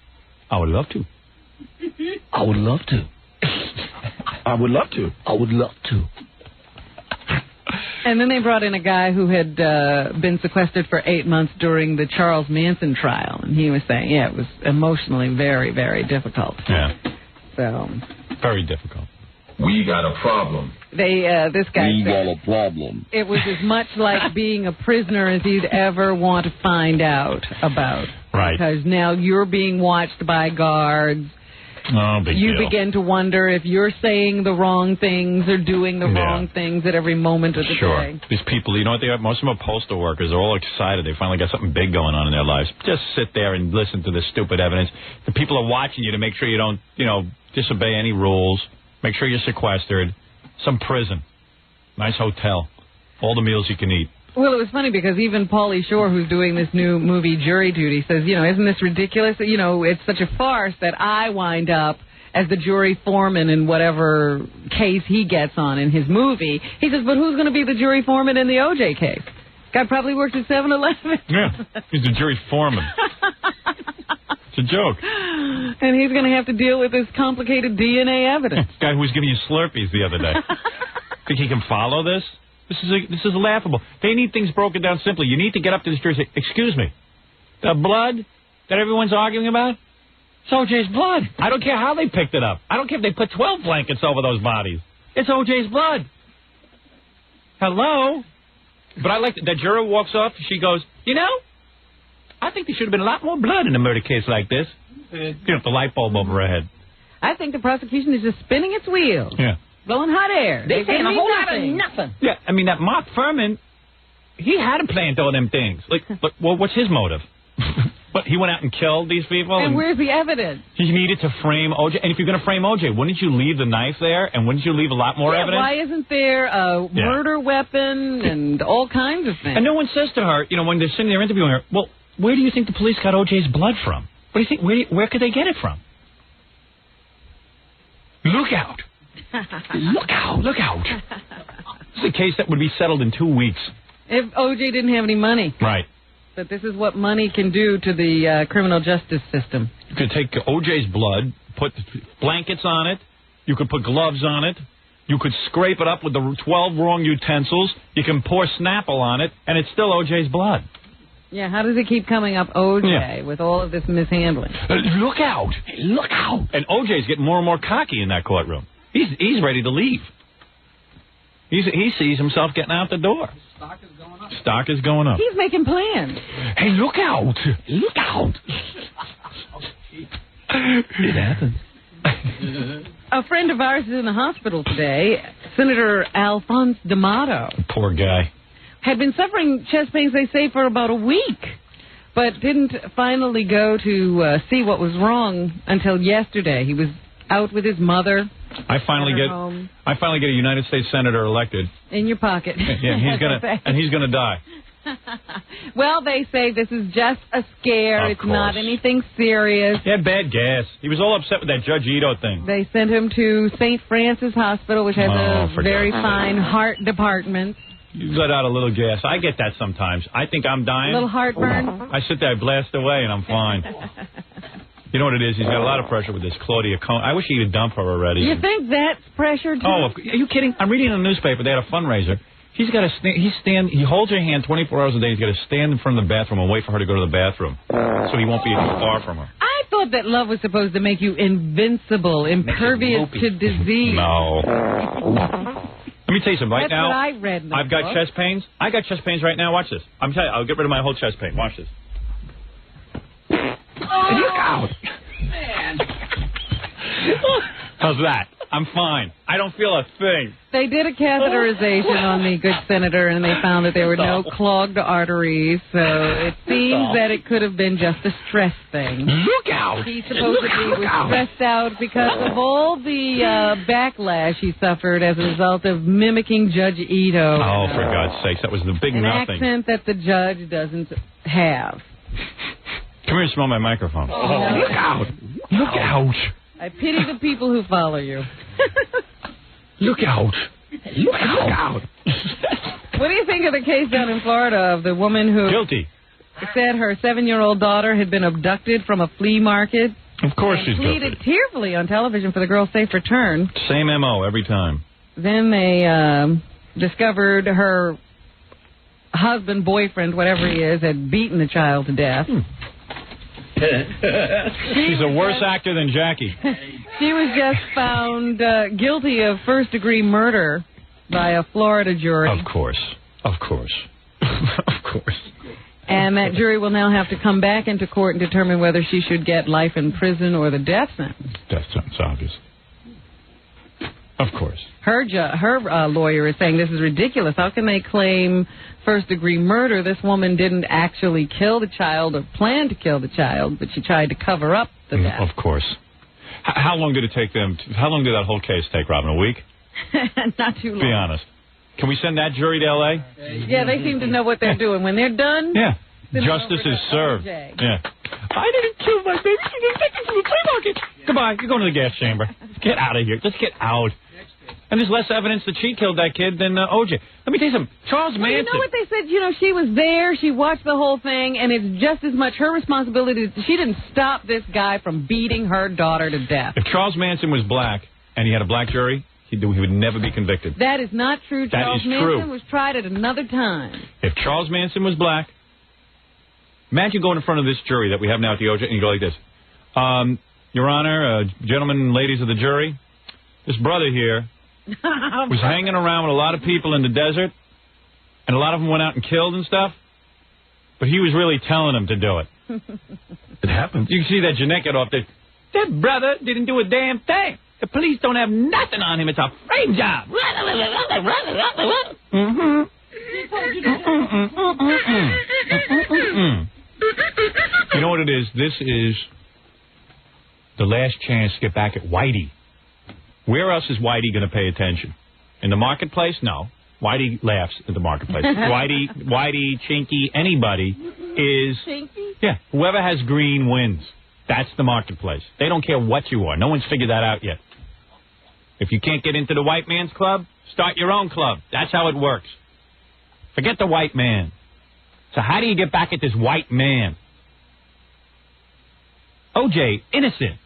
I would love to. I would love to. I would love to. I would love to. And then they brought in a guy who had been sequestered for 8 months during the Charles Manson trial. And he was saying, it was emotionally very, very difficult. Yeah. So. Very difficult. We got a problem. This guy We said got a problem. it was as much like being a prisoner as he'd ever want to find out about. Right. Because now you're being watched by guards. Oh, big You deal. begin to wonder if you're saying the wrong things or doing the wrong things at every moment of the day. These people, you know what they are? Most of them are postal workers. They're all excited. They finally got something big going on in their lives. Just sit there and listen to this stupid evidence. The people are watching you to make sure you don't, disobey any rules. Make sure you're sequestered. Some prison. Nice hotel. All the meals you can eat. Well, it was funny because even Paulie Shore, who's doing this new movie Jury Duty, says, isn't this ridiculous? It's such a farce that I wind up as the jury foreman in whatever case he gets on in his movie. He says, but who's going to be the jury foreman in the O.J. case? Guy probably works at 7-Eleven. Yeah, he's the jury foreman. It's a joke. And he's going to have to deal with this complicated DNA evidence. Guy who was giving you Slurpees the other day. Think he can follow this? This is laughable. They need things broken down simply. You need to get up to this jury and say, excuse me, the blood that everyone's arguing about? It's O.J.'s blood. I don't care how they picked it up. I don't care if they put 12 blankets over those bodies. It's O.J.'s blood. Hello? But I like that juror walks off. She goes, I think there should have been a lot more blood in a murder case like this. The light bulb over her head. I think the prosecution is just spinning its wheels. Yeah. Blowing hot air. They're saying a whole lot of nothing. Yeah, I mean, that Mark Furman, he had to plant all them things. Well, what's his motive? But he went out and killed these people? And where's the evidence? He needed to frame O.J. And if you're going to frame O.J., wouldn't you leave the knife there? And wouldn't you leave a lot more evidence? Why isn't there a murder weapon and all kinds of things? And no one says to her, when they're sitting there interviewing her, well, where do you think the police got O.J.'s blood from? What do you think? Where could they get it from? Look out. Look out. Look out. It's a case that would be settled in 2 weeks. If O.J. didn't have any money. Right. But this is what money can do to the criminal justice system. You could take O.J.'s blood, put blankets on it. You could put gloves on it. You could scrape it up with the 12 wrong utensils. You can pour Snapple on it, and it's still O.J.'s blood. Yeah, how does it keep coming up O.J. with all of this mishandling? Look out. Look out. And O.J.'s getting more and more cocky in that courtroom. He's ready to leave. He sees himself getting out the door. Stock is going up. He's making plans. Hey, look out. Look out. It happens. A friend of ours is in the hospital today, Senator Alphonse D'Amato. Poor guy. Had been suffering chest pains, they say, for about a week, but didn't finally go to see what was wrong until yesterday. He was out with his mother. I finally get a United States senator elected in your pocket. Yeah, he's gonna die. Well, they say this is just a scare. It's not anything serious. He had bad gas. He was all upset with that Judge Ito thing. They sent him to St. Francis Hospital, which has a very fine heart department. You let out a little gas. I get that sometimes. I think I'm dying. A little heartburn. I sit there, I blast away, and I'm fine. You know what it is? He's got a lot of pressure with this Claudia Cohn. I wish he would dump her already. You think that's pressure, too? Oh, are you kidding? I'm reading in the newspaper. They had a fundraiser. He's got to he holds her hand 24 hours a day. He's got to stand in front of the bathroom and wait for her to go to the bathroom so he won't be too far from her. I thought that love was supposed to make you invincible, impervious to disease. No. Let me tell you something. Right now, what I read in the I've got book. chest pains. I got chest pains right now. Watch this. I'm telling you, I'll get rid of my whole chest pain. Watch this. Look out. Man. How's that? I'm fine. I don't feel a thing. They did a catheterization on the good senator, and they found that there were no clogged arteries, so it seems that it could have been just a stress thing. Look out! He supposedly was stressed out because of all the backlash he suffered as a result of mimicking Judge Ito. Oh, for God's sakes, that was the big an nothing. accent that the judge doesn't have. Come here and smell my microphone. Oh, look out! Look out! I pity the people who follow you. Look out! Look out! What do you think of the case down in Florida of the woman who guilty said her 7-year-old daughter had been abducted from a flea market? Of course she's pleaded guilty. tearfully on television for the girl's safe return. Same M.O. every time. Then they discovered her husband, boyfriend, whatever he is, had beaten the child to death. She's a worse actor than Jackie. She was just found guilty of first-degree murder by a Florida jury. Of course. Of course. Of course. And that jury will now have to come back into court and determine whether she should get life in prison or the death sentence. Death sentence, obvious. Of course. Her lawyer is saying this is ridiculous. How can they claim first-degree murder? This woman didn't actually kill the child or plan to kill the child, but she tried to cover up the death. Of course. How long did it take them? How long did that whole case take, Robin? A week? Not too long. Be honest. Can we send that jury to L.A.? Yeah, they seem to know what they're doing. When they're done... Yeah. Justice is served. Yeah. I didn't kill my baby. She didn't take it from the flea market. Goodbye. You're going to the gas chamber. Get out of here. Just get out. And there's less evidence that she killed that kid than O.J. Let me tell you something. Charles Manson. You know what they said? You know, she was there. She watched the whole thing, and it's just as much her responsibility. She didn't stop this guy from beating her daughter to death. If Charles Manson was black and he had a black jury, he would never be convicted. That is not true. Charles Manson was tried at another time. If Charles Manson was black, imagine going in front of this jury that we have now at the OJ, and you go like this. Your Honor, gentlemen and ladies of the jury, this brother here was hanging around with a lot of people in the desert, and a lot of them went out and killed and stuff, but he was really telling them to do it. It happens. You can see that Jeanette got off there. That brother didn't do a damn thing. The police don't have nothing on him. It's a frame job. You know what it is? This is the last chance to get back at Whitey. Where else is Whitey going to pay attention? In the marketplace? No. Whitey laughs at the marketplace. Whitey, Chinky, anybody is... Chinky? Yeah. Whoever has green wins. That's the marketplace. They don't care what you are. No one's figured that out yet. If you can't get into the white man's club, start your own club. That's how it works. Forget the white man. So how do you get back at this white man? O.J., innocent.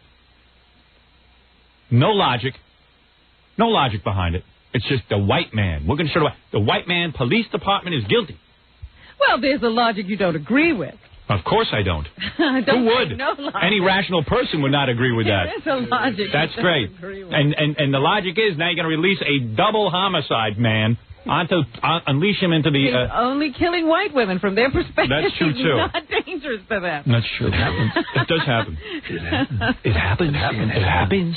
No logic. No logic behind it. It's just the white man. We're going to show the white man police department is guilty. Well, there's a logic you don't agree with. Of course I don't. Who would? No logic. Any rational person would not agree with that. There's a logic. That's great. And the logic is now you're going to release a double homicide man unleash him into the... He's only killing white women from their perspective. That's true, too. He's not dangerous to them. That's true. It happens. It does happen. It happens. It happens.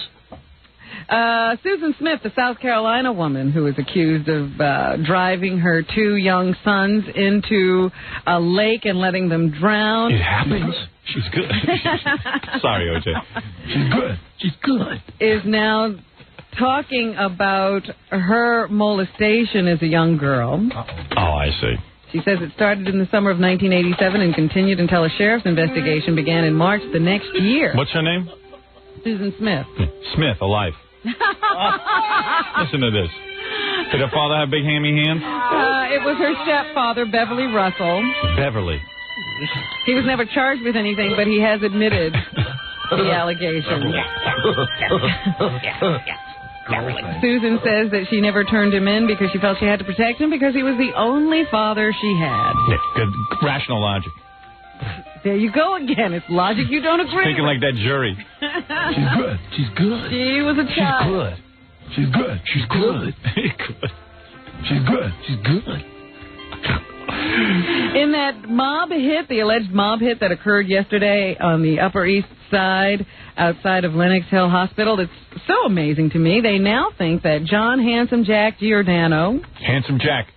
Susan Smith, the South Carolina woman who is accused of driving her 2 young sons into a lake and letting them drown. It happens. She's good. Sorry, O.J. She's good. She's good. Is now talking about her molestation as a young girl. Oh, I see. She says it started in the summer of 1987 and continued until a sheriff's investigation began in March the next year. What's her name? Susan Smith. Smith, alive. Listen to this. Did her father have big hammy hands? It was her stepfather, Beverly Russell. Beverly. He was never charged with anything, but he has admitted the allegation. Susan says that she never turned him in because she felt she had to protect him because he was the only father she had. Yeah, good. Rational logic. There you go again. It's logic you don't agree Thinking with. like that jury. She's good. She's good. She was a child. She's good. She's good. She's good. She's good. She's good. In that mob hit, the alleged mob hit that occurred yesterday on the Upper East Side outside of Lenox Hill Hospital, it's so amazing to me. They now think that John Handsome Jack Giordano... Handsome Jack.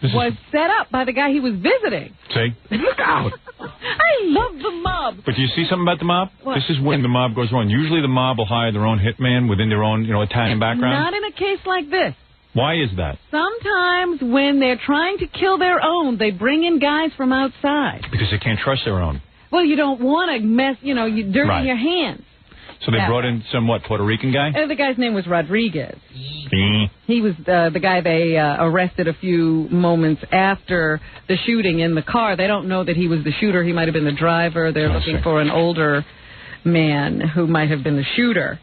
was set up by the guy he was visiting. See? Look out. I love the mob. But do you see something about the mob? What? This is when the mob goes wrong. Usually the mob will hire their own hitman within their own, Italian background. Not in a case like this. Why is that? Sometimes when they're trying to kill their own, they bring in guys from outside. Because they can't trust their own. Well, you don't want to mess, you dirty your hands. So they brought in some, Puerto Rican guy? The guy's name was Rodriguez. He was the guy they arrested a few moments after the shooting in the car. They don't know that he was the shooter. He might have been the driver. They're looking for an older man who might have been the shooter.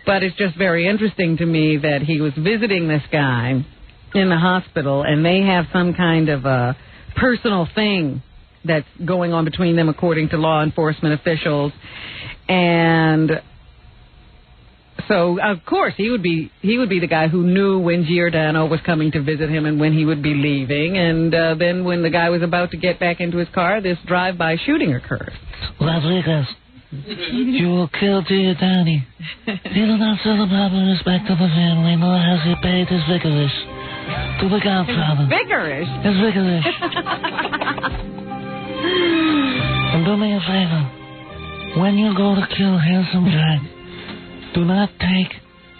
But it's just very interesting to me that he was visiting this guy in the hospital, and they have some kind of a personal thing that's going on between them, according to law enforcement officials. And so, of course, he would be the guy who knew when Giordano was coming to visit him and when he would be leaving. And then when the guy was about to get back into his car, this drive-by shooting occurred. Las Vegas, you will kill Giordano. He did not show the proper respect to the family, nor has he paid his vicarish to the Godfather. Vicarish? His vicarish. And do me a favor. When you go to kill Handsome Jack, do not take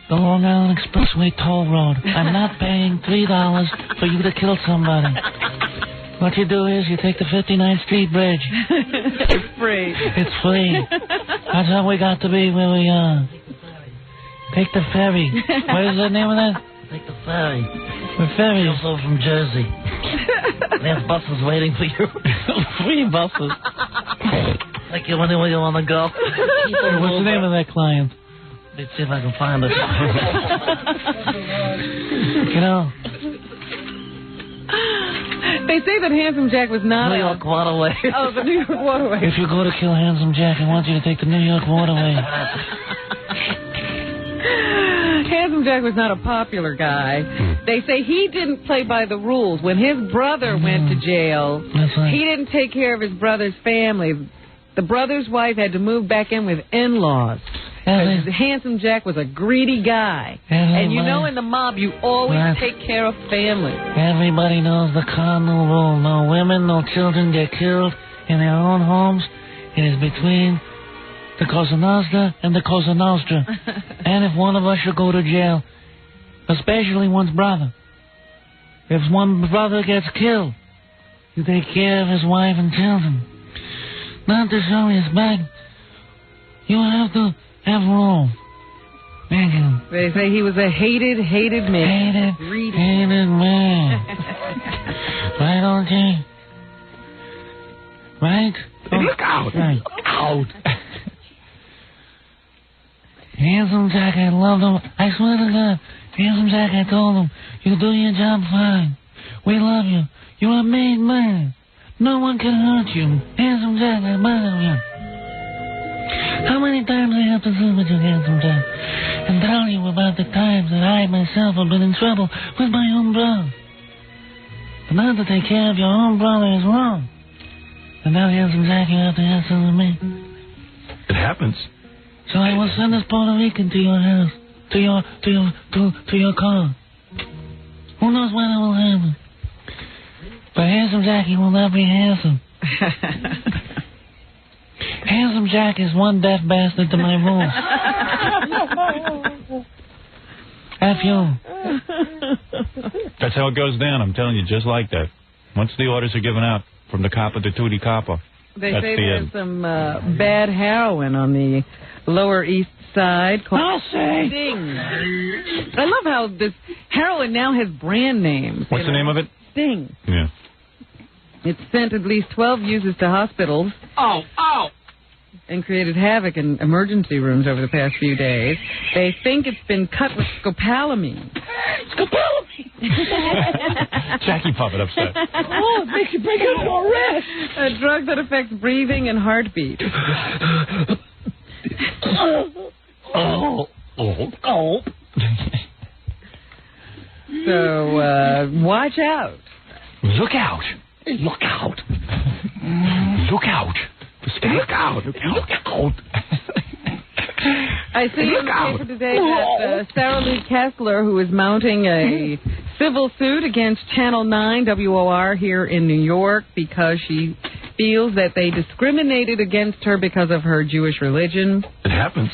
the Long Island Expressway toll road. I'm not paying $3 for you to kill somebody. What you do is you take the 59th Street Bridge. It's free. It's free. That's how we got to be where we are. Take the ferry. What is the name of that? Take the ferry. The ferry. Also from Jersey. There's buses waiting for you. Free buses. Like you anywhere you want to go. What's the name of that client? Let's see if I can find it. You know. They say that Handsome Jack was not New York Waterway. Oh, the New York Waterway. If you go to kill Handsome Jack, I want you to take the New York Waterway. Handsome Jack was not a popular guy. They say he didn't play by the rules. When his brother went to jail, he didn't take care of his brother's family. The brother's wife had to move back in with in-laws. Handsome Jack was a greedy guy. And you know in the mob, you always take care of family. Everybody knows the cardinal rule. No women, no children get killed in their own homes. It is between the Cosa Nostra and the Cosa Nostra. And if one of us should go to jail, especially one's brother, if one brother gets killed, you take care of his wife and children. Not to show respect, you have to have room. Thank you. They say he was a hated man. Hated man. Right, okay? Right? Hey, look out. Right. Out. Handsome Jack, I love him. I swear to God, Handsome Jack, I told him, you do your job fine. We love you. You're a made man. No one can hurt you. Handsome Jack, I love you. How many times I have to sit with you, Handsome Jack, and tell you about the times that I myself have been in trouble with my own brother. But not to take care of your own brother is wrong. And now, Handsome Jack, you have to answer to me. It happens. So I will send this Puerto Rican to your house, to your car. Who knows when it will happen? But Handsome Jack, he will not be handsome. Handsome Jack is one deaf bastard to my rules. F you. That's how it goes down. I'm telling you, just like that. Once the orders are given out from the copper to Tutti Copper. They say there's some bad heroin on the Lower East Side called Sting. I love how this heroin now has brand names. What's the name of it? Sting. Yeah. It's sent at least 12 users to hospitals. Oh! And created havoc in emergency rooms over the past few days. They think it's been cut with scopolamine. Scopolamine! Jackie Puppet upset. Oh, it makes you break out of arrest. A drug that affects breathing and heartbeat. So, watch out. Look out. Look out. Look out. Look out. Look out. I see in the paper today that Sarah Lee Kessler, who is mounting a civil suit against Channel 9 WOR here in New York because she feels that they discriminated against her because of her Jewish religion. It happens.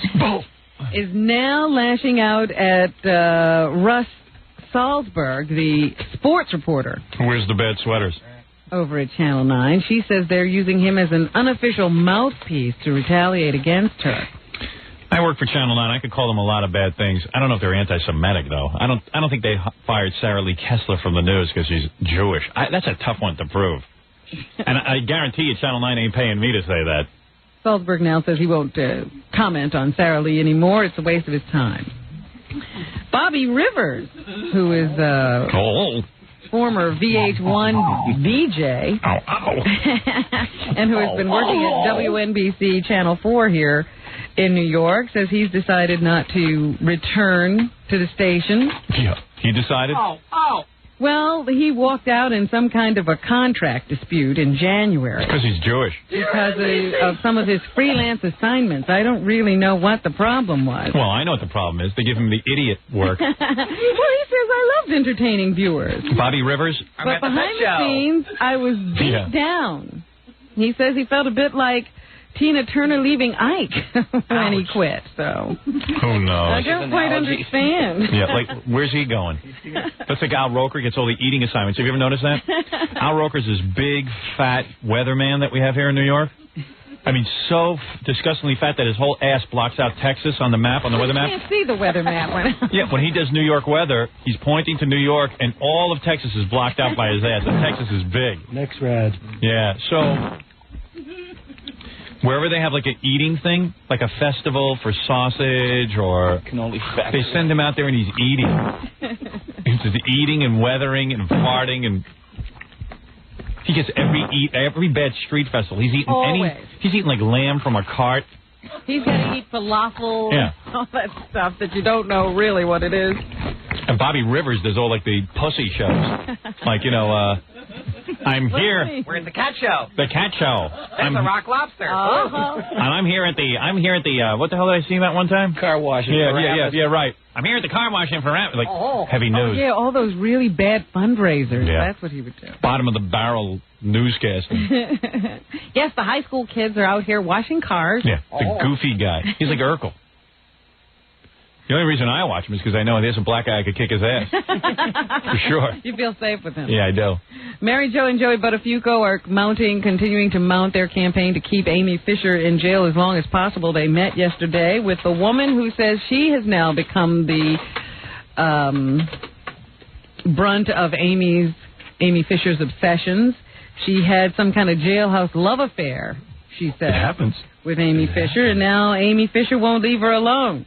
Is now lashing out at Russ Salzberg, the sports reporter. Where's the bad sweaters? Over at Channel 9. She says they're using him as an unofficial mouthpiece to retaliate against her. I work for Channel 9. I could call them a lot of bad things. I don't know if they're anti-Semitic, though. I don't think they fired Sarah Lee Kessler from the news because she's Jewish. That's a tough one to prove. And I guarantee you Channel 9 ain't paying me to say that. Salzberg now says he won't comment on Sarah Lee anymore. It's a waste of his time. Bobby Rivers, who is former VH1 VJ, and who has been working at WNBC Channel 4 here in New York, says he's decided not to return to the station. Yeah, he decided? Well, he walked out in some kind of a contract dispute in January. Because he's Jewish. Because of some of his freelance assignments. I don't really know what the problem was. Well, I know what the problem is. They give him the idiot work. Well, he says, I loved entertaining viewers. Bobby Rivers? But behind the scenes, I was beat down. He says he felt a bit like Tina Turner leaving Ike when he quit, so. Who knows? I don't quite understand. Yeah, like, where's he going? That's like Al Roker gets all the eating assignments. Have you ever noticed that? Al Roker's this big, fat weatherman that we have here in New York. I mean, so disgustingly fat that his whole ass blocks out Texas on the map, on the weather map. You can't see the weather map. Yeah, when he does New York weather, he's pointing to New York, and all of Texas is blocked out by his ass, and Texas is big. Next rad. Yeah, so wherever they have like an eating thing, like a festival for sausage or they send him out there and he's eating. He's just eating and weathering and farting and he gets every bad street festival. He's eating he's eating like lamb from a cart. He's gonna eat falafel, yeah, all that stuff that you don't know really what it is. And Bobby Rivers does all like the pussy shows. Like, you know, I'm here. We're at the cat show. The cat show. That's the Rock Lobster. And I'm here at the what the hell did I see that one time? Car washing. Yeah, right. I'm here at the car washing for like heavy news. Yeah, all those really bad fundraisers. Yeah. That's what he would do. Bottom of the barrel newscasting. Yes, the high school kids are out here washing cars. Yeah, the goofy guy. He's like Urkel. The only reason I watch him is because I know there's a black guy I could kick his ass. For sure. You feel safe with him. Yeah, I do. Mary Jo and Joey Buttafuoco are continuing to mount their campaign to keep Amy Fisher in jail as long as possible. They met yesterday with the woman who says she has now become the brunt of Amy Fisher's obsessions. She had some kind of jailhouse love affair, she said. It happens. With Amy Fisher, and now Amy Fisher won't leave her alone.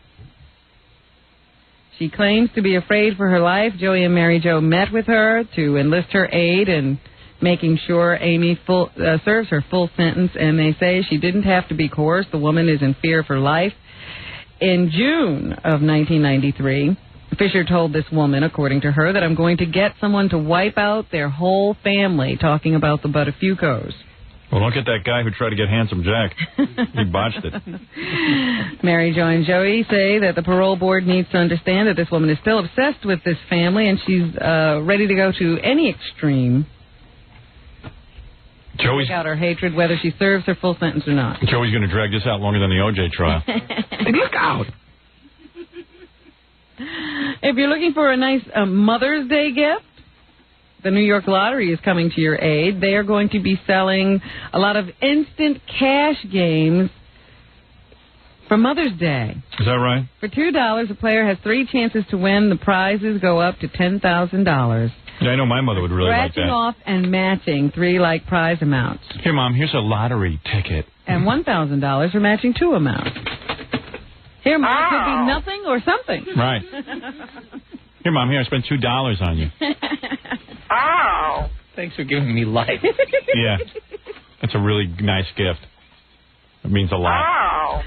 She claims to be afraid for her life. Joey and Mary Jo met with her to enlist her aid in making sure Amy serves her full sentence, and they say she didn't have to be coerced. The woman is in fear for life. In June of 1993, Fisher told this woman, according to her, that I'm going to get someone to wipe out their whole family, talking about the Buttafuocos. Well, don't get that guy who tried to get Handsome Jack. He botched it. Mary Jo and Joey say that the parole board needs to understand that this woman is still obsessed with this family, and she's ready to go to any extreme to take out her hatred, whether she serves her full sentence or not. Joey's going to drag this out longer than the O.J. trial. Look out! If you're looking for a nice Mother's Day gift, the New York Lottery is coming to your aid. They are going to be selling a lot of instant cash games for Mother's Day. Is that right? For $2, a player has 3 chances to win. The prizes go up to $10,000. Yeah, I know my mother would really like Scratching that. off and matching 3 like prize amounts. Here, Mom, here's a lottery ticket. And $1,000 for matching 2 amounts. Here, Mom, it could be nothing or something. Right. Here, Mom, here, I spent $2 on you. Ow! Thanks for giving me life. Yeah. That's a really nice gift. It means a lot. Ow!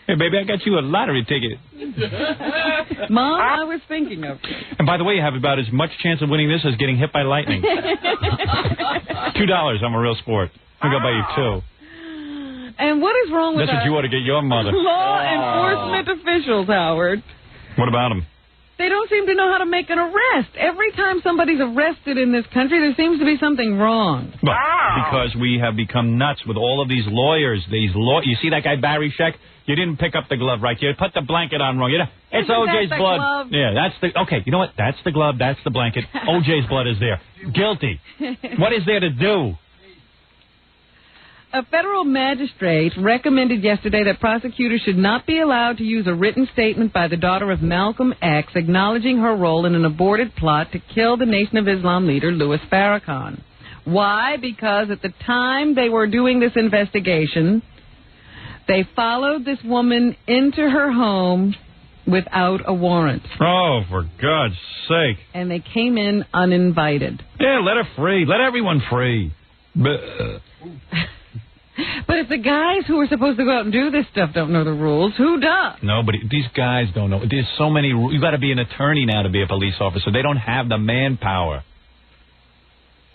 Hey, baby, I got you a lottery ticket. Mom, I was thinking of you. And by the way, you have about as much chance of winning this as getting hit by lightning. $2, I'm a real sport. I'm going to buy you 2. And what is wrong with That's what you ought to get your mother. law enforcement officials, Howard? What about them? They don't seem to know how to make an arrest. Every time somebody's arrested in this country, there seems to be something wrong. Well, because we have become nuts with all of these lawyers. You see that guy Barry Scheck? You didn't pick up the glove right. You put the blanket on wrong. It's OJ's blood. Glove? Yeah, that's the... Okay, you know what? That's the glove. That's the blanket. OJ's blood is there. Guilty. What is there to do? A federal magistrate recommended yesterday that prosecutors should not be allowed to use a written statement by the daughter of Malcolm X acknowledging her role in an aborted plot to kill the Nation of Islam leader Louis Farrakhan. Why? Because at the time they were doing this investigation, They followed this woman into her home without a warrant. Oh, for God's sake. And they came in uninvited. Yeah, let her free. Let everyone free. But if the guys who are supposed to go out and do this stuff don't know the rules, who does? Nobody. These guys don't know. There's so many rules. You've got to be an attorney now to be a police officer. They don't have the manpower.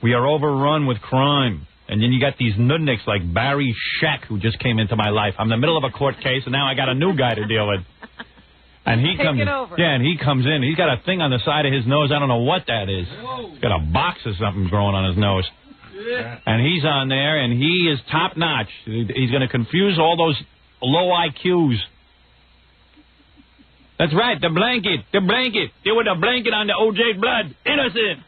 We are overrun with crime. And then you got these nudniks like Barry Scheck, who just came into my life. I'm in the middle of a court case, and now I got a new guy to deal with. And he comes, yeah, and he comes in. He's got a thing on the side of his nose. I don't know what that is. He's got a box or something growing on his nose. And he's on there, and he is top notch. He's going to confuse all those low IQs. That's right, the blanket. There was a blanket on the OJ blood. Innocent.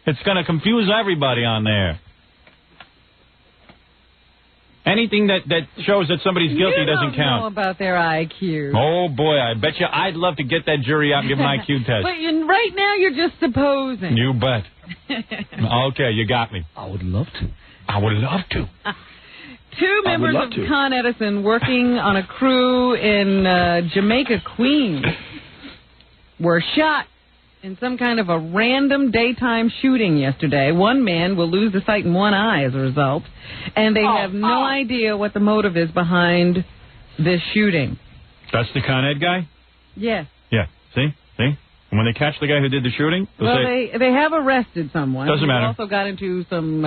It's going to confuse everybody on there. Anything that shows that somebody's guilty doesn't count. You don't know about their IQ. Oh, boy, I bet you I'd love to get that jury out and give them an IQ test. But right now you're just supposing. You bet. Okay, you got me. I would love to. Two members of Con Edison working on a crew in Jamaica, Queens, were shot in some kind of a random daytime shooting yesterday. One man will lose the sight in one eye as a result, and they have no idea what the motive is behind this shooting. That's the Con Ed guy? Yes. Yeah. See? And when they catch the guy who did the shooting, well, they have arrested someone. Doesn't matter. They also got into some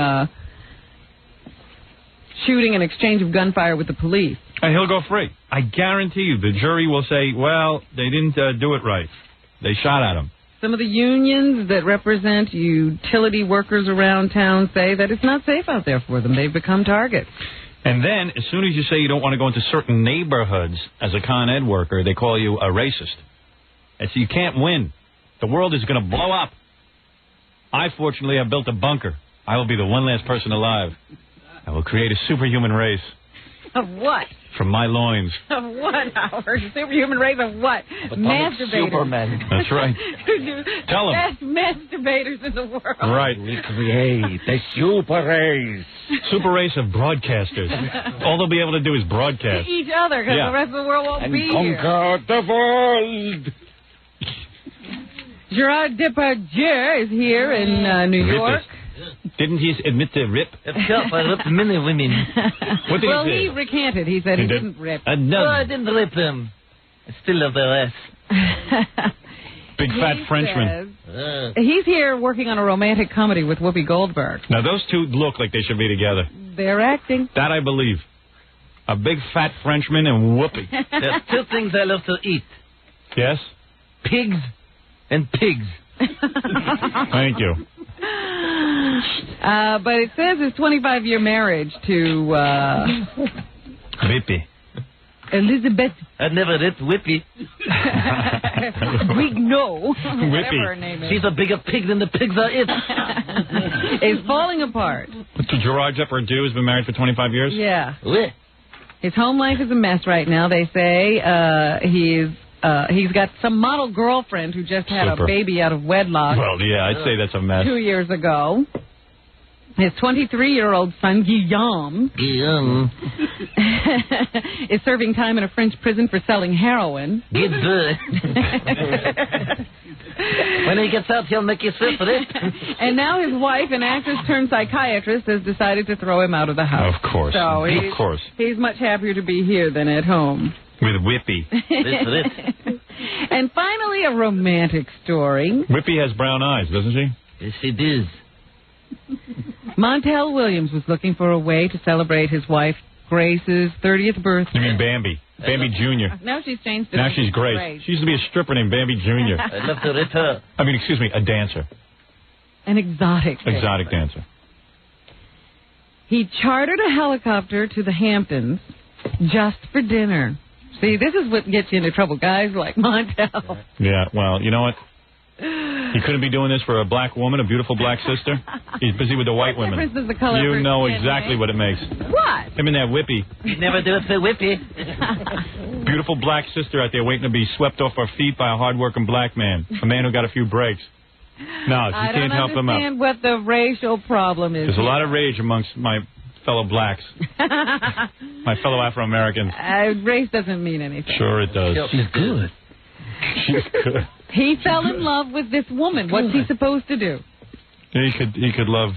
shooting and exchange of gunfire with the police. And he'll go free. I guarantee you the jury will say, well, they didn't do it right. They shot at him. Some of the unions that represent utility workers around town say that it's not safe out there for them. They've become targets. And then, as soon as you say you don't want to go into certain neighborhoods as a Con Ed worker, they call you a racist. And so you can't win. The world is going to blow up. I, fortunately, have built a bunker. I will be the one last person alive. I will create a superhuman race. Of what? From my loins. Of what, Howard? Superhuman race of what? Masturbators. Superman. That's right. Tell them. Best masturbators in the world. Right. We create a super race. Super race of broadcasters. All they'll be able to do is broadcast. Each other, because the rest of the world won't be here. And conquer the world. Gerard Depardieu is here in New York. Didn't he admit to rip? Of course, I ripped many women. What did he say? He recanted. He said he didn't rip. No, I didn't rip them. I still love their ass. Big fat Frenchman. He's here working on a romantic comedy with Whoopi Goldberg. Now, those two look like they should be together. They're acting. That I believe. A big fat Frenchman and Whoopi. There's two things I love to eat. Yes? Pigs and pigs. Thank you. But it says his 25-year marriage to Whippy. Elizabeth. I never ripped Whippy. Whatever her name is. She's a bigger pig than the pigs are it. Is falling apart. So Gerard Depardieu has been married for 25 years? Yeah. Oui. His home life is a mess right now. They say he's got some model girlfriend who just had a baby out of wedlock. Well, yeah, I'd say that's a mess. 2 years ago. His 23-year-old son, Guillaume, is serving time in a French prison for selling heroin. Good boy. When he gets out, he'll make you sip for it. And now his wife, an actress turned psychiatrist, has decided to throw him out of the house. Of course. So he's much happier to be here than at home. With Whippy. And finally, a romantic story. Whippy has brown eyes, doesn't she? Yes, she does. Montel Williams was looking for a way to celebrate his wife Grace's 30th birthday. You mean Bambi? Bambi Jr. Now she's changed to Now she's Grace. She used to be a stripper named Bambi Jr. I'd love to rip her. I mean, excuse me, a dancer. An exotic dancer. He chartered a helicopter to the Hamptons just for dinner. See, this is what gets you into trouble, guys like Montel. Yeah, well, you know what? He couldn't be doing this for a black woman, a beautiful black sister. He's busy with the white women. What difference does the color You know skin exactly make? what it makes. What? Him and that Whippy. You'd never do it for Whippy. Beautiful black sister out there waiting to be swept off her feet by a hard-working black man. A man who got a few breaks. No, you can't help him out. I don't understand what the racial problem is. There's a lot of rage amongst my fellow blacks, my fellow Afro-Americans. Race doesn't mean anything. Sure it does. She's good. She's good. He fell in love with this woman. What's he supposed to do? He could love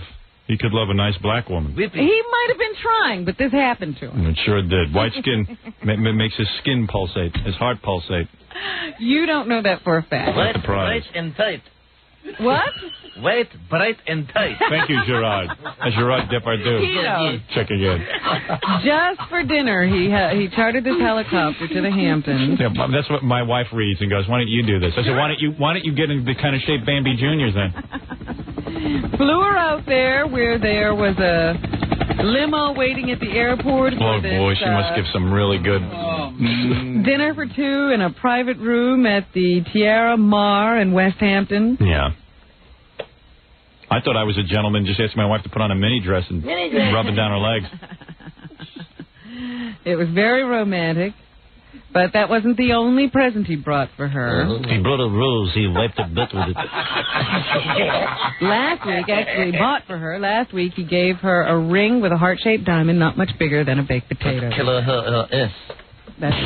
a nice black woman. He might have been trying, but this happened to him. It sure did. White skin makes his skin pulsate, his heart pulsate. You don't know that for a fact. Wait, bright and tight. What? Wait, bright and tight. Thank you, Gerard. Gerard Depardieu. He knows. Check again. Just for dinner, he chartered this helicopter to the Hamptons. Yeah, that's what my wife reads and goes, "Why don't you do this?" I said, "Why don't you get into the kind of shape Bambi Jr.'s in?" Flew her out there where there was a limo waiting at the airport. Oh, boy, she must give some really good... dinner for two in a private room at the Tierra Mar in West Hampton. Yeah. I thought I was a gentleman, just asking my wife to put on a mini dress and rubbing down her legs. It was very romantic, but that wasn't the only present he brought for her. He brought a rose. He wiped a butt with it. Last week, actually bought for her. Last week, he gave her a ring with a heart-shaped diamond, not much bigger than a baked potato. Kill her S. That's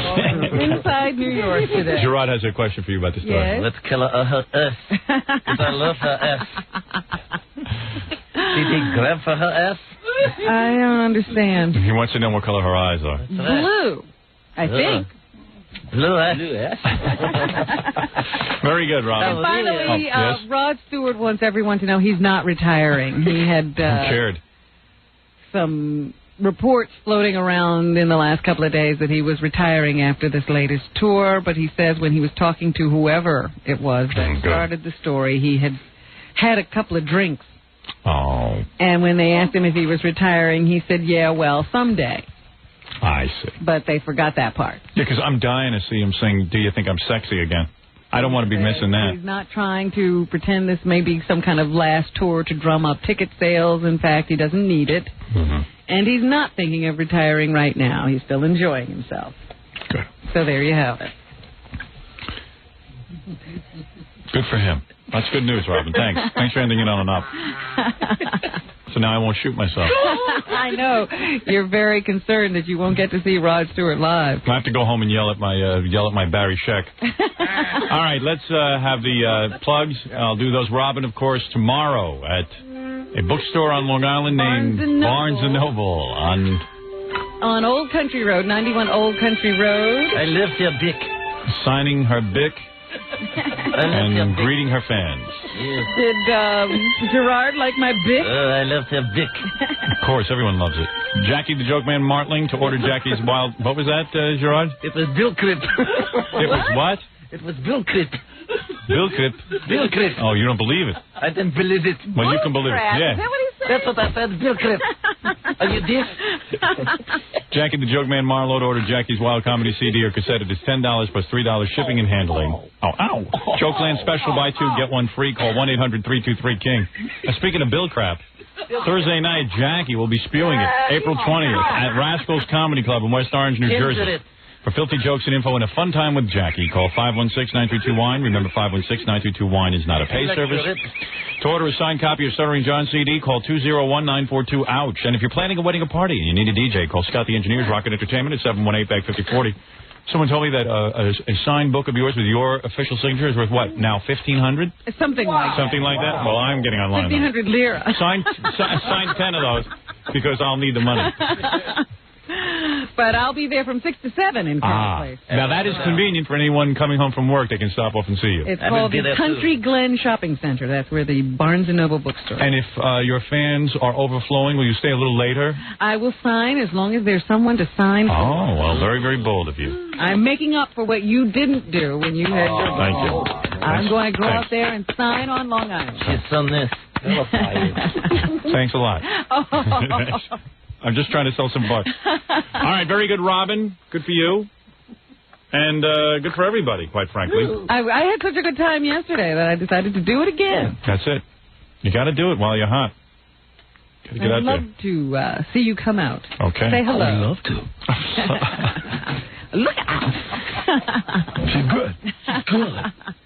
inside New York today. Gerard has a question for you about the story. Yes? Let's kill her S. Because I love her S. Did he grab for her S? I don't understand. He wants to know what color her eyes are. Blue, I think. Blue S. Very good, Robin. And finally, yes? Rod Stewart wants everyone to know he's not retiring. He had cared. Some reports floating around in the last couple of days that he was retiring after this latest tour, but he says when he was talking to whoever it was that started the story, he had had a couple of drinks. Oh. And when they asked him if he was retiring, he said, yeah, well, someday. I see. But they forgot that part. Yeah, because I'm dying to see him sing Do You Think I'm Sexy again. I don't want to be missing that. He's not trying to pretend this may be some kind of last tour to drum up ticket sales. In fact, he doesn't need it. Mm-hmm. And he's not thinking of retiring right now. He's still enjoying himself. Good. So there you have it. Good for him. That's good news, Robin. Thanks. Thanks for ending it on and up. So now I won't shoot myself. I know. You're very concerned that you won't get to see Rod Stewart live. I have to go home and yell at my Barry Sheck. All right, let's have the plugs. I'll do those, Robin, of course, tomorrow at a bookstore on Long Island named Barnes & Noble on Old Country Road, 91 Old Country Road. I left your Bic. Signing her Bic and greeting her fans. Yes. Did Gerard like my Bic? I left her Bic. Of course, everyone loves it. Jackie the Joke Man Martling to order Jackie's Wild... What was that, Gerard? It was Bill Crip. It was what? It was Bill Crip. Bill Crip? Bill Crip. Oh, you don't believe it? I didn't believe it. Well, you can believe it. Yeah. Is that what he said? That's what I said, Bill Crip. Are you deaf? Jackie the Joke Man Marlowe to order Jackie's Wild Comedy CD or cassette. It is $10 plus $3 shipping and handling. Ow. Jokeland special, buy two, get one free. Call 1-800-323-KING. Now, speaking of Bill crap, Thursday night, Jackie will be spewing it April 20th at Rascals Comedy Club in West Orange, New Jersey. For filthy jokes and info and a fun time with Jackie, call 516-932-WINE. Remember, 516-932-WINE is not a pay service. To order a signed copy of Stuttering John CD, call 201-942-OUCH. And if you're planning a wedding or party and you need a DJ, call Scott the Engineer's Rocket Entertainment at 718-5040. Someone told me that a signed book of yours with your official signature is worth what, now $1,500? Something like that. Something like that? Well, I'm getting online. 1,500 lira. Sign 10 of those because I'll need the money. But I'll be there from 6 to 7 in Place. Now, that is convenient for anyone coming home from work. They can stop off and see you. It's called the Country Glen Shopping Center. That's where the Barnes & Noble bookstore is. And if your fans are overflowing, will you stay a little later? I will sign as long as there's someone to sign for. Oh, well, very, very bold of you. I'm making up for what you didn't do when you had your Thank you. I'm going to go out there and sign on Long Island. She's on this. Thanks a lot. I'm just trying to sell some books. All right, very good, Robin. Good for you. And good for everybody, quite frankly. I had such a good time yesterday that I decided to do it again. That's it. You got to do it while you're hot. Got to get out there. I'd love to see you come out. Okay. Say hello. I'd love to. Look out. She's good. She's good.